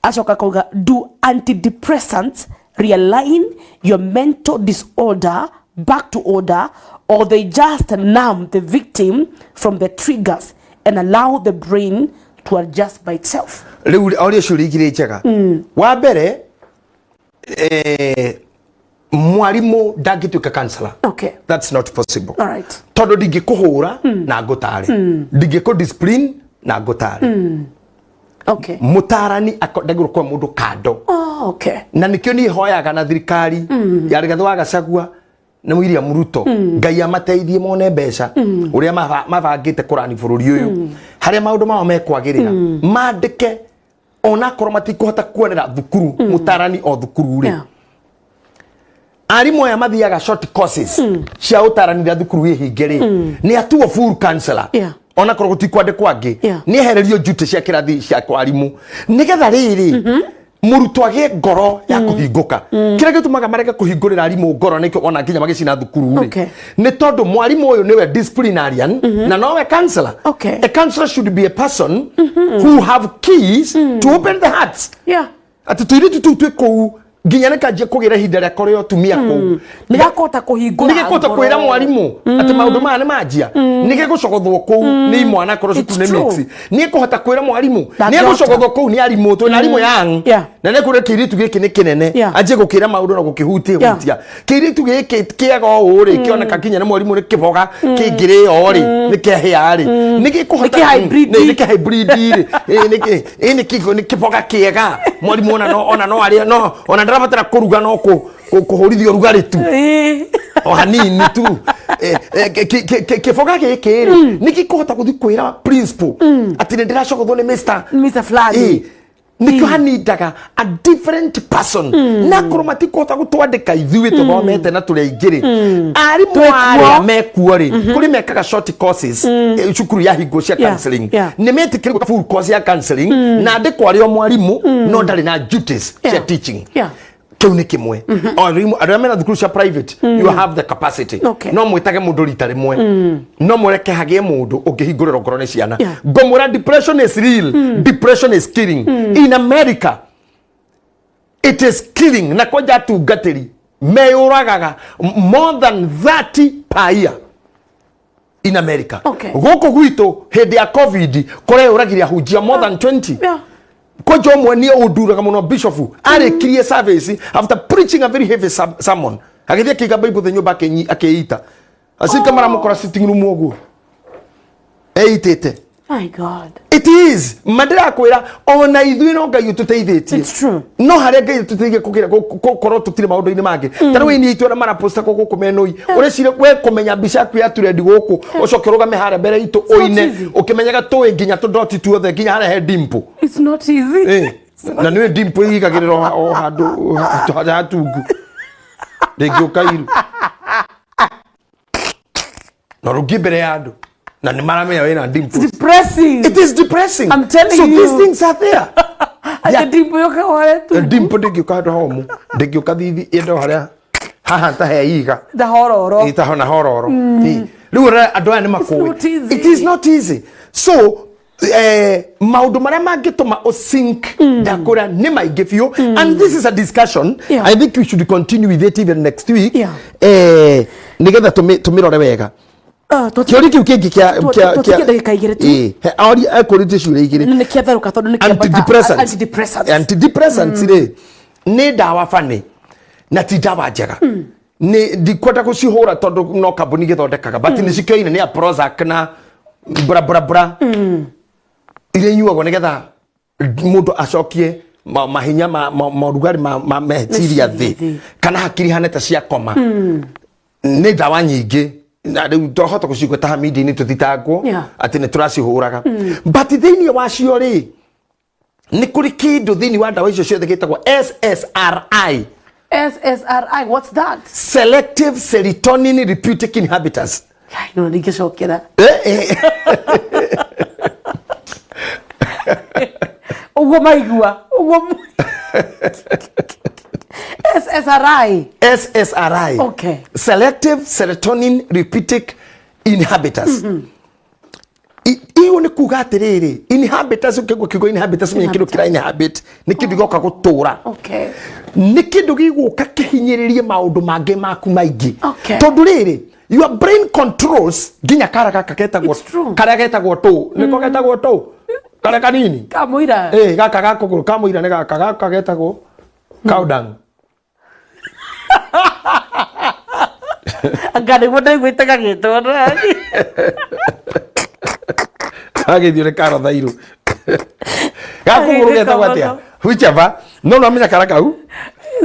[SPEAKER 1] Ashoka kauga, do antidepressants realign your mental disorder back to order, or they just numb the victim from the triggers and allow the brain to adjust by itself?
[SPEAKER 2] Audio shurigire cheka. Wa bere mwalimu ndangituika counselor. That's not possible.
[SPEAKER 1] All right.
[SPEAKER 2] Todo digikuhura na gutari. Digiku discipline na gutari. Mutarani akodagiro kwa mundu kado. Na nikio ni hoyaga na thirikari ya rigatho agacagua na muiria muruto ngai amateithie mone mbeca uria mabangite kurani bururi uyu haria maundu mao mekwagirira mandike ona korwo matikuhota kuonera thukuru mutarani o thukuru ri arimu ya mathiaga short courses cia utarani ra thukuru ihingiri ni atuo full counselor ona korwo gutikwandikwa ngi ni ehererio jute cia kirathi cia kwarimu nigetha riri muruto age ngoro ya kuhinguka kira gitumaga mareke kuhingurira arimu ngoro nikyo ona nginya magicina thukuru ri ni tondu mwarimu uyu niwe disciplinarian na nowe counselor. A counselor should be a person who have keys to open the hearts. Ati tuiri tu ko nginya ne kaje kugira hinda ria koreo tumia ko
[SPEAKER 1] nigakota kuhingura
[SPEAKER 2] nigakota kwira mwarimu ati maundu ma ne majia nigigucogothwo ko ni mwana koro cukuru ne mix nikuhota kwira mwarimu nigucogothwo ko ni arimu to na arimu yang na ne kure kiritu giki ni kinene aje gukira maundu na gukihutia hutia kiritu giki kiaga uri kiona kakinya ne mwarimu ni kiboga kingire ori ni kehia ri nigikuhota ni hybrid ri ni kiboga kiega mwarimu ona no ari no ona batara kuruga no kuhorithio rugari tu o hanini tu kifoga kekere nikikuhota kuthikuira principal ati ndiracogothwo ni Mr. Flag nikyo hanidaga a different person na kromati kota gutwandika ithuĩ tuthomete na turi aingiri ari mwari mekuori kuri mekaga short courses cukuru ya hingo cia counseling ni metikire full course ya counseling na ndikwa rio mwarimu no ndari na duties cia teaching kiuni kimwe aria mena thukuru cia private you have the capacity no mwitage mundu rita rimwe no mureke hagie mundu ungihingurira ngoro ni ciana ngomura depression is real depression is killing in America it is killing na koja tungatiri meyuragaga more than 30 per year in America goko gwito hindi ya covid kore uragiria hujia more than 20 ko jomwe ni oduraga muno bishop are kirie service after preaching a very heavy sermon agithia kiga bible the nyumba akeita asika mara mukora sitting room ogu eitete
[SPEAKER 1] my god
[SPEAKER 2] it is madira kwira ona ithui no ngai tuteithitie
[SPEAKER 1] it's true
[SPEAKER 2] no haria ngai tuteithie kugira kokoro tutire maundu ini mange tara we ni itwe na mara posta koko kumenoi urecire we kumenya bisha ku ya turendi goko ucokeruga mehare mbere itu oine ukimenyaga tuwe nginya tudoti tuothe nginya hare he dimpo
[SPEAKER 1] it's not easy
[SPEAKER 2] na niwe dimpo igagirira o handu hatungu ngiuka iru no rugi mbere ya andu na ni maramenya wena dimpo
[SPEAKER 1] it's depressing
[SPEAKER 2] it is depressing
[SPEAKER 1] I'm telling
[SPEAKER 2] you
[SPEAKER 1] so
[SPEAKER 2] these things are there
[SPEAKER 1] ati dimpo yoka wale tu
[SPEAKER 2] dimpo ngiuka ndo homu ngiuka thithi endo haria haha ta he iga
[SPEAKER 1] da hororo
[SPEAKER 2] ita hona hororo riu andu aya ni makuwi it is not easy so maundu maria mangituma usink ndakura ni maingi biu and this is a discussion I think we should continue with it even next week nigetha tumirore wega Kiori kiu kingi kia
[SPEAKER 1] dakika igire tu
[SPEAKER 2] ari akorite ciure igire
[SPEAKER 1] ni kiatharuka tondu ni
[SPEAKER 2] antidepressants ri ni dawa fani na ti dawa njega ni ndikwenda gucihura tondu no kambuni githondekaga but ni cikioine ni a Prozac na bra ile nyuagwo nigetha mundu acokie mahinya ma rugari ma meciria thi kana hakiri haneta cia koma ni dawa nyingi na ndohota gucigwa ta hamidi ni tutitagwo ati ni turacihuraga but thiini wa cio ri ni kuri kindu thiini wa dawa icio ciothe gitagwo SSRI.
[SPEAKER 1] What's that?
[SPEAKER 2] Selective serotonin reuptake inhibitors.
[SPEAKER 1] No ndigicokera ugo maigua ugo SSRI. Okay.
[SPEAKER 2] Selective serotonin reuptake inhibitors. Iyo ni kuga atiriri inhibitors kigo inhibitors ni kindu kira inhibit ni kindu goka gutura.
[SPEAKER 1] Okay.
[SPEAKER 2] Ni kindu giguka kihinyiririe maundu mange maku maingi. Tondu riri your brain controls ginya kara gaka getagwo kara getagwo tu niko getagwo tu kara kanini
[SPEAKER 1] kamuira
[SPEAKER 2] gaka gakuguru kamuira ni gaka getagwo kaudang
[SPEAKER 1] agade wona gwitaga gitona
[SPEAKER 2] agithire kara thairu gakuguru getagwo atia whichever no menya kara kau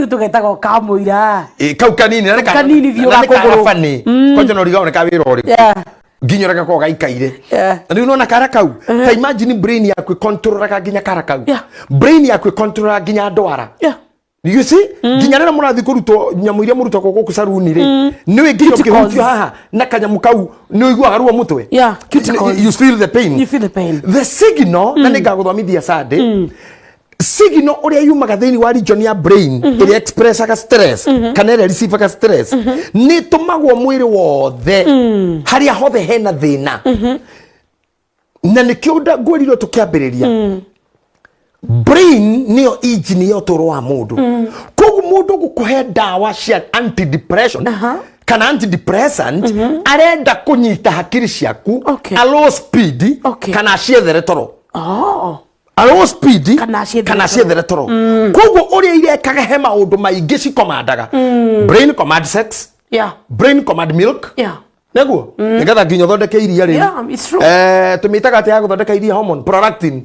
[SPEAKER 1] tugetagwo kamuira
[SPEAKER 2] kau kanini na
[SPEAKER 1] kanini vyo gakuguru
[SPEAKER 2] fani konjo no rigaone ka wira ori nginya raka ko gaikaire riu no na kara kau ta imagine brain yaku control raka nginya kara kau brain yaku control nginya ndwara you see nginya rera murathi kuruto nyamuiria muruto koko kusaruni ri niwe nginya ukihutio haha na kanyamu kau ni uigua garuo mutwe you feel the pain
[SPEAKER 1] the signal
[SPEAKER 2] na ningaguthomithia Sunday signal uria yumaga thiini wa region ya brain iri express aga stress kana iri receive aga stress ni tumagwo mwiri wothe haria hothe hena thina na nikio ngwiriro tukiambiriria brain niyo engine yo toro wa mundu kogu mundu gukuhe dawa cia antidepressant kana antidepressant arenda kunyita hakiri ciaku a low speed kana ciethere toro a low speed kana ciethere toro kogu uria irekaga he maundu maingi cikomandaga brain command sex brain command milk neguo nigetha nginya thondeke iria ri tumitaga ati ya guthondeka iria hormone prolactin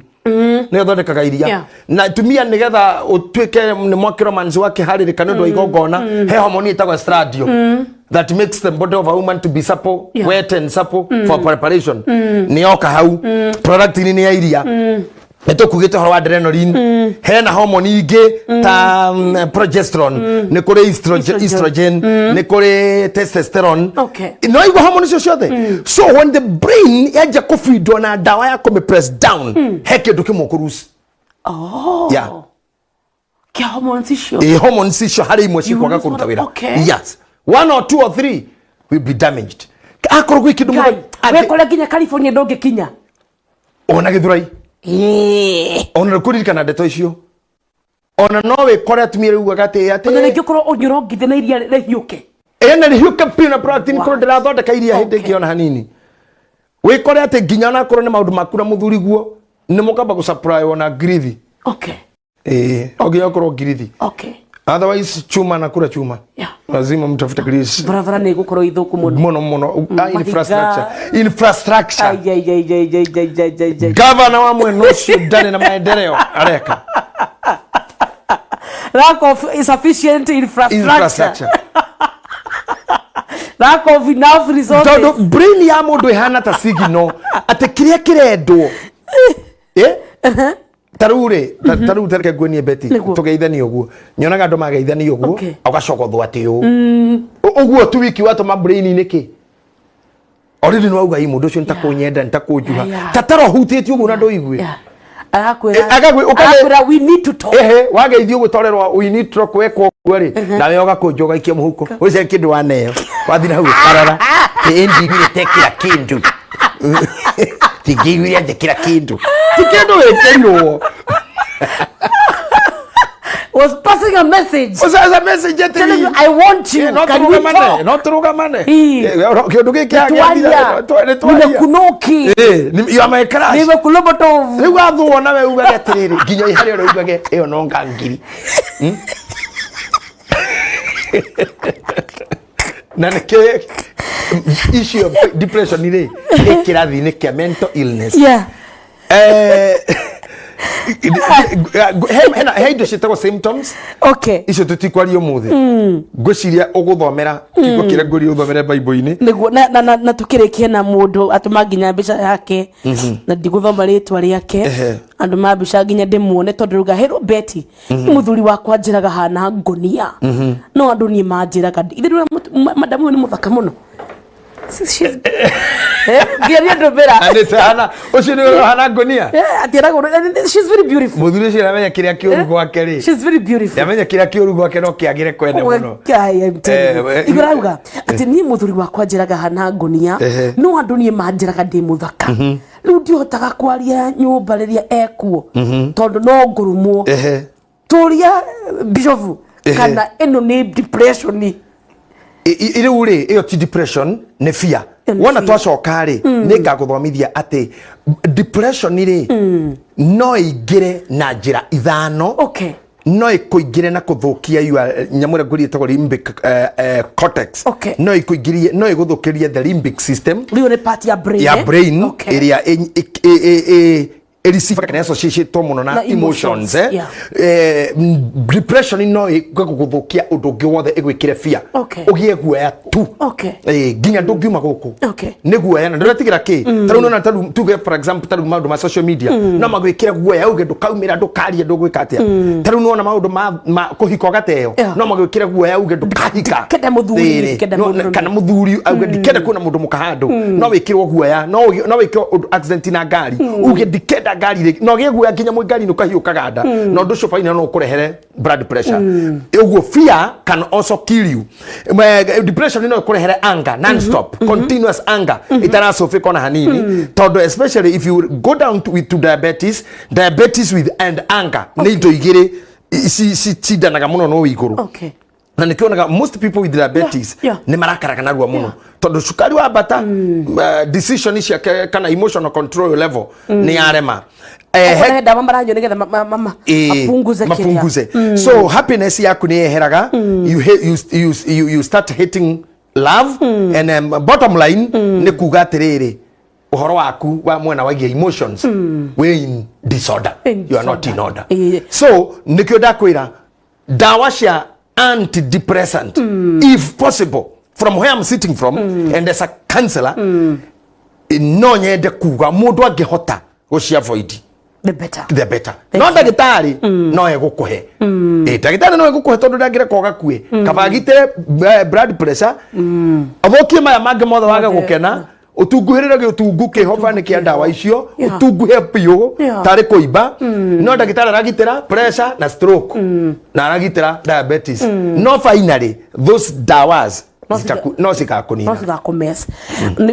[SPEAKER 2] ne thondekaga iria na tumia nigetha utwike ni mwakiromans wake harire kana ndo igongona he hormone itagwa estradiol that makes the body of a woman to be supple wet and supple for preparation ni oka hau prolactin ni ya iria eto kugite horo wa adrenaline hena hormone ingi ta progesterone ni kuri estrogen ni kuri testosterone no igo hormone ciothe so when the brain yaja kufeed na dawa ya come press down heke dukimukurus
[SPEAKER 1] ki hormones icio
[SPEAKER 2] hormones icio hari imwe cikwaga kuruta wira yes 1 or 2 or 3 will be damaged akoro gwi kindu
[SPEAKER 1] we kole ginya California ndongikinya
[SPEAKER 2] ona githurai ona kuririkana ndeto icio ona nowe kore atumire ugaga ati
[SPEAKER 1] ona ngikoro unyurongithe na iria rehiuke
[SPEAKER 2] ena rehiuke pina protein koro ndirathondeka iria hindi ngiona hanini we kore ati nginya na koro ni maundu makura muthuri guo ni mukamba gu supply ona grithi ogiya koro grithi otherwise chuma na kura chuma lazima mtafute grease
[SPEAKER 1] barabara ni gukoro ithuku
[SPEAKER 2] muno infrastructure governor wa mweno cio ndani na maendeleo areka
[SPEAKER 1] lack of sufficient infrastructure lack of enough resources
[SPEAKER 2] todo brain ya mundu ihana ta signal ate kiria kirendwo tarure tareke gweni beti tugeithani uguo nyonaga andu mageithani uguo agacokothwo ati uguo tu wiki wato ma brain niki already no auga imundu cio ntakunyenda ntakujuha tataro hutiti uguo na ndoigwe
[SPEAKER 1] agakwira we need to talk
[SPEAKER 2] wageithio gutorerwa we need to kwekwo gweri nawe ugakunjoga ikia muhuko uce kindu waneo wathina hau karara ndigwire tekira kindu tigigwire tekira kindu tikindu wekeirwo
[SPEAKER 1] was passing a message
[SPEAKER 2] was a message at
[SPEAKER 1] telling you I want you
[SPEAKER 2] not rugamane kindu gikia
[SPEAKER 1] nimekunoki
[SPEAKER 2] you are my crush
[SPEAKER 1] nimekuloboto
[SPEAKER 2] riu athuo nawe uga atiriri nginya ihari ro ugage iyo no ngangiri na neke issue of depression ni kirathi ni kia mental illness hey do shitako symptoms icio tutikwario muthe ngwiciria uguthomera kiko kire nguri uthomere bible-ini
[SPEAKER 1] niguo na tukirikia na mundu atuma nginya mbica yake na ndiguthoma ritwa riake andu ma mbica nginya ndimuone tondu ruga hero Betty muthuri wakwa njiraga hana ngonia no andu ni manjiraga ithiru madamu ni muthaka muno Geri ndobera
[SPEAKER 2] anetana ucini hana ngonia
[SPEAKER 1] atirago she's very beautiful
[SPEAKER 2] muthuri cio amenya kiria kiuru gwake ri
[SPEAKER 1] she's very beautiful
[SPEAKER 2] amenya kiria kiuru gwake no kiagire kwene muno
[SPEAKER 1] igurauga ati ni muthuri wakwa njiraga hana ngonia no andu ni manjiraga ndi muthaka riu ndiotaga kwaria nyumba riria ekuo tondu no ngurumwo turia bishofu kana eno ni depression
[SPEAKER 2] ile ure iyo ti depression ne fear wona twacoka ri ninga guthomithia ati depression ri no igire na njira ithano no ikuingire na kuthukia nyamura nguri tagwo limbic cortex no ikuingirie no iguthukirie the limbic system
[SPEAKER 1] riu ni part ya brain
[SPEAKER 2] area receive kana associate muno na emotions depression no iguguthukia undu ngi wothe igwikire fear ugie guoya tu ginya ndungiuma guku ni guoya na nduratigira ki taru no na taru tuge for example taru maundu ma social media no magwikira guoya uge ndukaumira ndukaria ndugwika atia taru no na maundu ma kuhiko gateo no magwikira guoya uge ndukahika
[SPEAKER 1] kenda muthuri
[SPEAKER 2] kana muthuri uge ndikenda kuna mundu mukahandu no wikirwo guoya no wikirwo accident na ngari uge ndikenda ngari no gä guoya nginya ngari no kahiå kaganda no ndå cio faina no kurehere blood pressure uguo fear can also kill you. Depression no kurehere anger non stop continuous anger itaracofika na hanini tondu especially if you go down to diabetes with and anger ni indo igiri cindanaga muno no iguru. Okay. Na nikionaga most people with diabetes ni marakaraga narua muno tondu cukari wa bata decision cia kana emotional control level ni arema mapunguze. So happiness yaku ni eheraga, you start hating love and bottom line ni kuga atiriri uhoro waku wa mwena wa emotions we in disorder, you are not in order. So nikio ndakwira dawa cia antidepressant if possible from where I'm sitting from and as a counselor no nyende kuga mundu angihota gucia avoid the better no ndagitari no egukuhe ndagitari no egukuhe tondu ndangire koga kue kabagitire blood pressure abokie maya mange mothe waga gukena utunguhirira gitungu kihoba ni kia ndawa icio utunguhe piu tari kuiba no ndagitari aragitira pressure na stroke na aragitira diabetes no finally those dawas no sikakunina no sikakumes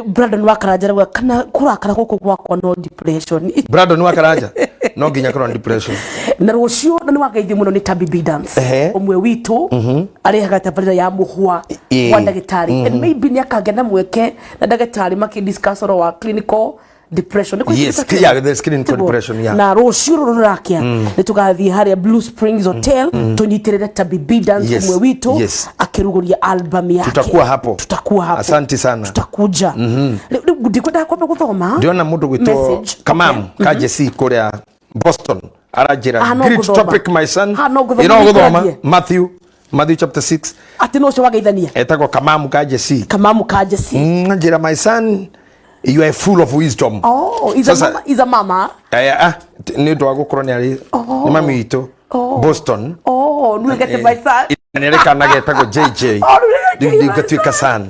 [SPEAKER 2] Brandon wakaranja kana kurakara guku gwakwa no depression Brandon wakaranja no nginya korwo depression na rucio ni wagaithie muno ni tabibi dance omwe witu arehaga tabarira ya muhwa wa ndagitari and maybe ni akagena mweke na ndagitari makidiscuss wa clinical depression. Yes, yeah, there's clinical depression, yeah.
[SPEAKER 1] Na rucio rurakia ni tugathie haria Blue Springs Hotel tunyitirire tabibi dance omwe witu akiruguria album yake.
[SPEAKER 2] Tutakuwa hapo. Asante sana.
[SPEAKER 1] Tutakuja. Ndikwenda kwamba guthoma.
[SPEAKER 2] Ndiona mundu gwitwo Kamamu kajesi kuria Boston arajira great topic my son. Ino guthoma Matthew chapter 6.
[SPEAKER 1] Ati no cio wageithania.
[SPEAKER 2] Etagwo Kamamu kajesi. Njira my son, you are full of wisdom.
[SPEAKER 1] Oh, is a mama.
[SPEAKER 2] Ni ndo agukorwo ni ari ni mami itu Boston.
[SPEAKER 1] No get my son.
[SPEAKER 2] Ni reka nagetagwo JJ. Ndi gatwika sana.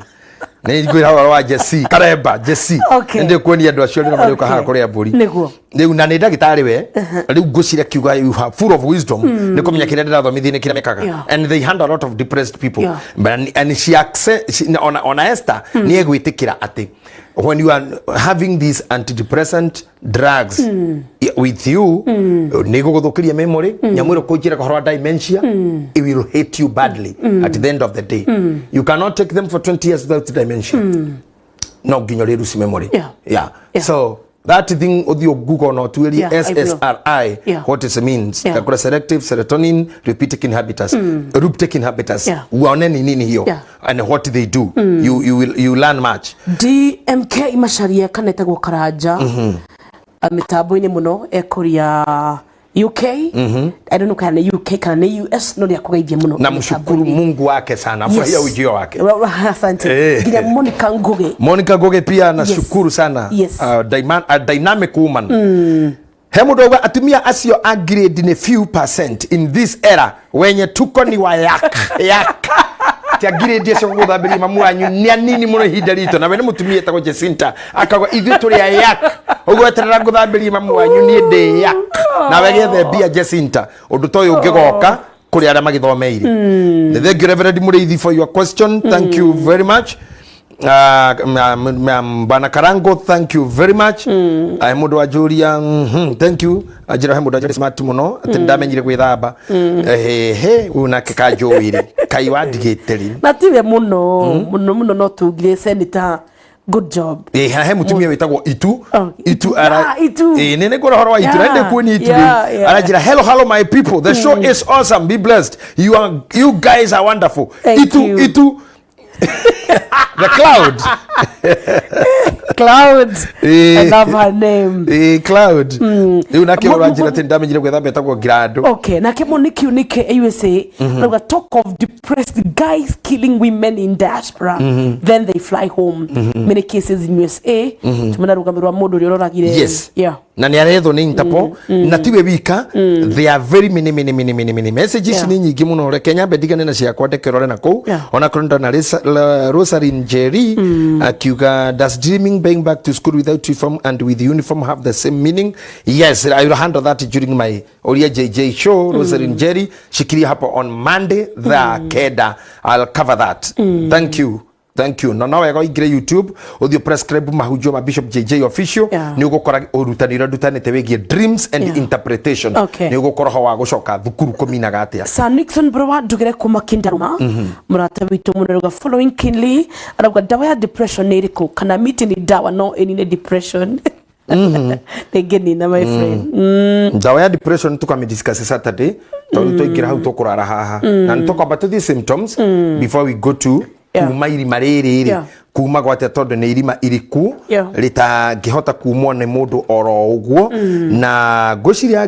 [SPEAKER 2] Ni ngwira wa Jesse Karemba Jesse ndi kuonia andu acio ni marioka ha kuria mburi riu na ni ndagitari we riu ngucira kiuga you have full of wisdom ni kumenya kire ndirathomithia ni kire mekaga and they handle a lot of depressed people and she accept on Esther ni egwitikira ati when you are having these antidepressant drugs with you ni guguthukiria memory nyamwiro kujira kohora dementia it will hit you badly at the end of the day. You cannot take them for 20 years without dementia. No ginyo reduce memory. So that thing audio Google no tueli SSRI what it means selective serotonin reuptake inhibitors uone ni nini hiyo and what they do you learn much.
[SPEAKER 1] DMK imasharia kaneta gukaraja mitambo-ini muno ekuria UK I don't know kana UK kana US no ya kugaithia muno
[SPEAKER 2] na mshukuru Mungu wake sana afurahia ujio wake.
[SPEAKER 1] Asante. Bila Monica Ngoge
[SPEAKER 2] pia nashukuru sana dynamic woman. Hemu dogo atumia asio upgrade in a few percent in this era wenye tuko ni wa yak tia grade yeso guthabiri mamu anyu ni nini muno hidarito na bene mutumia etagwo Jacinta akagwa ithu turi ya yak ugweterera guthabiri mamu anyu ni de yak na wegethe bia Jacinta undu toyo ungigoka kuri ara magithomeire. Thank you Reverend Mureithi for your question. Thank you very much. Bana Karango, thank you very much. Mundu wa Julia, thank you. Ajira mundu ajira smart muno atendamenyire gwithamba unake ka joiri kai wadigiteri
[SPEAKER 1] na tiwe muno no tugire senator good job
[SPEAKER 2] he mutumia witagwo itu ara nene gora horo wa itu rende kuoni itu arajira hello my people, the show is awesome, be blessed, you guys are wonderful. Itu the cloud.
[SPEAKER 1] I love her name.
[SPEAKER 2] Cloud. You nake orajira tendamenyire gwethamba etagwo grado.
[SPEAKER 1] Okay, nake moniki unike USA. We talk of depressed guys killing women in diaspora. Then they fly home. Many cases in USA. Tumana rugamirwa mundu uri oragire.
[SPEAKER 2] Yes. Na ni aretho ni Interpol na tiwe wika. There are very many messages ni nyingi muno re Kenya bedigane na cia kwandikirore na kou ona kronda na Rosalind Jerry akiuga does dreaming meaning? Going back to school without uniform and with uniform have the same meaning? Yes, I will handle that during my Oria JJ show. Rosalind Jerry, shikilia hapo on Monday, the keda. I'll cover that. Thank you. Thank you. Na nawe igire YouTube uthio prescribe mahujio ma Bishop JJ official ni ugukora urutanira dutanete wegie dreams and interpretation ni ugukora ho wa gucoka thukuru kuminaga atia
[SPEAKER 1] Sir Nixon Browa dugire kuma kindaruma murata witu muneruga following kinly araga dawa ya depression niriko kana miti ni dawa no any depression Tegeni na my friend
[SPEAKER 2] dawa ya depression tukame discuss Saturday to igira hau tokurara haha and talk about the symptoms before we go to kuma irima riri kuma gwate tondu ni irima iriku ritangihota kumwo ni mundu oro uguo na ngwiciria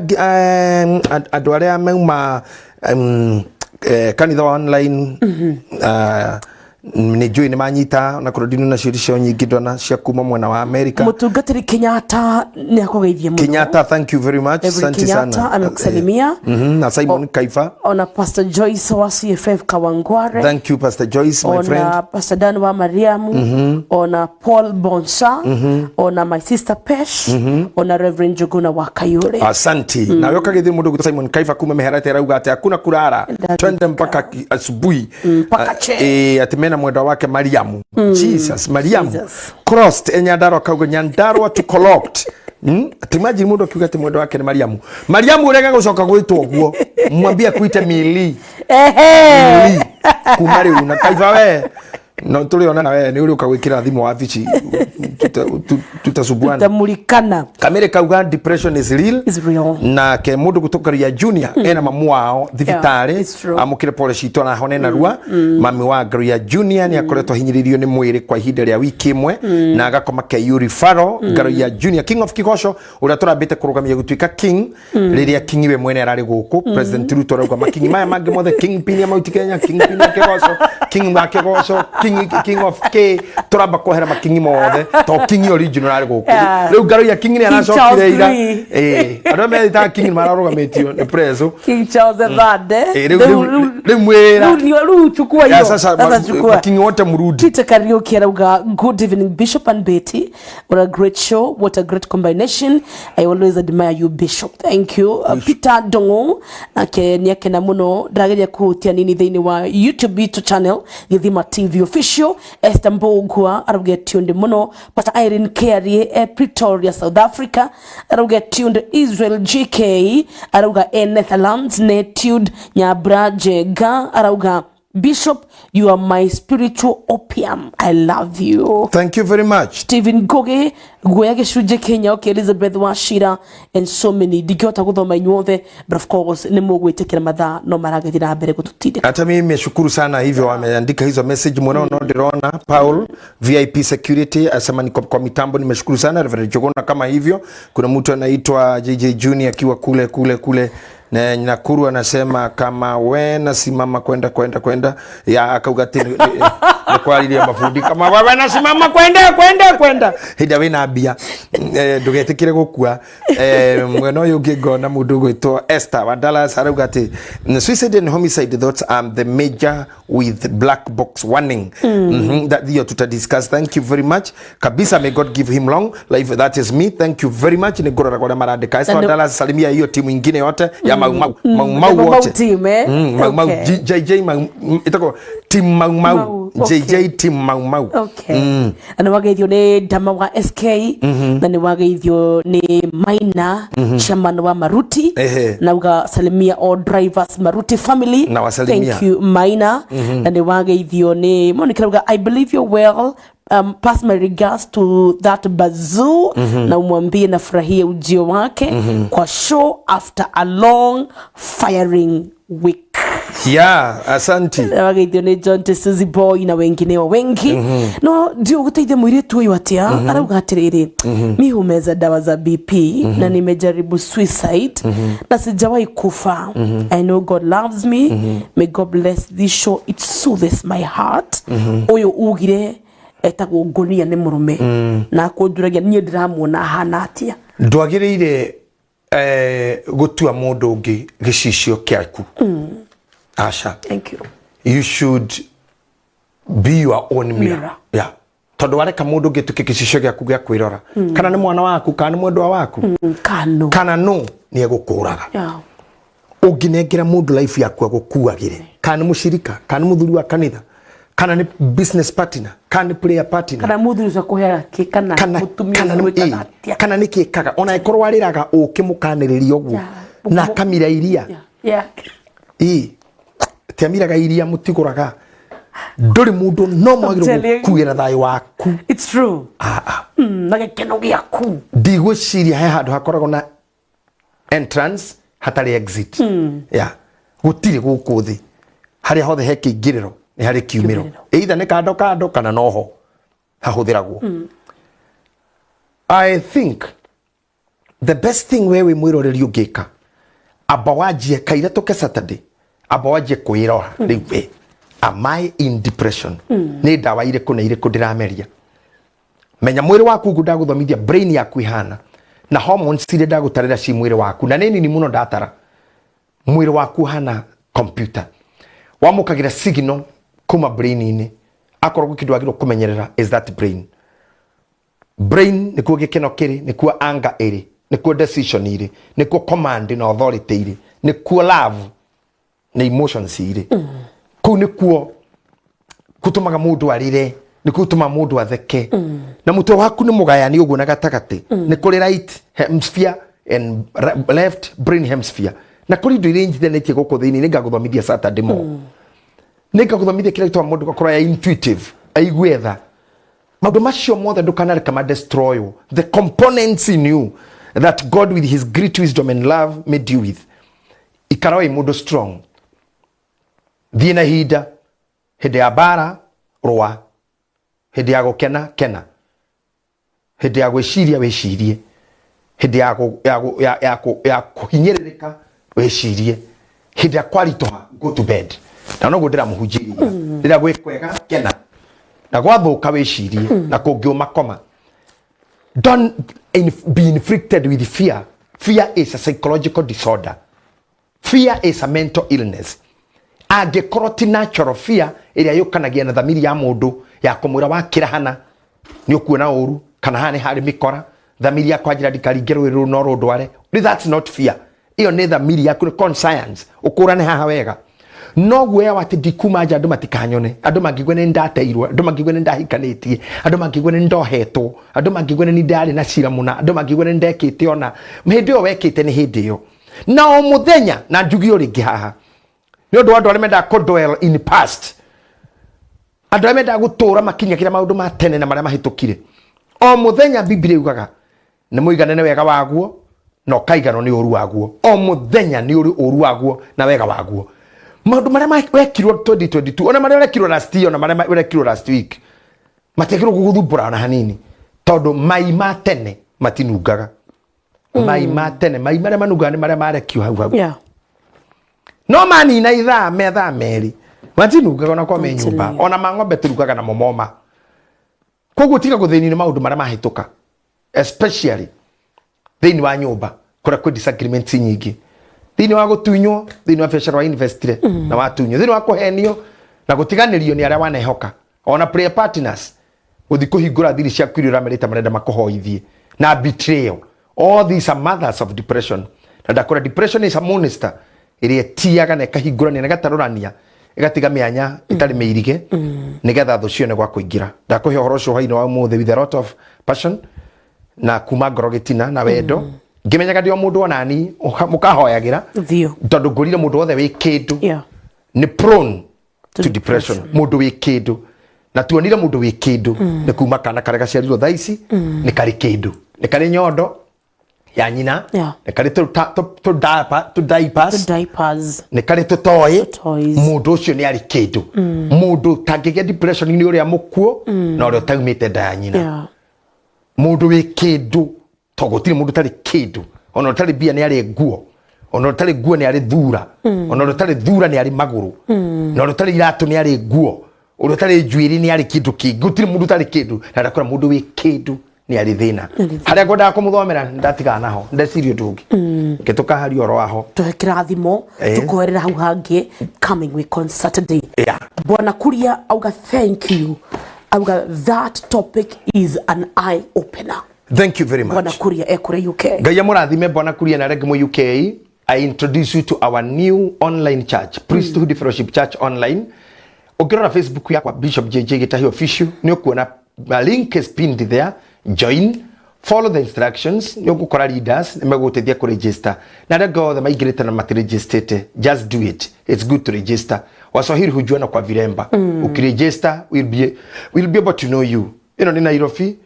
[SPEAKER 2] andu aria mauma kanitha online ni join manyita na kurodini na shirisho nyingi ndona cia kuma mwena wa America
[SPEAKER 1] mutungatiri Kenyatta ni akogeithie muno
[SPEAKER 2] Kenyatta thank you very much asante sana
[SPEAKER 1] amekusalimia
[SPEAKER 2] na Simon Kaifa
[SPEAKER 1] ona Pastor Joyce wa CFF Kawangware
[SPEAKER 2] thank you Pastor Joyce my friend
[SPEAKER 1] ona Pastor Dan wa Mariamu ona Paul Bonsa ona my sister Pesh ona Reverend Juguna wa Kayore
[SPEAKER 2] asante na yokageithie mundu Simon Kaifa kuma meherate rauga ati hakuna kurara twende mpaka asubuhi
[SPEAKER 1] mpaka che
[SPEAKER 2] atimena mwenda wake Mariamu Jesus Mariamu crossed enyandaro kaugo nyandaro to collect atimaji mundu kiuga ati mwenda wake ni Mariamu urega gucoka gwitwo guo mwambia kuite mili kumari una Kaifa we no tuliona na we ni uri ukawikira thimu wa vici tutasubuana
[SPEAKER 1] tutamulikana
[SPEAKER 2] kamere kauga depression is real na ke mundu gutukaria junior ena mamu wao thibitari amukire pole shito na hone na rua mami wa Garia junior ni akoretwo hinyiririo ni mwiri kwa ihinda ria wiki imwe na agakoma ke Yuri Faro Garia junior king of Kigosho uria turambite kurugamia gutuika king riria king we mwene arari guku president Ruto rauga makingi maya mangi mothe king pin ya Mount Kenya king pin ya Kigosho king wa Kigosho king of K turamba kohera makingi mothe to king original ari guku riu Garia king ni anacokire ira arome ta king mararugamitio ni preso
[SPEAKER 1] King Charles the
[SPEAKER 2] riu mwira
[SPEAKER 1] riu chukua hiyo
[SPEAKER 2] sasa chukua king wote murudi
[SPEAKER 1] Peter Karaoke arauga good evening Bishop and Betty what a great show what a great combination I always admire you Bishop thank you Peter Dongo nake ni yake na muno ndageria kuhutia nini thini wa YouTube channel Githima TV official Esther Mbogwa arauga tunde muno Pastor Irene Kerie Pretoria South Africa arauga tunde Israel GK arauga Netherlands Netude Nyabra Jega arauga Bishop, you are my spiritual opium. I love you.
[SPEAKER 2] Thank you very much.
[SPEAKER 1] Stephen Goge, Gwege Shuje Kenya, okay, Elizabeth Washira, and so many. Digiota Gudoma Nyove, but of course, Nemo take mother, no Maragatina Berego to Tide.
[SPEAKER 2] Hata mimi nimeshukuru sana hivyo ameandika hizo message mwanao Derona Paul VIP security asema niko kwa mitambo nimeshukuru sana Reverend Jogona kama hivyo kuna mtu anaitwa JJ Junior akiwa kule na Nakuru anasema kama we nasimama kwenda ya akaugati ni kwa ile mafundi kama wewe nasimama kwenda hida we nabia ndugetikire gukua mweno yugigo na mundu gwitwo Esther wa Dallas araugati suicide and homicide thoughts the major with black box warning that you to discuss. Thank you very much kabisa, may God give him long life. That is me, thank you very much. Ni gora kwa maradika Esther wa Dallas, salimia hiyo timu nyingine yote ya Mau wote Mau JJ itako team Mau JJ team Mau
[SPEAKER 1] okay ana wageithio ni Dama wa SK na ni wageithio ni Maina chairman wa Maruti na uga salimia all drivers Maruti family
[SPEAKER 2] na wasalimia
[SPEAKER 1] thank you Maina na ni wageithio ni Monica uga I believe you're well pass my regards to that Bazoo na umwambie na furahia ujio wake kwa show after a long firing week.
[SPEAKER 2] Yeah, asante.
[SPEAKER 1] Wageithio ni John Tesezi Boy na wengineo wengi. No, ndio guteithia mwiritu uyu atia arauga atiriri mi humeza dawa za BP na nimejaribu suicide na sijawahi kufa. I know God loves me. May God bless this show. It soothes my heart. Uyu ugire etagwo ngonia ni murume na kunduragia nie ndiramuona hana atia
[SPEAKER 2] ndwagiriire gutua mundu ungi gicicio kiaku Asha,
[SPEAKER 1] thank you.
[SPEAKER 2] You should be your own mirror. Yeah. tondu wareka mundu ngituke gicicio giaku gia kwirora kana ni mwana waku kana ni mwendwa waku kana no ni egukuraga unginengera mundu life yaku agukuagire kana ni mushirika kana ni muthuri wa kanitha kana ni business partner kana ni player partner
[SPEAKER 1] kana muthuri uca kuhera ki kana mutumia
[SPEAKER 2] kana ni kikaga ona ikorwo wariraga ukimukaniriria uguo na kamira iria tiamiraga iria mutiguraga nduri mundu no mwagire kuira thayo waku.
[SPEAKER 1] It's true. Na gikeno giaku
[SPEAKER 2] ndigwiciria he handu hakoragwo na entrance hatari exit. Gutire guku thi haria hothe he kiingiriro ni hari kiumiro either ni kando kana noho hahuthiragwo. I think the best thing wewe mwiroreri ungika aba wajie kaira toke Saturday aba wajie kwirora riu am I in depression? Ni dawa iriku na iriku ndirameria. Menya mwiri waku ngudaguthomithia brain yaku ihana na hormones ire ndagutarira ci mwiri waku na nini muno ndatara mwiri waku hana computer wamukagira signal kuma brain-ini akorwo kindu agiro kumenyerera is that brain nikuo gikeno kiri nikuo anger iri nikuo decision iri nikuo command na authority iri nikuo love na emotions iri ku nikuo kutumaga mundu arire nikutuma mundu atheke na muto waku ni mugayani uguo na gatagati ni kuri right hemisphere and left brain hemisphere na kuri ndu irinji thenetie guku thiini ni ngaguthomithia Saturday mo ni ngaguthomithia kile kitwa mundu gakora ya intuitive aigwetha maundu macio mothe ndukanareka ma destroy you. The components in you that God with his great wisdom and love made you with ikarawa mundu strong thina hida hede ya bara roa hede ya gukena kena hede ya gwiciria wicirie hede ya kuhinyerereka wicirie hede ya kwaritoha go to bed na no gudira muhunjiria ndira gwikwega kena na gwathuka wicirie na kungiuma koma. Don't be inflicted with fear. Fear is a psychological disorder. Fear is a mental illness. Angikorwo ti natural fear iria yukanagia na thamiri ya mundu ya kumwira wakira hana ni ukuona uru kana hani hari mikora thamiri ya kwajira ndikaringero wiru no rundware. That's not fear. Iyo ni thamiri ya conscience ukurane haha wega no gwe wati dikuma aja andu matikanyone andu mangigwe ni ndateirwa andu mangigwe ni ndahikanitie andu mangigwe ni ndohetwo andu mangigwe ni ndari na cira muna andu mangigwe ni ndekite ona hindi yo wekite ni hindi yo na o muthenya na njugi uri gihaha ni undu andu aremenda ko dwell in past andu aremenda gutura makinya kira maundu ma tene na maria mahitukire o muthenya Biblia yugaga ni muiganene wega waguo no kaigano ni uru waguo o muthenya ni uri uru waguo na wega waguo. Maundu maria wekirwo 2022 ona maria wekirwo last year ona maria wekirwo last week matekirwo guguthumbura na hanini tondu mai ma tene matinungaga mai ma tene mai maria manungaga ni maria marekio hau no mani na ithaa metha meri matinungaga ona kwa nyumba ona mang'ombe turugaga na momoma koguo tiga guthini ni maundu maria mahituka especially thini wa nyumba kura ku disagreements nyingi thini wa gutunywo thini wa biashara wa investire na watunywo thini wa kuhenio na gutiganirio ni aria wanehoka ona prayer partners guthi kuhingura thiri cia kwirira merita marenda makuhoithie na betrayal. All these are mothers of depression na ndakora depression is a monster iria tiaga na kahingurania na gatarurania igatiga mianya itari meirige nigetha thu cione gwa kuingira ndakuhe horo cio haino wa muthe with a lot of passion na kuma ngorogetina na wendo ngimenyaga ndio mundu onani mukahoyagira tondu ngurire mundu othe wi kindu ni prone to depression mundu wi kindu na tuonire mundu wi kindu ni kuma kana karega ciarirwo thaici ni kari kindu ni kari nyondo ya nyina ni kari to diapers ni kari to toy mundu ucio ni ari kindu mundu tangigia depression ni uria mukuo na uria taumite nda ya nyina mundu wi kindu togotire mundu tari kindu ona tari bia ni ari nguo ona tari nguo ni ari thura ona tari thura ni ari maguru na tari iratu ni ari nguo ona tari njuiri ni ari kindu kingi gutire mundu tari kindu na ndakora mundu wi kindu ni ari thina haria ngoda kumuthomera ndatiga naho ndecirio ndungi ngituka hari oro aho
[SPEAKER 1] tuhekira thimo tukoerera hau hangi coming week on Saturday. Bwana Kuria auga thank you That topic is an eye opener.
[SPEAKER 2] Thank you very much.
[SPEAKER 1] Bwana Kuria ekure UK.
[SPEAKER 2] Gaya murathime Bwana Kuria na regmo UK. I introduce you to our new online church, Priesthood Fellowship Church Online. Ukirora Facebook yakwa Bishop JJ Gitahi official, ni ukuona link is pinned there. Join, follow the instructions. Ni ukukora leaders, nimegutethia ku register. Na rego the migrate na matiregistrate. Just do it. It's good to register. Waswahili hujuana kwa viremba. Ukiregister, we'll be able to know you. Ino ni Nairobi.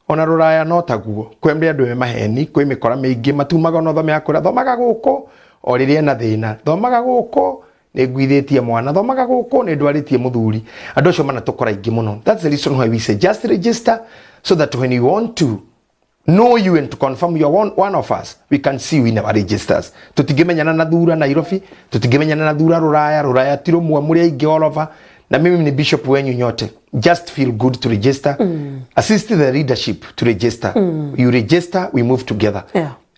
[SPEAKER 2] Ona ruraya no taguo kwembe andu maheni kwi mikora miingi matumaga no thome akura thomaga guko oririe na thina thomaga guko ni gwithitie mwana thomaga guko ni ndwaritie muthuri andu acio mana tukora ingi muno. That's the reason why we say just register, so that when you want to know you and to confirm you are one of us, we can see you in our registers. Tutigemenyana na thura Nairobi, tutigemenyana na thura ruraya tirumwe muri aingi all over. Na mimi ni bishop wenyu nyote. Just feel good to register. Assist the leadership to register. You register, we move together.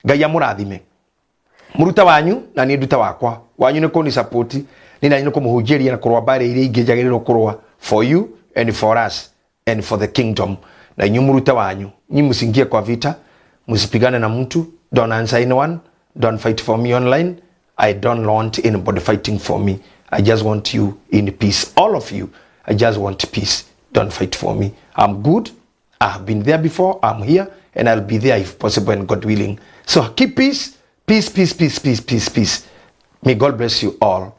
[SPEAKER 2] Gaya murathime. Muruta wanyu na ni nduta wakwa. Wanyu ni ko ni support. Ni na ko muhujeria na kurwa bare ile igejagiriro kurwa for you and for us and for the kingdom. Na nyu muruta wanyu. Nyi musingie kwa vita. Musipigane na mtu. Don't answer anyone. Don't fight for me online. I don't want anybody fighting for me. I just want you in peace. All of you, I just want peace. Don't fight for me. I'm good. I have been there before. I'm here. And I'll be there if possible and God willing. So keep peace. Peace, peace, peace, peace, peace, peace. May God bless you all.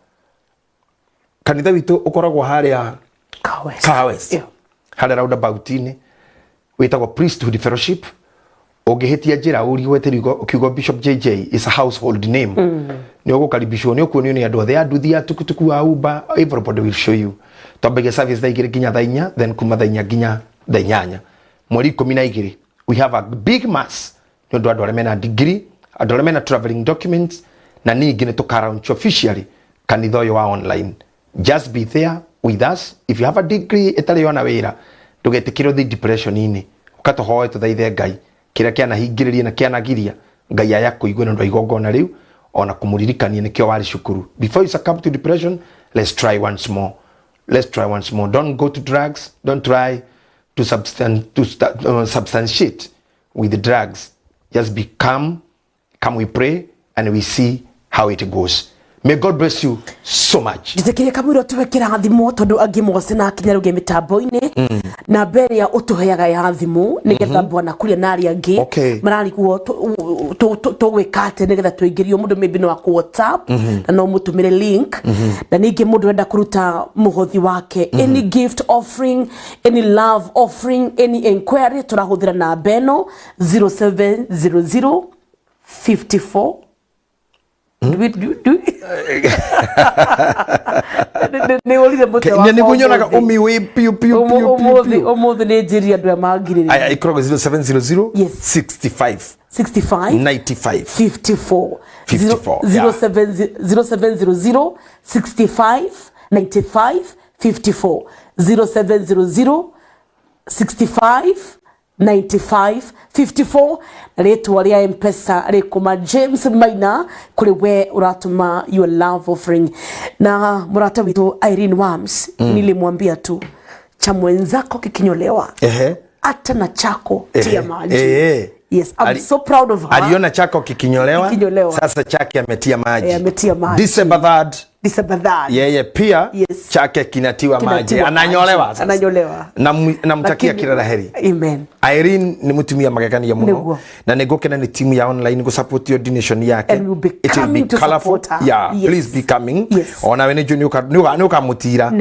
[SPEAKER 2] Kanitha witu ukoragwo haria Kawes. Haria roundabout-ini. Witagwo Priesthood Fellowship. Ugihitia njira uri wetirigo ukiugo Bishop JJ is a household name. Ni ugukaribishwo ni ukuonio ni andu othe anduthia tukutuku wa Uber, everybody will show you. Twambage service thaa 2 nginya thaa 4, then kuma thaa 4 nginya thaa 8. Mweri 12 we have a big mass. Ni andu arĩa mena degree, andu arĩa mena traveling documents, na ningi ni tukaraunch officially kanitha uyu wa online. Just be there with us. If you have a degree etari ona wira, ndugetikire the depression ini. Ukatohoe tuthaithe Ngai. Kira kiana hingiriria na kiana giria Ngai aya kuigwe ndo igongona riu ona kumuririkania nikio wari shukuru. Before you succumb to depression, let's try once more. Let's try once more. Don't go to drugs. Don't try to substantiate with the drugs. Just be calm. Come, we pray and we see how it goes. May God bless you so much.
[SPEAKER 1] Jitekire kamwiro tuwekira thimo tondu angi mose na kinya ruge mitambo-ini na mbere ya utuheaga ya thimu nigetha Bwana Kuria na ari angi marari kuo tugwikate nigetha tuingirio mundu maybe no aku WhatsApp na no mutumire link na ningi mundu enda kuruta muhothi wake any gift offering, any love offering, any inquiry turahuthira na beno 0700 54
[SPEAKER 2] ni kunyonaga umi we piu
[SPEAKER 1] umuthi ni njiri andu ya magiriri
[SPEAKER 2] aya ikorogo 0700 65 95
[SPEAKER 1] 54 0700 65 95 54 0700 65 95 54 letu walia M-Pesa rekuma James Maina kule we uratuma your love offering na murata witu Irene Wams nilimwambia tu cha mwenzako kikinyolewa hata na chako tia maji. Yes, I'm so proud of her.
[SPEAKER 2] Aliona chako kikinyolewa. Sasa chake ametia maji.
[SPEAKER 1] Ametia maji.
[SPEAKER 2] December 3rd. Yeye pia chake kinatiwa maji. Ananyolewa sasa.
[SPEAKER 1] Ananyolewa.
[SPEAKER 2] Na mtakia kila laheri.
[SPEAKER 1] Amen.
[SPEAKER 2] Irene ni mtumia magagani ya muno. Na negokena ni timu ya online go support your donation yake.
[SPEAKER 1] And we'll be coming to support her.
[SPEAKER 2] Yeah, please be coming. Ona wene juni uka mutira.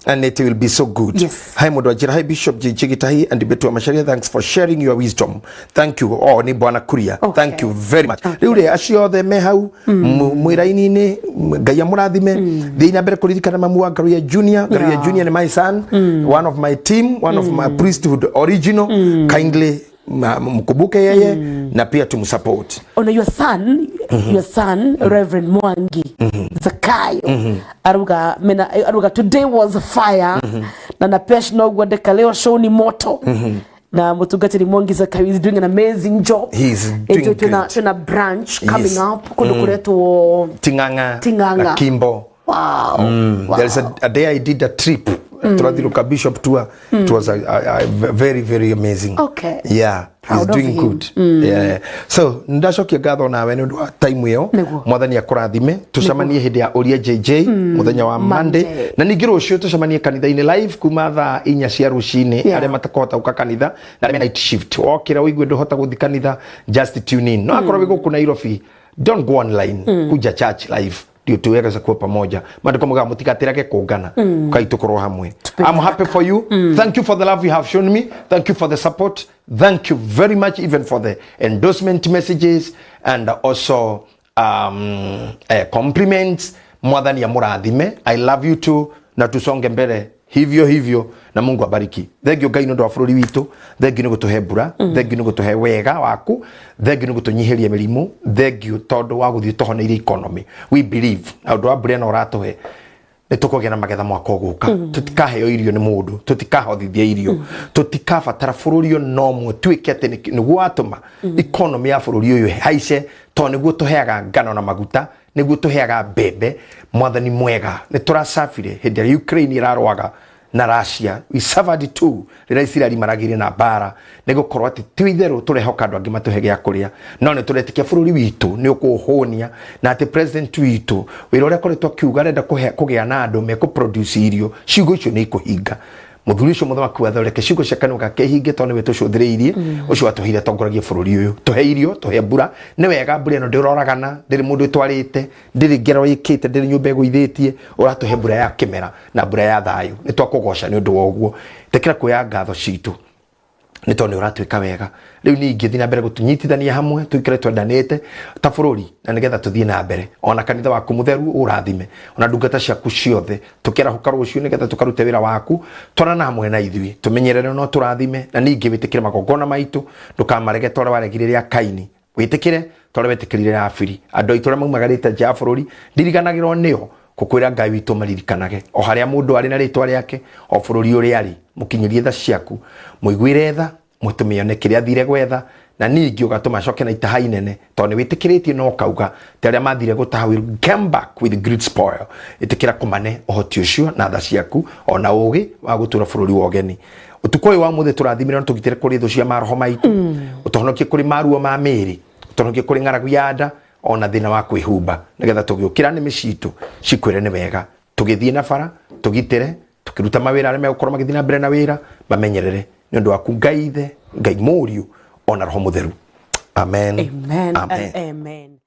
[SPEAKER 2] And it will be so good. Hi Modo Ajira, hi Bishop JJ Gitahi and Betu Amasharia, thanks for sharing your wisdom. Thank you. Oh, ni Bwana Kuria. Thank you very much. Riure ashio the mehau mwiraini ni Gaya murathime. Deina bere kuririkana mamu wa Garuya Junior. Garuya Junior ni my son, one of my team, one of my priesthood original. Kindly mkubuke yeye na pia tumsupport.
[SPEAKER 1] Ona your son Reverend Mwangi Zakayo aruga today was a fire na napesh no gwandeka leo show ni moto. Na mutungatiri Mwangi Zakayo is doing an amazing job.
[SPEAKER 2] He's doing great.
[SPEAKER 1] Tuna branch coming up kuno kuretu
[SPEAKER 2] Tinganga na Kimbo.
[SPEAKER 1] Wow.
[SPEAKER 2] There's a day I did a trip turathiruka bishop tour. It was a very very amazing.
[SPEAKER 1] Okay.
[SPEAKER 2] Yeah, he's doing good. Yeah. So ndacokia ngatho nawe ni ndu wa time iyo mwathani akurathime tucemanie hindi ya uria JJ muthenya wa Monday na ningi rucio tucemanie kanitha-ini live kuma thaa 4 cia rucini aria matakota uka kanitha na aria night shift okira uigue nduhota guthi kanitha just tune in no akorwo guku Nairobi don't go online kuja church live ndio tuweke kwa pamoja maandiko mga mutikatirage kungana kaitukorwo hamwe. I'm happy for you. Thank you for the love you have shown me. Thank you for the support. Thank you very much even for the endorsement messages and also compliments. Mwathani amurathime. I love you too na tusonge mbele hivyo hivyo na Mungu abariki. Thengio Ngai nondu wa bururi witu, thengio ni gutuhe mbura, thengio ni gutuhe wega waku, thengio ni gutunyihiria mirimu, thengio tondu wa guthii tuhoneire economy. We believe na undu wa mbura no ratuhe nitukugia na magetha mwaka uguka. Tutikaheo irio ni mundu, tutikahothithia irio, tutikabatara bururi no mwe twike ati niguo atuma economy ya bururi uyu haice to niguo tuheaga ngano na maguta, niguo tuheaga mbembe. Mwathani mwega ni turacabire hindi ya Ukraine irarwaga na Russia. We suffered too rira Israeli maragire na bara nigukorwo ati twitheru turehoka andu angi matuhe gya kuria no ni turetikia bururi witu ni ukuhonia na ati president witu wira uria koretwo kiuga renda kugia na andu me ku produce irio ciugo icio ni ikuhinga. Muthuri ucio muthamaki wathoreke ciugo cia kanua gake hinge tondu we tucuthiriirie ucio atuhire tongoragie bururi uyu tuhe irio tuhe mbura ni wega mbura ino ndiroragana ndiri mundu itwarite ndiri ngero yikite ndiri nyumba iguithitie uratuhe mbura ya kimera na mbura ya thayu ni twakugoca ni undu woguo tekira kuya ngatho citu ni tondu uratwika wega riu ni ingithi na mbere gutunyitithania hamwe twikire twendanite ta bururi na nigetha tuthie na mbere ona kanitha waku mutheru urathime ona ndungata ciaku ciothe tukira hukaru ucio nigetha tukarute wira waku twarana hamwe na ithui tumenyerere no turathime na ningi witikire magongona maitu ndukamarege tore waregiriria Kaini witikire tore wetikirire Afiri andu aitu maumagarite nja bururi ndiriganagirwo nio kukwira Ngai witu maririkanage o haria mundu ari na ritwa riake o bururi uri ari mukinyirie tha ciaku muigwire tha mutumione kiria thire gwetha na ningi ugatuma coke na itaha inene tondu witikiritie no kauga taria mathire gutaha will come back with great spoil itikira kumane ohoti ucio na tha ciaku ona ugi wa gutura bururi wa ogeni utuko wa muthe turathimira no tugitire kuri thu cia maroho maitu utohonokie kuri maruo ma miri utohonokie kuri ngaragu ya nda ona thina wa kwihumba nigetha tugiukira ni micitu cikwire ni wega tugithie na bara tugitire tukiruta mawira aria megukorwo magithie na mbere na wira bamenyerere ni undu waku Ngai ithe Ngai muriu ona roho mutheru. Amen.
[SPEAKER 1] Amen. Amen.